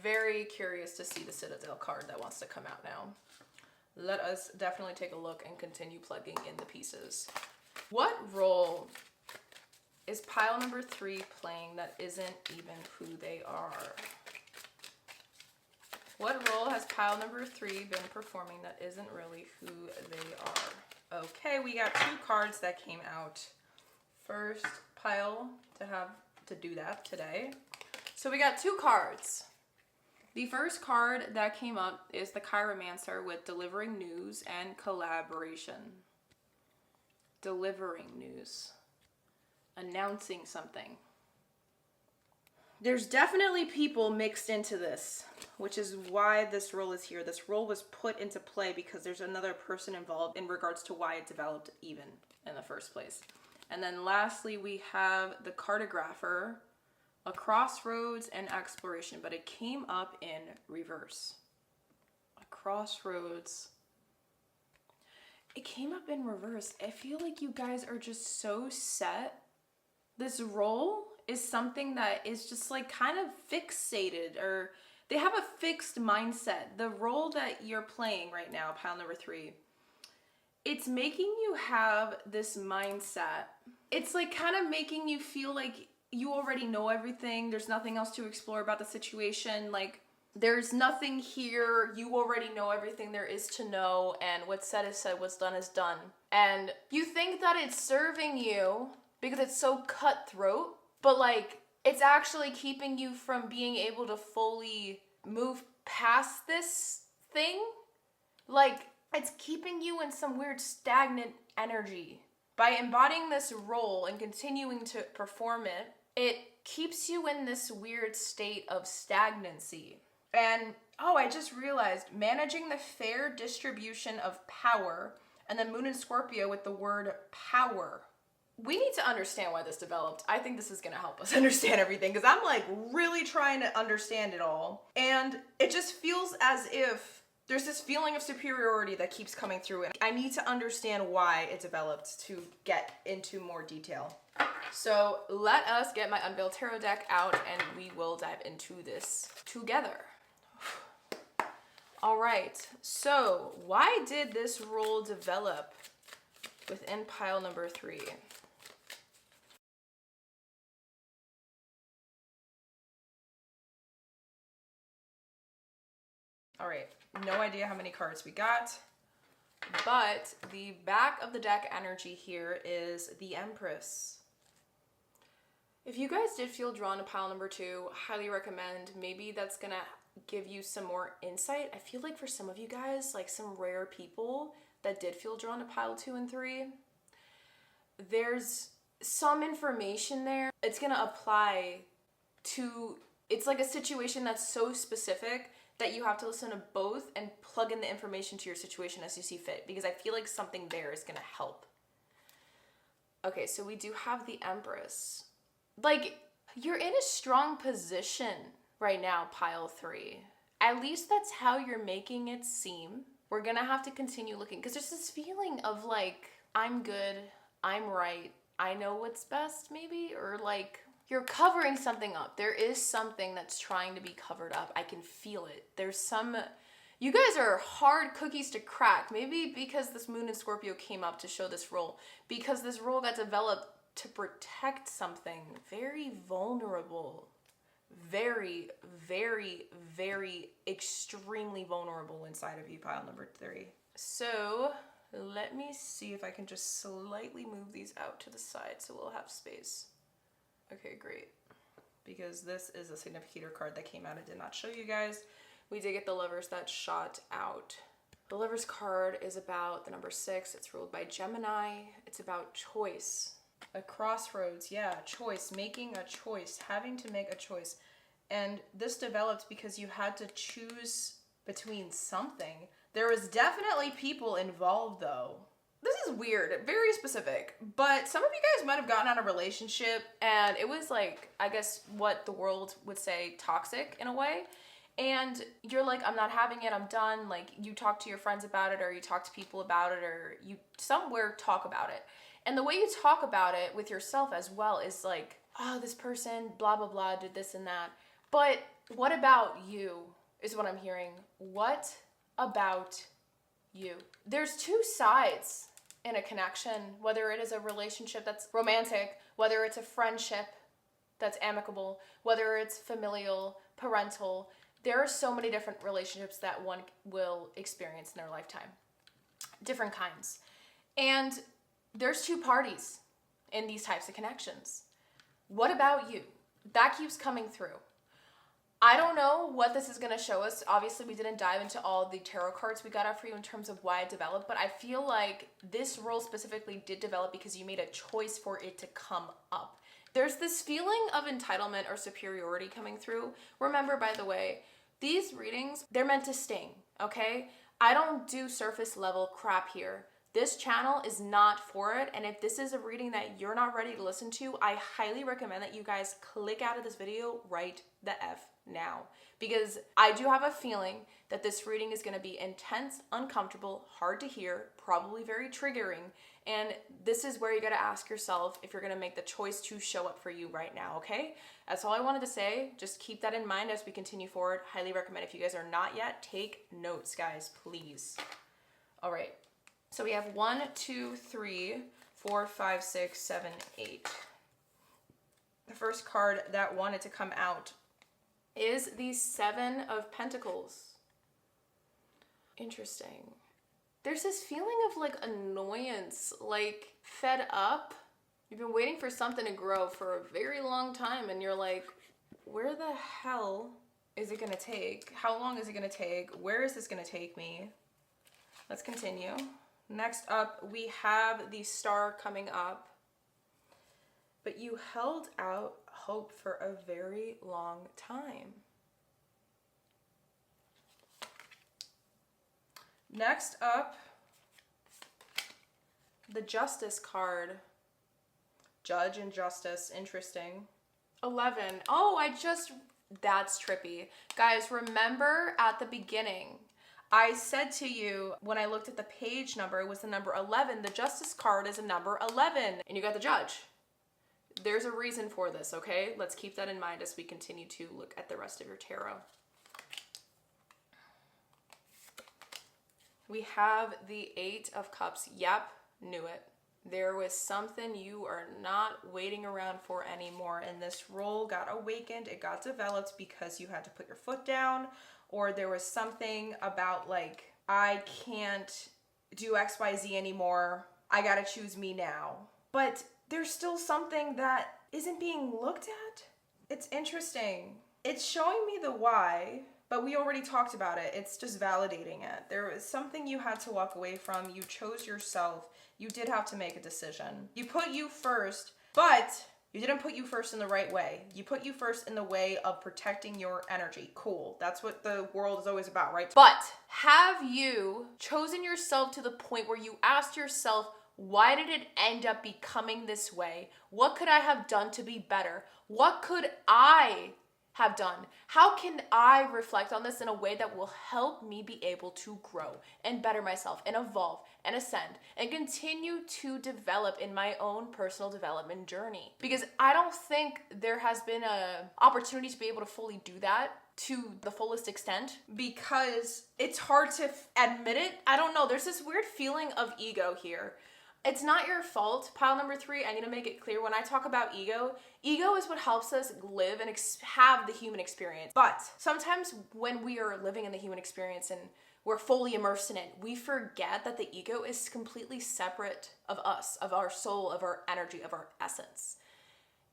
very curious to see the Citadel card that wants to come out now. Let us definitely take a look and continue plugging in the pieces. What role is pile number 3 playing that isn't even who they are? What role has pile number 3 been performing that isn't really who they are? Okay, we got 2 cards that came out. First pile to have to do that today. So we got 2 cards. The first card that came up is the Chiromancer with delivering news and collaboration. Delivering news. Announcing something. There's definitely people mixed into this, which is why this role is here. This role was put into play because there's another person involved in regards to why it developed even in the first place. And then lastly, we have the Cartographer, a crossroads and exploration, but it came up in reverse. A crossroads. It came up in reverse. I feel like you guys are just so set. This role is something that is just like kind of fixated, or they have a fixed mindset. The role that you're playing right now, pile number 3, it's making you have this mindset. It's like kind of making you feel like you already know everything. There's nothing else to explore about the situation. Like there's nothing here. You already know everything there is to know, and what's said is said, what's done is done. And you think that it's serving you because it's so cutthroat, but like it's actually keeping you from being able to fully move past this thing. Like it's keeping you in some weird stagnant energy. By embodying this role and continuing to perform it, it keeps you in this weird state of stagnancy. And oh, I just realized, managing the fair distribution of power, and then Moon in Scorpio with the word power. We need to understand why this developed. I think this is going to help us understand everything, because I'm like really trying to understand it all. And it just feels as if there's this feeling of superiority that keeps coming through. And I need to understand why it developed to get into more detail. So let us get my Unveiled Tarot deck out and we will dive into this together. All right, so why did this role develop within pile number 3? All right, no idea how many cards we got, but the back of the deck energy here is the Empress. If you guys did feel drawn to pile number 2, highly recommend. Maybe that's gonna give you some more insight. I feel like for some of you guys, like some rare people that did feel drawn to pile 2 and 3, there's some information there. It's gonna apply to, it's like a situation that's so specific that you have to listen to both and plug in the information to your situation as you see fit, because I feel like something there is gonna help. Okay, so we do have the Empress. Like, you're in a strong position right now, pile 3. At least that's how you're making it seem. We're gonna have to continue looking, because there's this feeling of like, I'm good, I'm right, I know what's best maybe, or like, you're covering something up. There is something that's trying to be covered up. I can feel it. There's some, you guys are hard cookies to crack. Maybe because this moon in Scorpio came up to show this role, because this role got developed to protect something very vulnerable, very, very, very extremely vulnerable inside of you, pile number 3. So let me see if I can just slightly move these out to the side so we'll have space. Okay, great. Because this is a significator card that came out. I did not show you guys. We did get the Lovers that shot out. The Lovers card is about the number 6. It's ruled by Gemini. It's about choice. A crossroads, yeah, choice, making a choice, having to make a choice. And this developed because you had to choose between something. There was definitely people involved though. This is weird, very specific, but some of you guys might have gotten out of a relationship and it was like, I guess what the world would say, toxic in a way. And you're like, I'm not having it, I'm done. Like, you talk to your friends about it, or you talk to people about it, or you somewhere talk about it. And the way you talk about it with yourself as well is like, oh, this person, blah, blah, blah, did this and that. But what about you is what I'm hearing. What about you? There's two sides in a connection, whether it is a relationship that's romantic, whether it's a friendship that's amicable, whether it's familial, parental. There are so many different relationships that one will experience in their lifetime. Different kinds. And there's two parties in these types of connections. What about you? That keeps coming through. I don't know what this is going to show us. Obviously, we didn't dive into all the tarot cards we got out for you in terms of why it developed, but I feel like this role specifically did develop because you made a choice for it to come up. There's this feeling of entitlement or superiority coming through. Remember, by the way, these readings, they're meant to sting, okay? I don't do surface level crap here. This channel is not for it, and if this is a reading that you're not ready to listen to, I highly recommend that you guys click out of this video right the F now, because I do have a feeling that this reading is going to be intense, uncomfortable, hard to hear, probably very triggering, and this is where you got to ask yourself if you're going to make the choice to show up for you right now, okay? That's all I wanted to say. Just keep that in mind as we continue forward. Highly recommend, if you guys are not yet, take notes, guys, please. All right. So we have 1, 2, 3, 4, 5, 6, 7, 8. The first card that wanted to come out is the 7 of Pentacles. Interesting. There's this feeling of like annoyance, like fed up. You've been waiting for something to grow for a very long time and you're like, where the hell is it gonna take? How long is it gonna take? Where is this gonna take me? Let's continue. Next up, we have the Star coming up. But you held out hope for a very long time. Next up, the Justice card. Judge and Justice, interesting. 11. Oh, that's trippy. Guys, remember at the beginning, I said to you when I looked at the page number, it was the number 11. The Justice card is a number 11, and you got the Judge. There's a reason for this, okay? Let's keep that in mind as we continue to look at the rest of your tarot. We have the 8 of Cups. Yep, knew it. There was something you are not waiting around for anymore, and this role got awakened. It got developed because you had to put your foot down, or there was something about like, I can't do XYZ anymore. I gotta choose me now. But there's still something that isn't being looked at? It's interesting. It's showing me the why, but we already talked about it. It's just validating it. There was something you had to walk away from. You chose yourself. You did have to make a decision. You put you first, but you didn't put you first in the right way. You put you first in the way of protecting your energy. Cool. That's what the world is always about, right? But have you chosen yourself to the point where you asked yourself, why did it end up becoming this way? What could I have done to be better? What could I have done? How can I reflect on this in a way that will help me be able to grow and better myself and evolve and ascend and continue to develop in my own personal development journey? Because I don't think there has been a opportunity to be able to fully do that to the fullest extent, because it's hard to admit it. I don't know. There's this weird feeling of ego here. It's not your fault. Pile number 3, I need to make it clear. When I talk about ego is what helps us live and have the human experience. But sometimes when we are living in the human experience and we're fully immersed in it, we forget that the ego is completely separate of us, of our soul, of our energy, of our essence.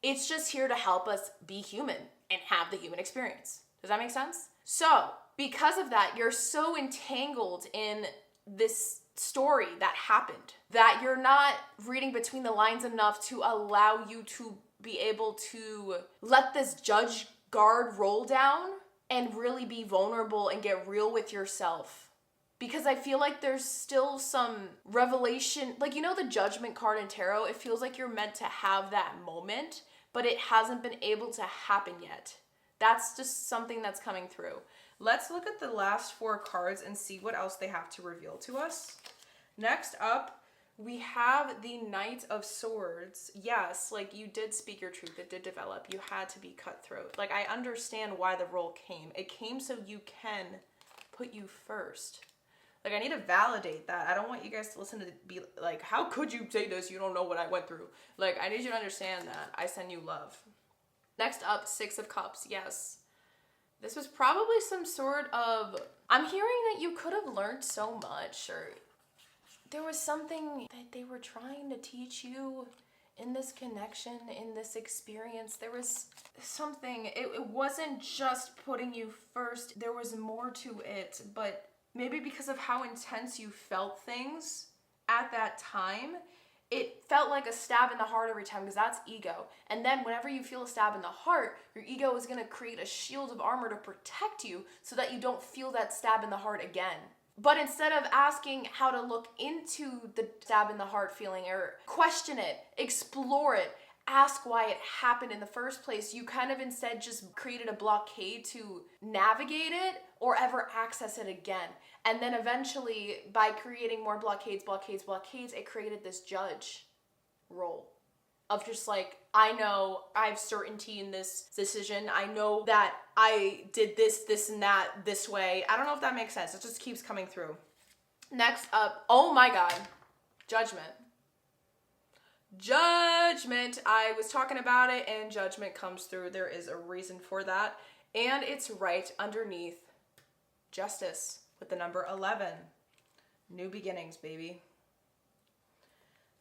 It's just here to help us be human and have the human experience. Does that make sense? So, because of that, you're so entangled in this story that happened that you're not reading between the lines enough to allow you to be able to let this judge guard roll down and really be vulnerable and get real with yourself. Because I feel like there's still some revelation, like, you know, the judgment card in tarot, it feels like you're meant to have that moment, but it hasn't been able to happen yet. That's just something that's coming through. Let's look at the last 4 cards and see what else they have to reveal to us. Next up, we have the Knight of Swords. Yes, like, you did speak your truth. It did develop. You had to be cutthroat. Like, I understand why the role came. It came so you can put you first. Like, I need to validate that. I don't want you guys to listen to be like, how could you say this? You don't know what I went through. Like, I need you to understand that. I send you love. Next up, 6 of Cups. Yes. This was probably some sort of, I'm hearing that you could have learned so much, or there was something that they were trying to teach you in this connection, in this experience. There was something, it wasn't just putting you first, there was more to it, but maybe because of how intense you felt things at that time, it felt like a stab in the heart every time, because that's ego. And then whenever you feel a stab in the heart, your ego is going to create a shield of armor to protect you so that you don't feel that stab in the heart again. But instead of asking how to look into the stab in the heart feeling or question it, explore it, ask why it happened in the first place, you kind of instead just created a blockade to navigate it or ever access it again. And then eventually, by creating more blockades, it created this judge role of just like, I know I have certainty in this decision. I know that I did this, and that this way. I don't know if that makes sense. It just keeps coming through. Next up, oh my God, Judgment. Judgment. I was talking about it and Judgment comes through. There is a reason for that. And it's right underneath Justice with the number 11. New beginnings, baby.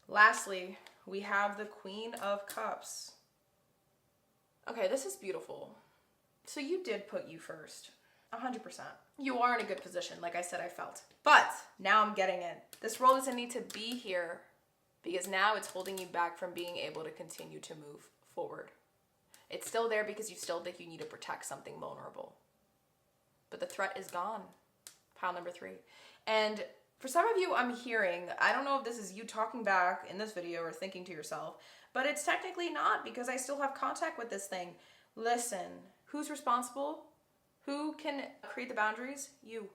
Lastly, we have the Queen of Cups. Okay, this is beautiful. So you did put you first. 100%. You are in a good position, like I said, I felt. But now I'm getting it. This role doesn't need to be here because now it's holding you back from being able to continue to move forward. It's still there because you still think you need to protect something vulnerable. But the threat is gone. Pile number 3. And for some of you, I'm hearing, I don't know if this is you talking back in this video or thinking to yourself, but it's technically not because I still have contact with this thing. Listen, who's responsible? Who can create the boundaries? You.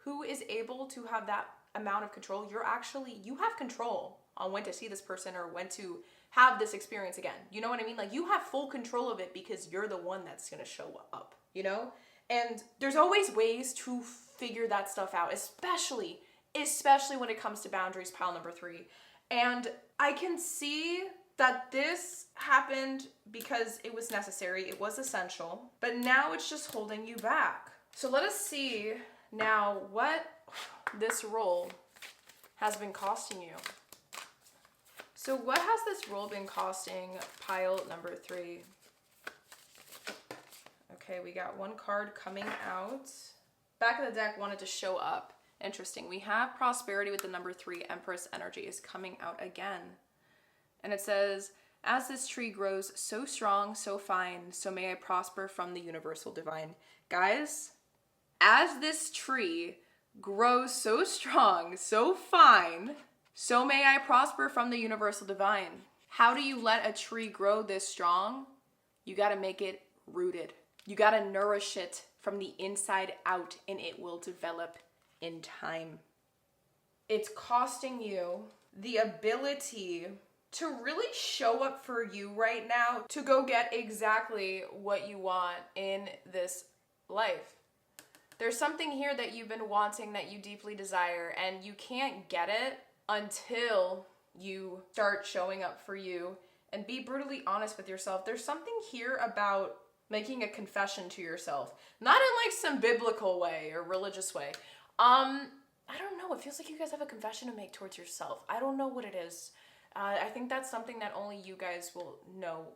Who is able to have that amount of control? You have control on when to see this person or when to have this experience again. You know what I mean? Like, you have full control of it because you're the one that's going to show up, you know? And there's always ways to figure that stuff out, especially when it comes to boundaries, pile number 3. And I can see that this happened because it was necessary, it was essential, but now it's just holding you back. So let us see now what this role has been costing you. So what has this roll been costing pile number 3? Okay, we got one card coming out. Back of the deck wanted to show up. Interesting. We have prosperity with the number 3. Empress energy is coming out again. And it says, as this tree grows so strong, so fine, so may I prosper from the universal divine. Guys, as this tree grows so strong, so fine, so may I prosper from the universal divine. How do you let a tree grow this strong? You got to make it rooted. You got to nourish it from the inside out, and it will develop in time. It's costing you the ability to really show up for you right now to go get exactly what you want in this life. There's something here that you've been wanting, that you deeply desire, and you can't get it until you start showing up for you and be brutally honest with yourself. There's something here about making a confession to yourself, not in like some biblical way or religious way. I don't know. It feels like you guys have a confession to make towards yourself. I don't know what it is. I think that's something that only you guys will know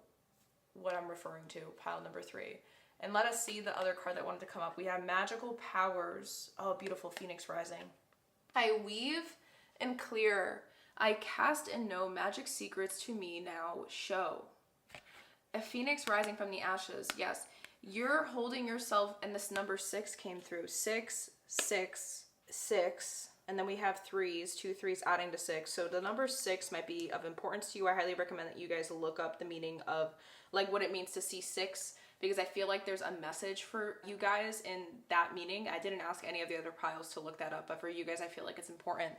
what I'm referring to, pile number 3. And let us see the other card that wanted to come up. We have magical powers. Oh, beautiful phoenix rising. I weave and clear. I cast and know magic secrets to me now show. A phoenix rising from the ashes. Yes, you're holding yourself, and this number 6 came through. 6, 6, 6. And then we have 3s, 2 3s adding to 6. So the number 6 might be of importance to you. I highly recommend that you guys look up the meaning of like what it means to see 6, because I feel like there's a message for you guys in that meaning. I didn't ask any of the other piles to look that up, but for you guys, I feel like it's important.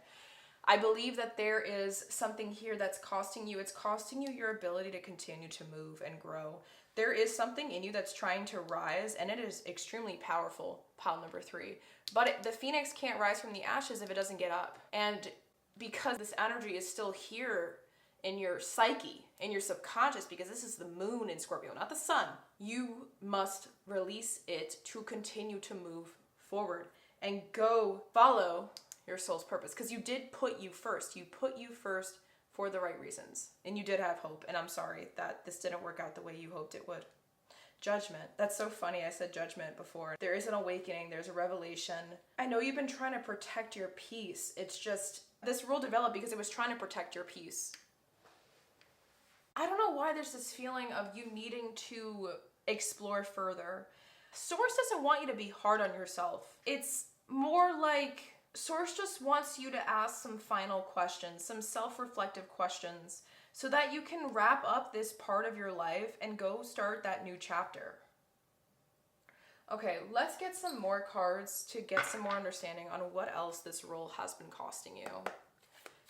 I believe that there is something here that's costing you. It's costing you your ability to continue to move and grow. There is something in you that's trying to rise, and it is extremely powerful, pile number 3. But the phoenix can't rise from the ashes if it doesn't get up. And because this energy is still here in your psyche, in your subconscious, because this is the moon in Scorpio, not the sun, you must release it to continue to move forward and go follow your soul's purpose. Because you did put you first. You put you first for the right reasons. And you did have hope. And I'm sorry that this didn't work out the way you hoped it would. Judgment. That's so funny. I said judgment before. There is an awakening. There's a revelation. I know you've been trying to protect your peace. It's just, this rule developed because it was trying to protect your peace. I don't know why there's this feeling of you needing to explore further. Source doesn't want you to be hard on yourself. It's more like Source just wants you to ask some final questions, some self-reflective questions, so that you can wrap up this part of your life and go start that new chapter. Okay, let's get some more cards to get some more understanding on what else this roll has been costing you.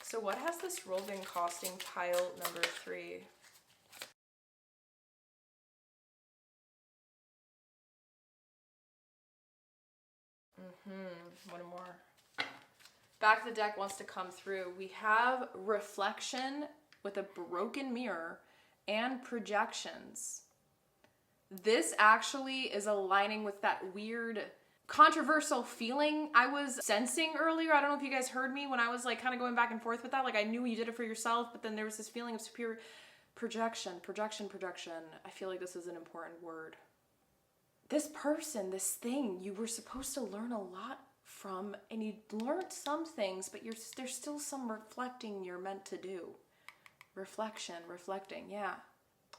So what has this roll been costing pile number 3? One more. Back of the deck wants to come through. We have reflection with a broken mirror and projections. This actually is aligning with that weird controversial feeling I was sensing earlier. I don't know if you guys heard me when I was like kind of going back and forth with that. Like I knew you did it for yourself, but then there was this feeling of superior projection. I feel like this is an important word. This person, this thing, you were supposed to learn a lot from, and you learned some things, but there's still some reflecting you're meant to do. Reflecting, yeah.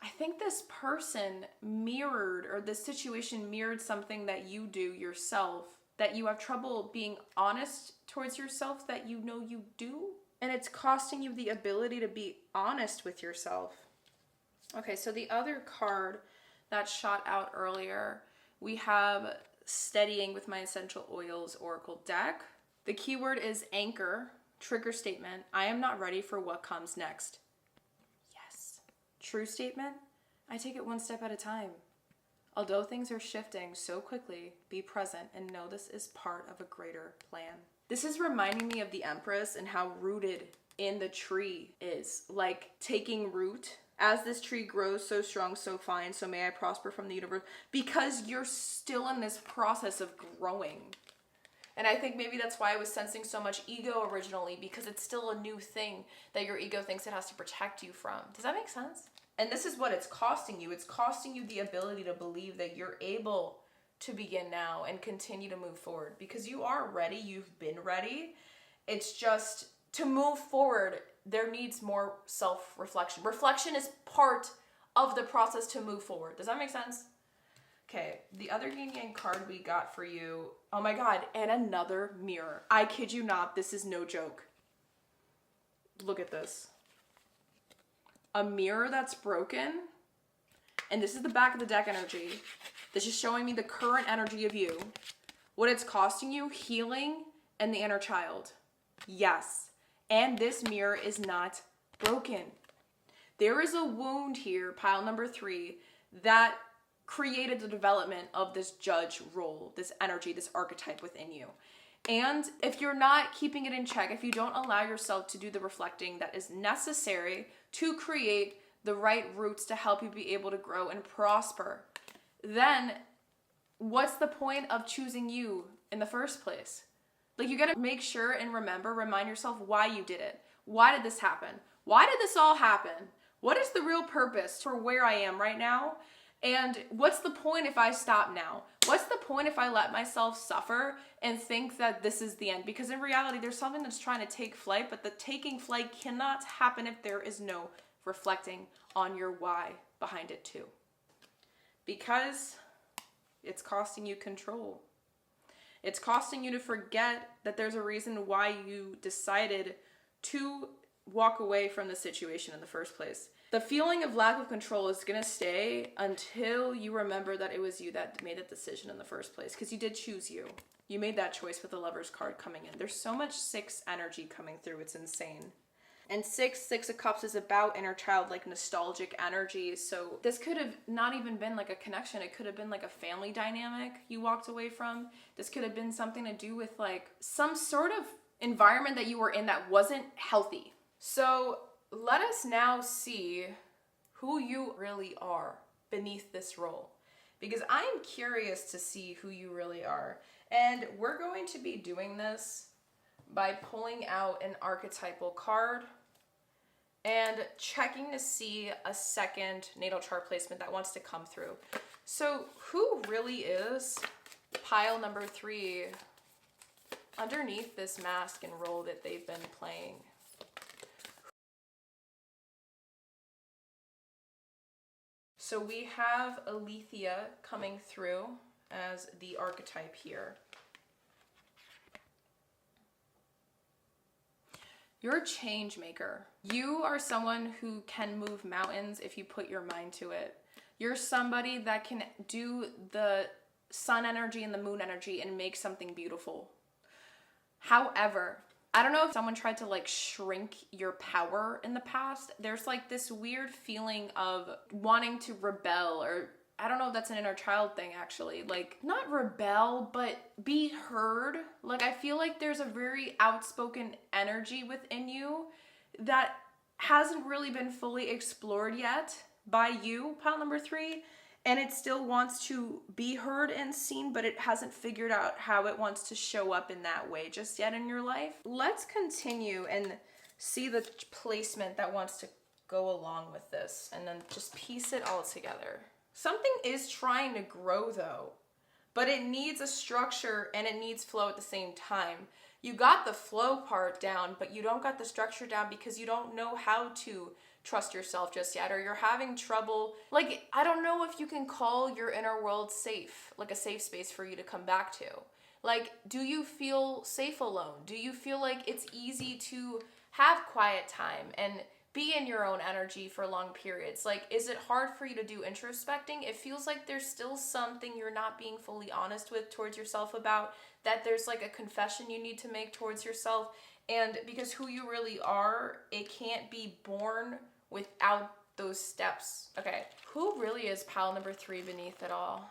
I think this person mirrored, or this situation mirrored something that you do yourself, that you have trouble being honest towards yourself, that you know you do, and it's costing you the ability to be honest with yourself. Okay, so the other card that shot out earlier, we have Steadying with My Essential Oils Oracle deck. The keyword is anchor, trigger statement. I am not ready for what comes next. Yes. True statement. I take it one step at a time. Although things are shifting so quickly, be present and know this is part of a greater plan. This is reminding me of the Empress and how rooted in the tree is. Like taking root. As this tree grows so strong, so fine, so may I prosper from the universe. Because you're still in this process of growing. And I think maybe that's why I was sensing so much ego originally, because it's still a new thing that your ego thinks it has to protect you from. Does that make sense? And this is what it's costing you. It's costing you the ability to believe that you're able to begin now and continue to move forward, because you are ready. You've been ready. It's just to move forward, there needs more self-reflection. Reflection is part of the process to move forward. Does that make sense? Okay, the other yin yang card we got for you, oh my God, and another mirror. I kid you not, this is no joke. Look at this. A mirror that's broken, and this is the back of the deck energy. This is showing me the current energy of you. What it's costing you, healing and the inner child. Yes, and this mirror is not broken. There is a wound here, pile number 3, that created the development of this judge role, this energy, this archetype within you. And if you're not keeping it in check, if you don't allow yourself to do the reflecting that is necessary to create the right roots to help you be able to grow and prosper, then what's the point of choosing you in the first place? Like, you gotta make sure and remind yourself why you did it. Why did this happen? Why did this all happen? What is the real purpose for where I am right now? And what's the point if I stop now? What's the point if I let myself suffer and think that this is the end? Because in reality, there's something that's trying to take flight, but the taking flight cannot happen if there is no reflecting on your why behind it too. Because it's costing you control. It's costing you to forget that there's a reason why you decided to walk away from the situation in the first place. The feeling of lack of control is going to stay until you remember that it was you that made that decision in the first place, because you did choose you. You made that choice with the Lover's card coming in. There's so much 6 energy coming through. It's insane. And 6 of Cups is about inner child, like nostalgic energy. So this could have not even been like a connection. It could have been like a family dynamic you walked away from. This could have been something to do with like some sort of environment that you were in that wasn't healthy. So let us now see who you really are beneath this role, because I'm curious to see who you really are. And we're going to be doing this by pulling out an archetypal card and checking to see a second natal chart placement that wants to come through. So who really is pile number 3 underneath this mask and role that they've been playing? So we have Alethea coming through as the archetype here. You're a change maker. You are someone who can move mountains if you put your mind to it. You're somebody that can do the sun energy and the moon energy and make something beautiful. However, I don't know if someone tried to like shrink your power in the past. There's like this weird feeling of wanting to rebel, or I don't know if that's an inner child thing actually. Like, not rebel, but be heard. Like, I feel like there's a very outspoken energy within you that hasn't really been fully explored yet by you, pile number 3. And it still wants to be heard and seen, but it hasn't figured out how it wants to show up in that way just yet in your life. Let's continue and see the placement that wants to go along with this, and then just piece it all together. Something is trying to grow though, but it needs a structure and it needs flow at the same time. You got the flow part down, but you don't got the structure down because you don't know how to trust yourself just yet, or you're having trouble. Like, I don't know if you can call your inner world safe, like a safe space for you to come back to. Like, do you feel safe alone? Do you feel like it's easy to have quiet time and be in your own energy for long periods? Like, is it hard for you to do introspecting? It feels like there's still something you're not being fully honest with towards yourself about, that there's like a confession you need to make towards yourself. And because who you really are, it can't be born without those steps. Okay, who really is pile number 3 beneath it all?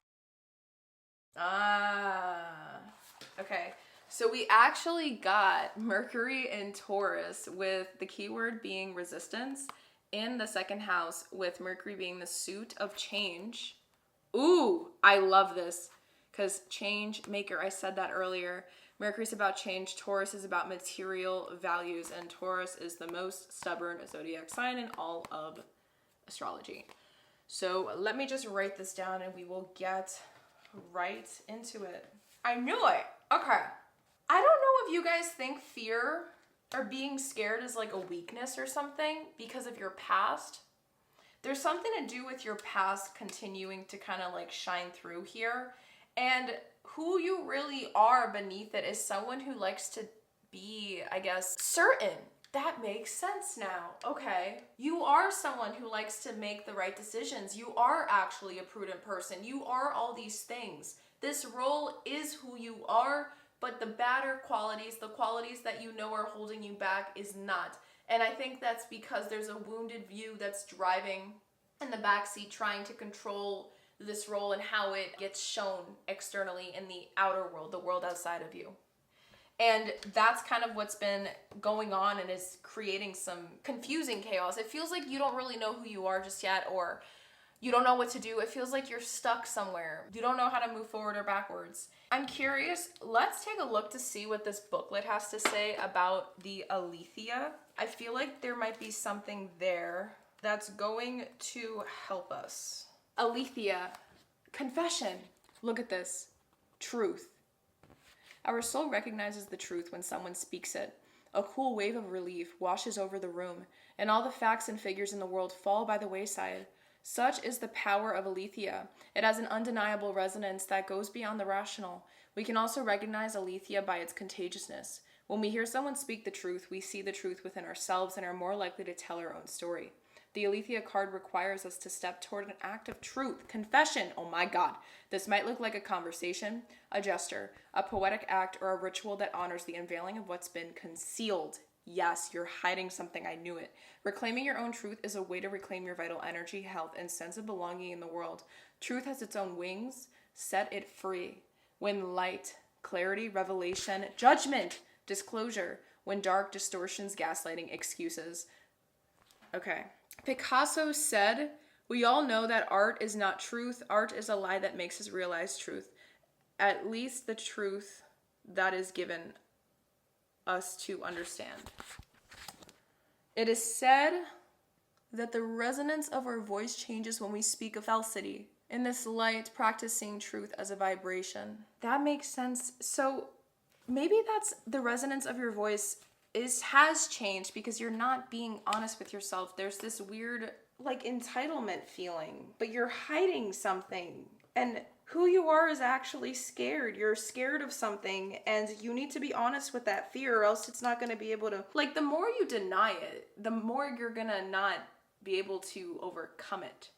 Okay, so we actually got Mercury in Taurus, with the keyword being resistance in the 2nd house, with Mercury being the suit of change. Ooh, I love this, because change maker, I said that earlier. Mercury's about change. Taurus is about material values, and Taurus is the most stubborn zodiac sign in all of astrology. So let me just write this down and we will get right into it. I knew it. Okay. I don't know if you guys think fear or being scared is like a weakness or something because of your past. There's something to do with your past continuing to kind of like shine through here. And who you really are beneath it is someone who likes to be, I guess, certain. That makes sense now. Okay. You are someone who likes to make the right decisions. You are actually a prudent person. You are all these things. This role is who you are, but the badder qualities, the qualities that you know are holding you back, is not. And I think that's because there's a wounded view that's driving in the backseat, trying to control this role and how it gets shown externally in the outer world, the world outside of you. And that's kind of what's been going on and is creating some confusing chaos. It feels like you don't really know who you are just yet, or you don't know what to do. It feels like you're stuck somewhere. You don't know how to move forward or backwards. I'm curious. Let's take a look to see what this booklet has to say about the aletheia. I feel like there might be something there that's going to help us. Aletheia. Confession. Look at this. Truth. Our soul recognizes the truth when someone speaks it. A cool wave of relief washes over the room, and all the facts and figures in the world fall by the wayside. Such is the power of aletheia. It has an undeniable resonance that goes beyond the rational. We can also recognize aletheia by its contagiousness. When we hear someone speak the truth, we see the truth within ourselves and are more likely to tell our own story. The aletheia card requires us to step toward an act of truth, confession. Oh my God. This might look like a conversation, a gesture, a poetic act, or a ritual that honors the unveiling of what's been concealed. Yes, you're hiding something. I knew it. Reclaiming your own truth is a way to reclaim your vital energy, health, and sense of belonging in the world. Truth has its own wings. Set it free. When light, clarity, revelation, judgment, disclosure. When dark, distortions, gaslighting, excuses. Okay. Picasso said, "We all know that art is not truth. Art is a lie that makes us realize truth. At least the truth that is given us to understand." It is said that the resonance of our voice changes when we speak of falsity. In this light, practice seeing truth as a vibration. That makes sense. So maybe that's the resonance of your voice has changed because you're not being honest with yourself. There's this weird like entitlement feeling, but you're hiding something. And who you are is actually scared. You're scared of something and you need to be honest with that fear or else it's not going to be able to, like, the more you deny it, the more you're going to not be able to overcome it.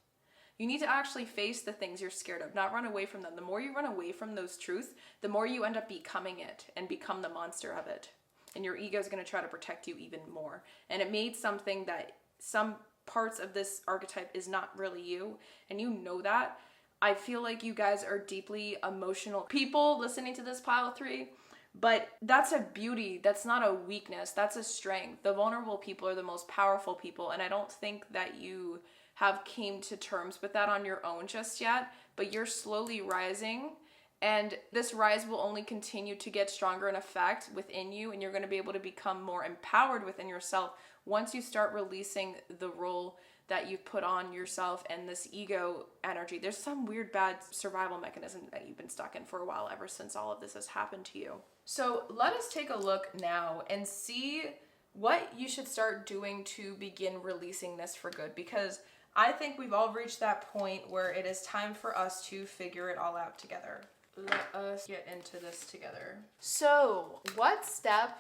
You need to actually face the things you're scared of, not run away from them. The more you run away from those truths, the more you end up becoming it and become the monster of it. And your ego is going to try to protect you even more. And it made something that some parts of this archetype is not really you. And you know that. I feel like you guys are deeply emotional people listening to this pile 3. But that's a beauty. That's not a weakness. That's a strength. The vulnerable people are the most powerful people. And I don't think that you have came to terms with that on your own just yet. But you're slowly rising. And this rise will only continue to get stronger in effect within you, and you're going to be able to become more empowered within yourself once you start releasing the role that you've put on yourself and this ego energy. There's some weird bad survival mechanism that you've been stuck in for a while ever since all of this has happened to you. So let us take a look now and see what you should start doing to begin releasing this for good, because I think we've all reached that point where it is time for us to figure it all out together. Let us get into this together. So, what step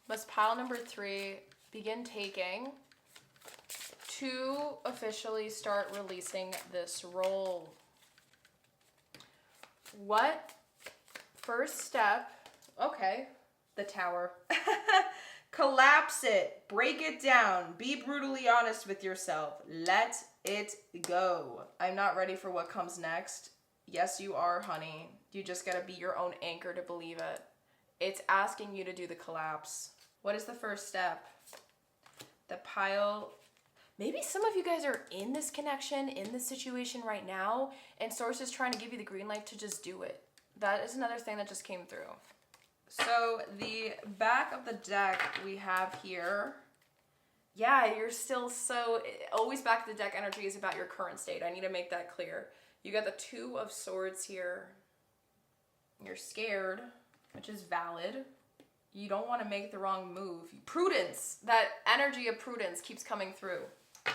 must pile number 3 begin taking to officially start releasing this role? What first step? Okay, the Tower. Collapse it. Break it down. Be brutally honest with yourself. Let it go. I'm not ready for what comes next. Yes, you are, honey. You just gotta be your own anchor to believe it. It's asking you to do the collapse. What is the first step? The pile. Maybe some of you guys are in this connection, in this situation right now, and Source is trying to give you the green light to just do it. That is another thing that just came through. So the back of the deck we have here. Yeah, you're still so, always back of the deck energy is about your current state. I need to make that clear. You got the Two of Swords here. You're scared, which is valid. You don't want to make the wrong move. Prudence, that energy of prudence keeps coming through.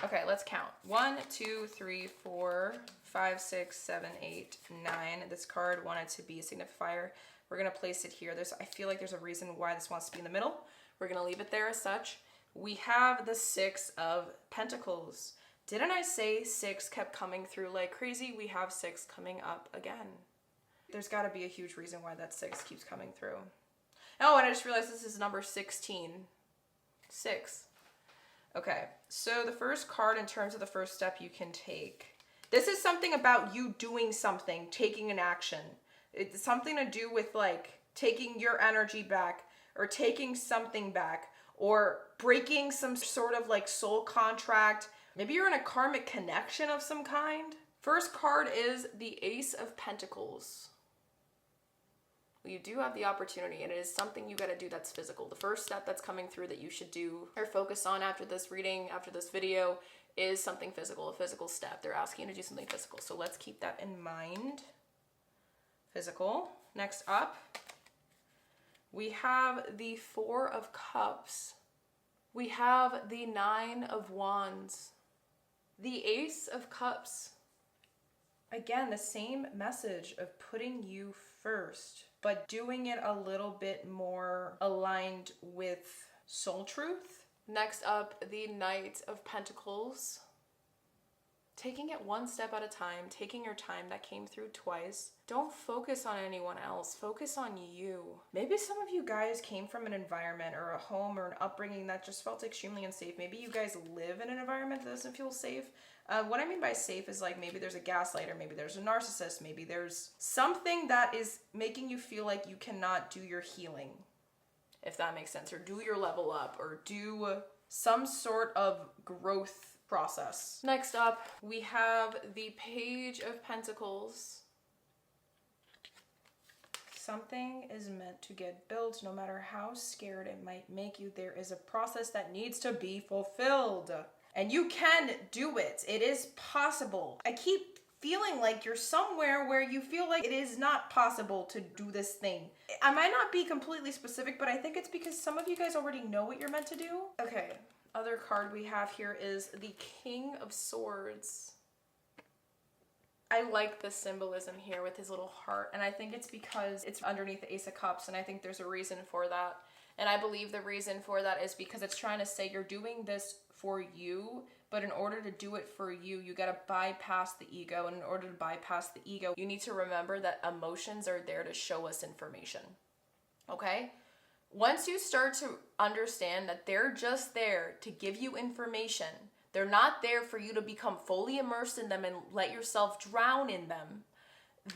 Okay, let's count. 1, 2, 3, 4, 5, 6, 7, 8, 9. This card wanted to be a signifier. We're going to place it here. I feel like there's a reason why this wants to be in the middle. We're going to leave it there as such. We have the Six of Pentacles. Didn't I say 6 kept coming through like crazy? We have 6 coming up again. There's got to be a huge reason why that 6 keeps coming through. Oh, and I just realized this is number 16. 6. Okay, so the first card in terms of the first step you can take. This is something about you doing something, taking an action. It's something to do with like taking your energy back or taking something back or breaking some sort of like soul contract. Maybe you're in a karmic connection of some kind. First card is the Ace of Pentacles. You do have the opportunity, and it is something you got to do that's physical. The first step that's coming through that you should do or focus on after this reading, after this video, is something physical, a physical step. They're asking you to do something physical. So let's keep that in mind. Physical. Next up, we have the Four of Cups. We have the Nine of Wands. The Ace of Cups. Again, the same message of putting you first, but doing it a little bit more aligned with soul truth. Next up, the Knight of Pentacles. Taking it one step at a time, taking your time. That came through twice. Don't focus on anyone else. Focus on you. Maybe some of you guys came from an environment or a home or an upbringing that just felt extremely unsafe. Maybe you guys live in an environment that doesn't feel safe. What I mean by safe is like maybe there's a gaslighter, maybe there's a narcissist, maybe there's something that is making you feel like you cannot do your healing, if that makes sense, or do your level up, or do some sort of growth process. Next up, we have the Page of Pentacles. Something is meant to get built, no matter how scared it might make you. There is a process that needs to be fulfilled. And you can do it. It is possible. I keep feeling like you're somewhere where you feel like it is not possible to do this thing. I might not be completely specific, but I think it's because some of you guys already know what you're meant to do. Okay, other card we have here is the King of Swords. I like the symbolism here with his little heart, and I think it's because it's underneath the Ace of Cups, and I think there's a reason for that. And I believe the reason for that is because it's trying to say you're doing this for you, but in order to do it for you, you got to bypass the ego. And in order to bypass the ego, you need to remember that emotions are there to show us information. Okay? Once you start to understand that they're just there to give you information, they're not there for you to become fully immersed in them and let yourself drown in them,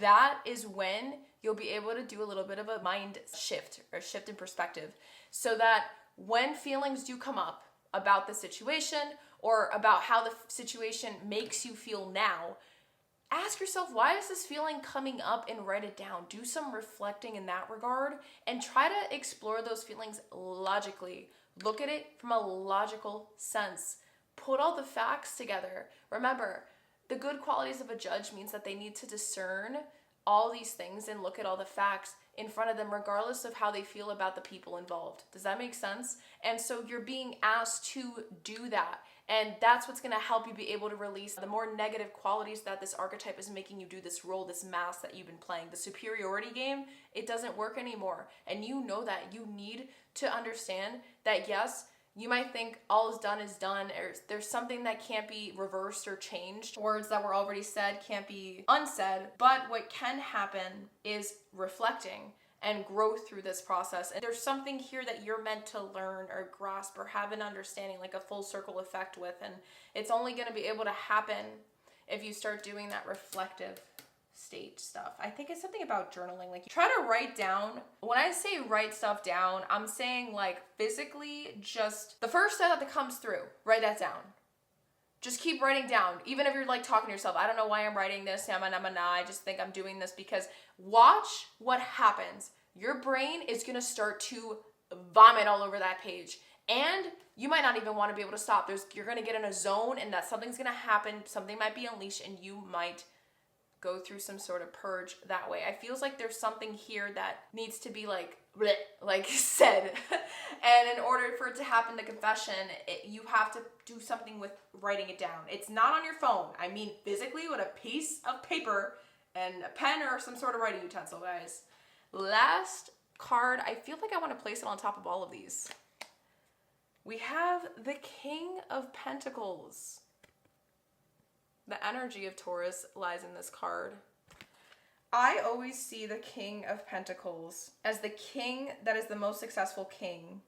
that is when you'll be able to do a little bit of a mind shift or shift in perspective, so that when feelings do come up about the situation or about how the situation makes you feel now, ask yourself, why is this feeling coming up, and write it down. Do some reflecting in that regard and try to explore those feelings logically. Look at it from a logical sense. Put all the facts together. Remember, the good qualities of a judge means that they need to discern all these things and look at all the facts in front of them, regardless of how they feel about the people involved. Does that make sense? And so you're being asked to do that. And that's what's going to help you be able to release the more negative qualities that this archetype is making you do, this role, this mask that you've been playing. The superiority game, it doesn't work anymore. And you know that. You need to understand that, yes, you might think all is done, or there's something that can't be reversed or changed. Words that were already said can't be unsaid. But what can happen is reflecting and growth through this process. And there's something here that you're meant to learn or grasp or have an understanding, like a full circle effect with. And it's only going to be able to happen if you start doing that reflective state stuff. I think it's something about journaling. Like, you try to write down. When I say write stuff down, I'm saying like physically, just the first step that comes through, write that down. Just keep writing down. Even if you're like talking to yourself, I don't know why I'm writing this. I just think I'm doing this, because watch what happens. your brain is going to start to vomit all over that page. And you might not even want to be able to stop. You're going to get in a zone and that something's going to happen. Something might be unleashed and you might go through some sort of purge that way. I feels like there's something here that needs to be like bleh, like said. And in order for it to happen, the confession, you have to do something with writing it down. It's not on your phone. I mean physically with a piece of paper and a pen or some sort of writing utensil, guys. Last card, I feel like I want to place it on top of all of these. We have the King of Pentacles. The energy of Taurus lies in this card. I always see the King of Pentacles as the king that is the most successful king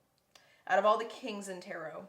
out of all the kings in tarot.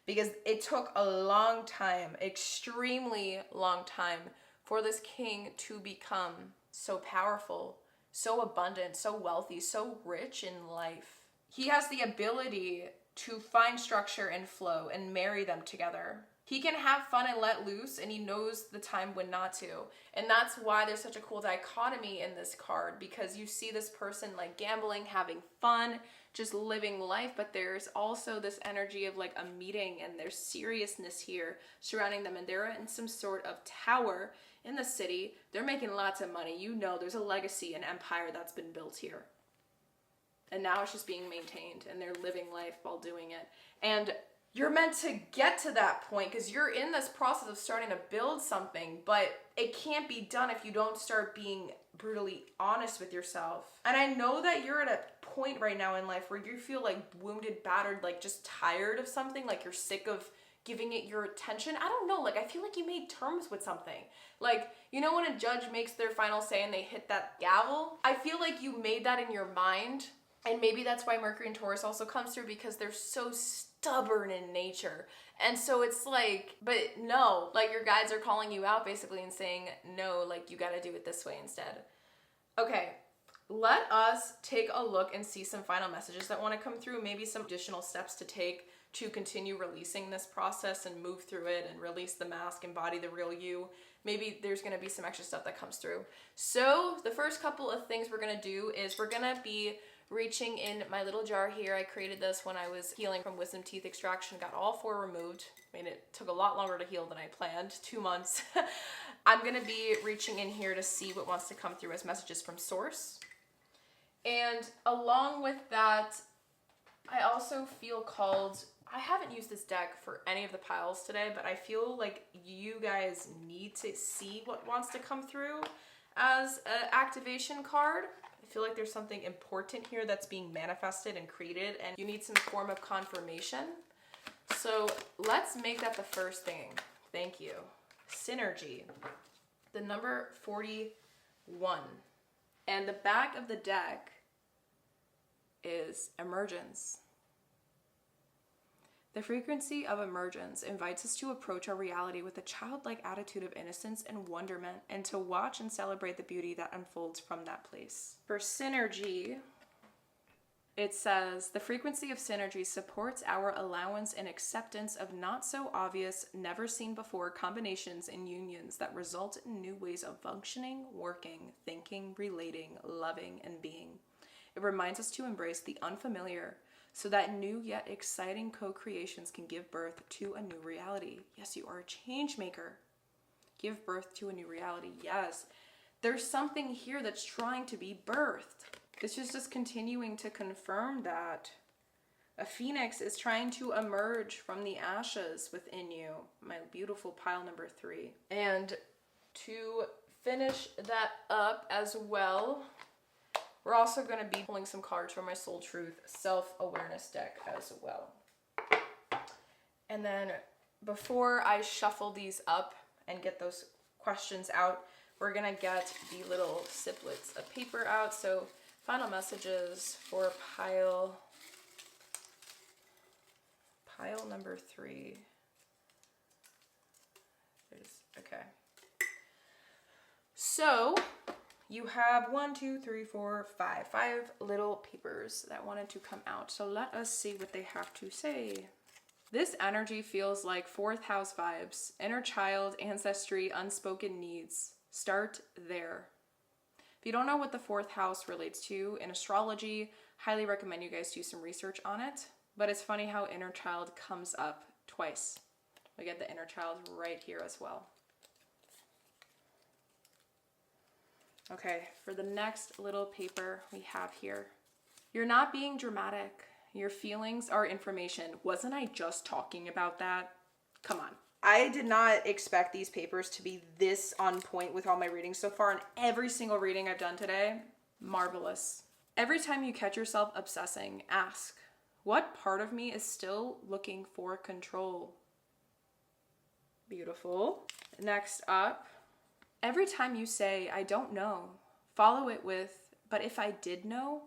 Because it took a long time, extremely long time, for this king to become so powerful, so abundant, so wealthy, so rich in life. He has the ability to find structure and flow and marry them together. He can have fun and let loose, and he knows the time when not to. And that's why there's such a cool dichotomy in this card, because you see this person like gambling, having fun, just living life, but there's also this energy of like a meeting, and there's seriousness here surrounding them, and they're in some sort of tower in the city. They're making lots of money. You know, there's a legacy, an empire that's been built here. And now it's just being maintained, and they're living life while doing it. And you're meant to get to that point because you're in this process of starting to build something, but it can't be done if you don't start being brutally honest with yourself. And I know that you're at a point right now in life where you feel like wounded, battered, like just tired of something, like you're sick of giving it your attention. I don't know, like I feel like you made terms with something. Like, you know when a judge makes their final say and they hit that gavel? I feel like you made that in your mind. And maybe that's why Mercury and Taurus also comes through, because they're so stubborn in nature. And so it's like, but no, like your guides are calling you out basically and saying, no, like you got to do it this way instead. Okay, let us take a look and see some final messages that want to come through, maybe some additional steps to take to continue releasing this process and move through it and release the mask, embody the real you. Maybe there's going to be some extra stuff that comes through. So the first couple of things we're going to do is we're going to be reaching in my little jar here. I created this when I was healing from wisdom teeth extraction, got all 4 removed. I mean, it took a lot longer to heal than I planned, 2 months. I'm gonna be reaching in here to see what wants to come through as messages from source. And along with that, I also feel called, I haven't used this deck for any of the piles today, but I feel like you guys need to see what wants to come through as an activation card. I feel like there's something important here that's being manifested and created, and you need some form of confirmation. So let's make that the first thing. Thank you. Synergy. The number 41. And the back of the deck is emergence. The frequency of emergence invites us to approach our reality with a childlike attitude of innocence and wonderment, and to watch and celebrate the beauty that unfolds from that place. For synergy, it says, the frequency of synergy supports our allowance and acceptance of not so obvious, never seen before combinations and unions that result in new ways of functioning, working, thinking, relating, loving, and being. It reminds us to embrace the unfamiliar, so that new yet exciting co-creations can give birth to a new reality. Yes, you are a change maker. Give birth to a new reality. Yes, there's something here that's trying to be birthed. This is just continuing to confirm that. A phoenix is trying to emerge from the ashes within you. My beautiful pile number 3. And to finish that up as well, we're also going to be pulling some cards from my Soul Truth Self-Awareness deck as well. And then before I shuffle these up and get those questions out, we're going to get the little siblets of paper out. So final messages for pile number 3. Okay. So you have 1, 2, 3, 4, 5. 5 little papers that wanted to come out. So let us see what they have to say. This energy feels like 4th house vibes. Inner child, ancestry, unspoken needs. Start there. If you don't know what the fourth house relates to in astrology, highly recommend you guys do some research on it. But it's funny how inner child comes up twice. We get the inner child right here as well. Okay, for the next little paper we have here. You're not being dramatic. Your feelings are information. Wasn't I just talking about that? Come on. I did not expect these papers to be this on point with all my readings so far, and every single reading I've done today, marvelous. Every time you catch yourself obsessing, ask, what part of me is still looking for control? Beautiful. Next up, every time you say, I don't know, follow it with, but if I did know,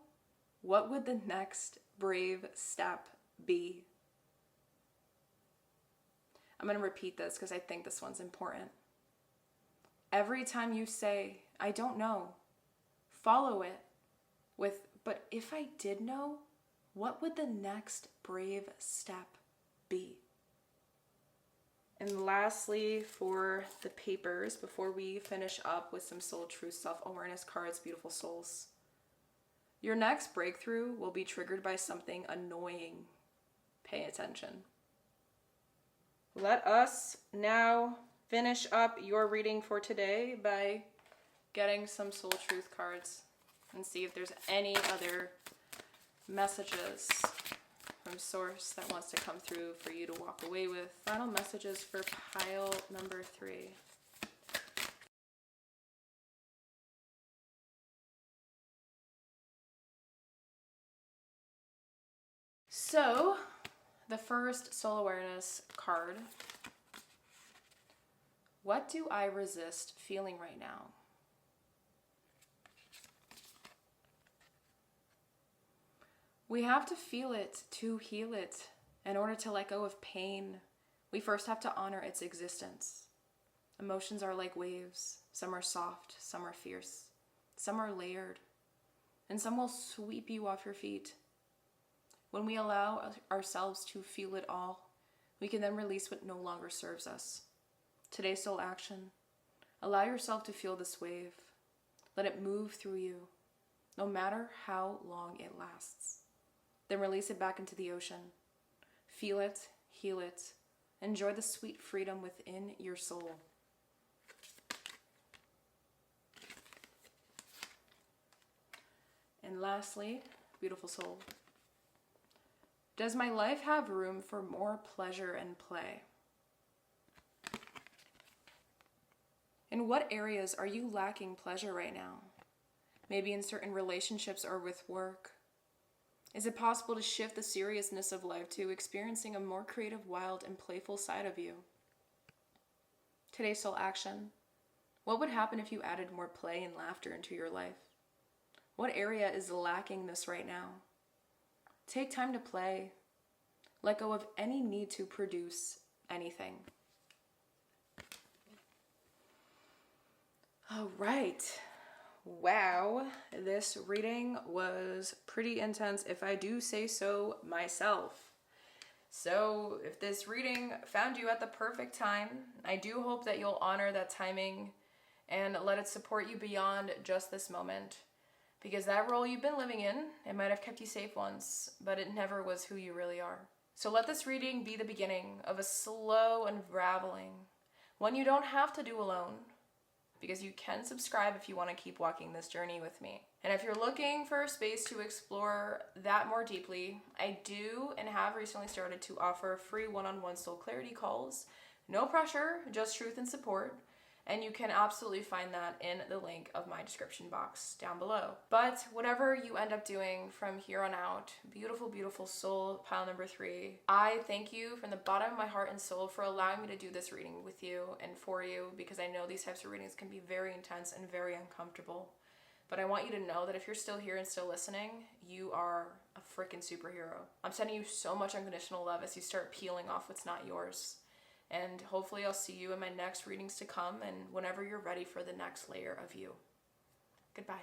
what would the next brave step be? I'm going to repeat this because I think this one's important. Every time you say, I don't know, follow it with, but if I did know, what would the next brave step be? And lastly, for the papers, before we finish up with some soul truth self-awareness cards, beautiful souls, your next breakthrough will be triggered by something annoying. Pay attention. Let us now finish up your reading for today by getting some soul truth cards and see if there's any other messages from source that wants to come through for you to walk away with. Final messages for pile number 3. So, the first soul awareness card. What do I resist feeling right now? We have to feel it to heal it. In order to let go of pain, we first have to honor its existence. Emotions are like waves. Some are soft, some are fierce, some are layered, and some will sweep you off your feet. When we allow ourselves to feel it all, we can then release what no longer serves us. Today's soul action. Allow yourself to feel this wave. Let it move through you, no matter how long it lasts. Then release it back into the ocean. Feel it, heal it. Enjoy the sweet freedom within your soul. And lastly, beautiful soul, does my life have room for more pleasure and play? In what areas are you lacking pleasure right now? Maybe in certain relationships or with work. Is it possible to shift the seriousness of life to experiencing a more creative, wild, and playful side of you? Today's soul action. What would happen if you added more play and laughter into your life? What area is lacking this right now? Take time to play. Let go of any need to produce anything. All right. Wow, this reading was pretty intense, if I do say so myself. So if this reading found you at the perfect time, I do hope that you'll honor that timing and let it support you beyond just this moment. Because that role you've been living in, it might have kept you safe once, but it never was who you really are. So let this reading be the beginning of a slow unraveling, one you don't have to do alone, because you can subscribe if you want to keep walking this journey with me. And if you're looking for a space to explore that more deeply, I do and have recently started to offer free one-on-one soul clarity calls. No pressure, just truth and support. And you can absolutely find that in the link of my description box down below. But whatever you end up doing from here on out, beautiful, beautiful soul, pile number 3, I thank you from the bottom of my heart and soul for allowing me to do this reading with you and for you, because I know these types of readings can be very intense and very uncomfortable. But I want you to know that if you're still here and still listening, you are a freaking superhero. I'm sending you so much unconditional love as you start peeling off what's not yours. And hopefully I'll see you in my next readings to come and whenever you're ready for the next layer of you. Goodbye.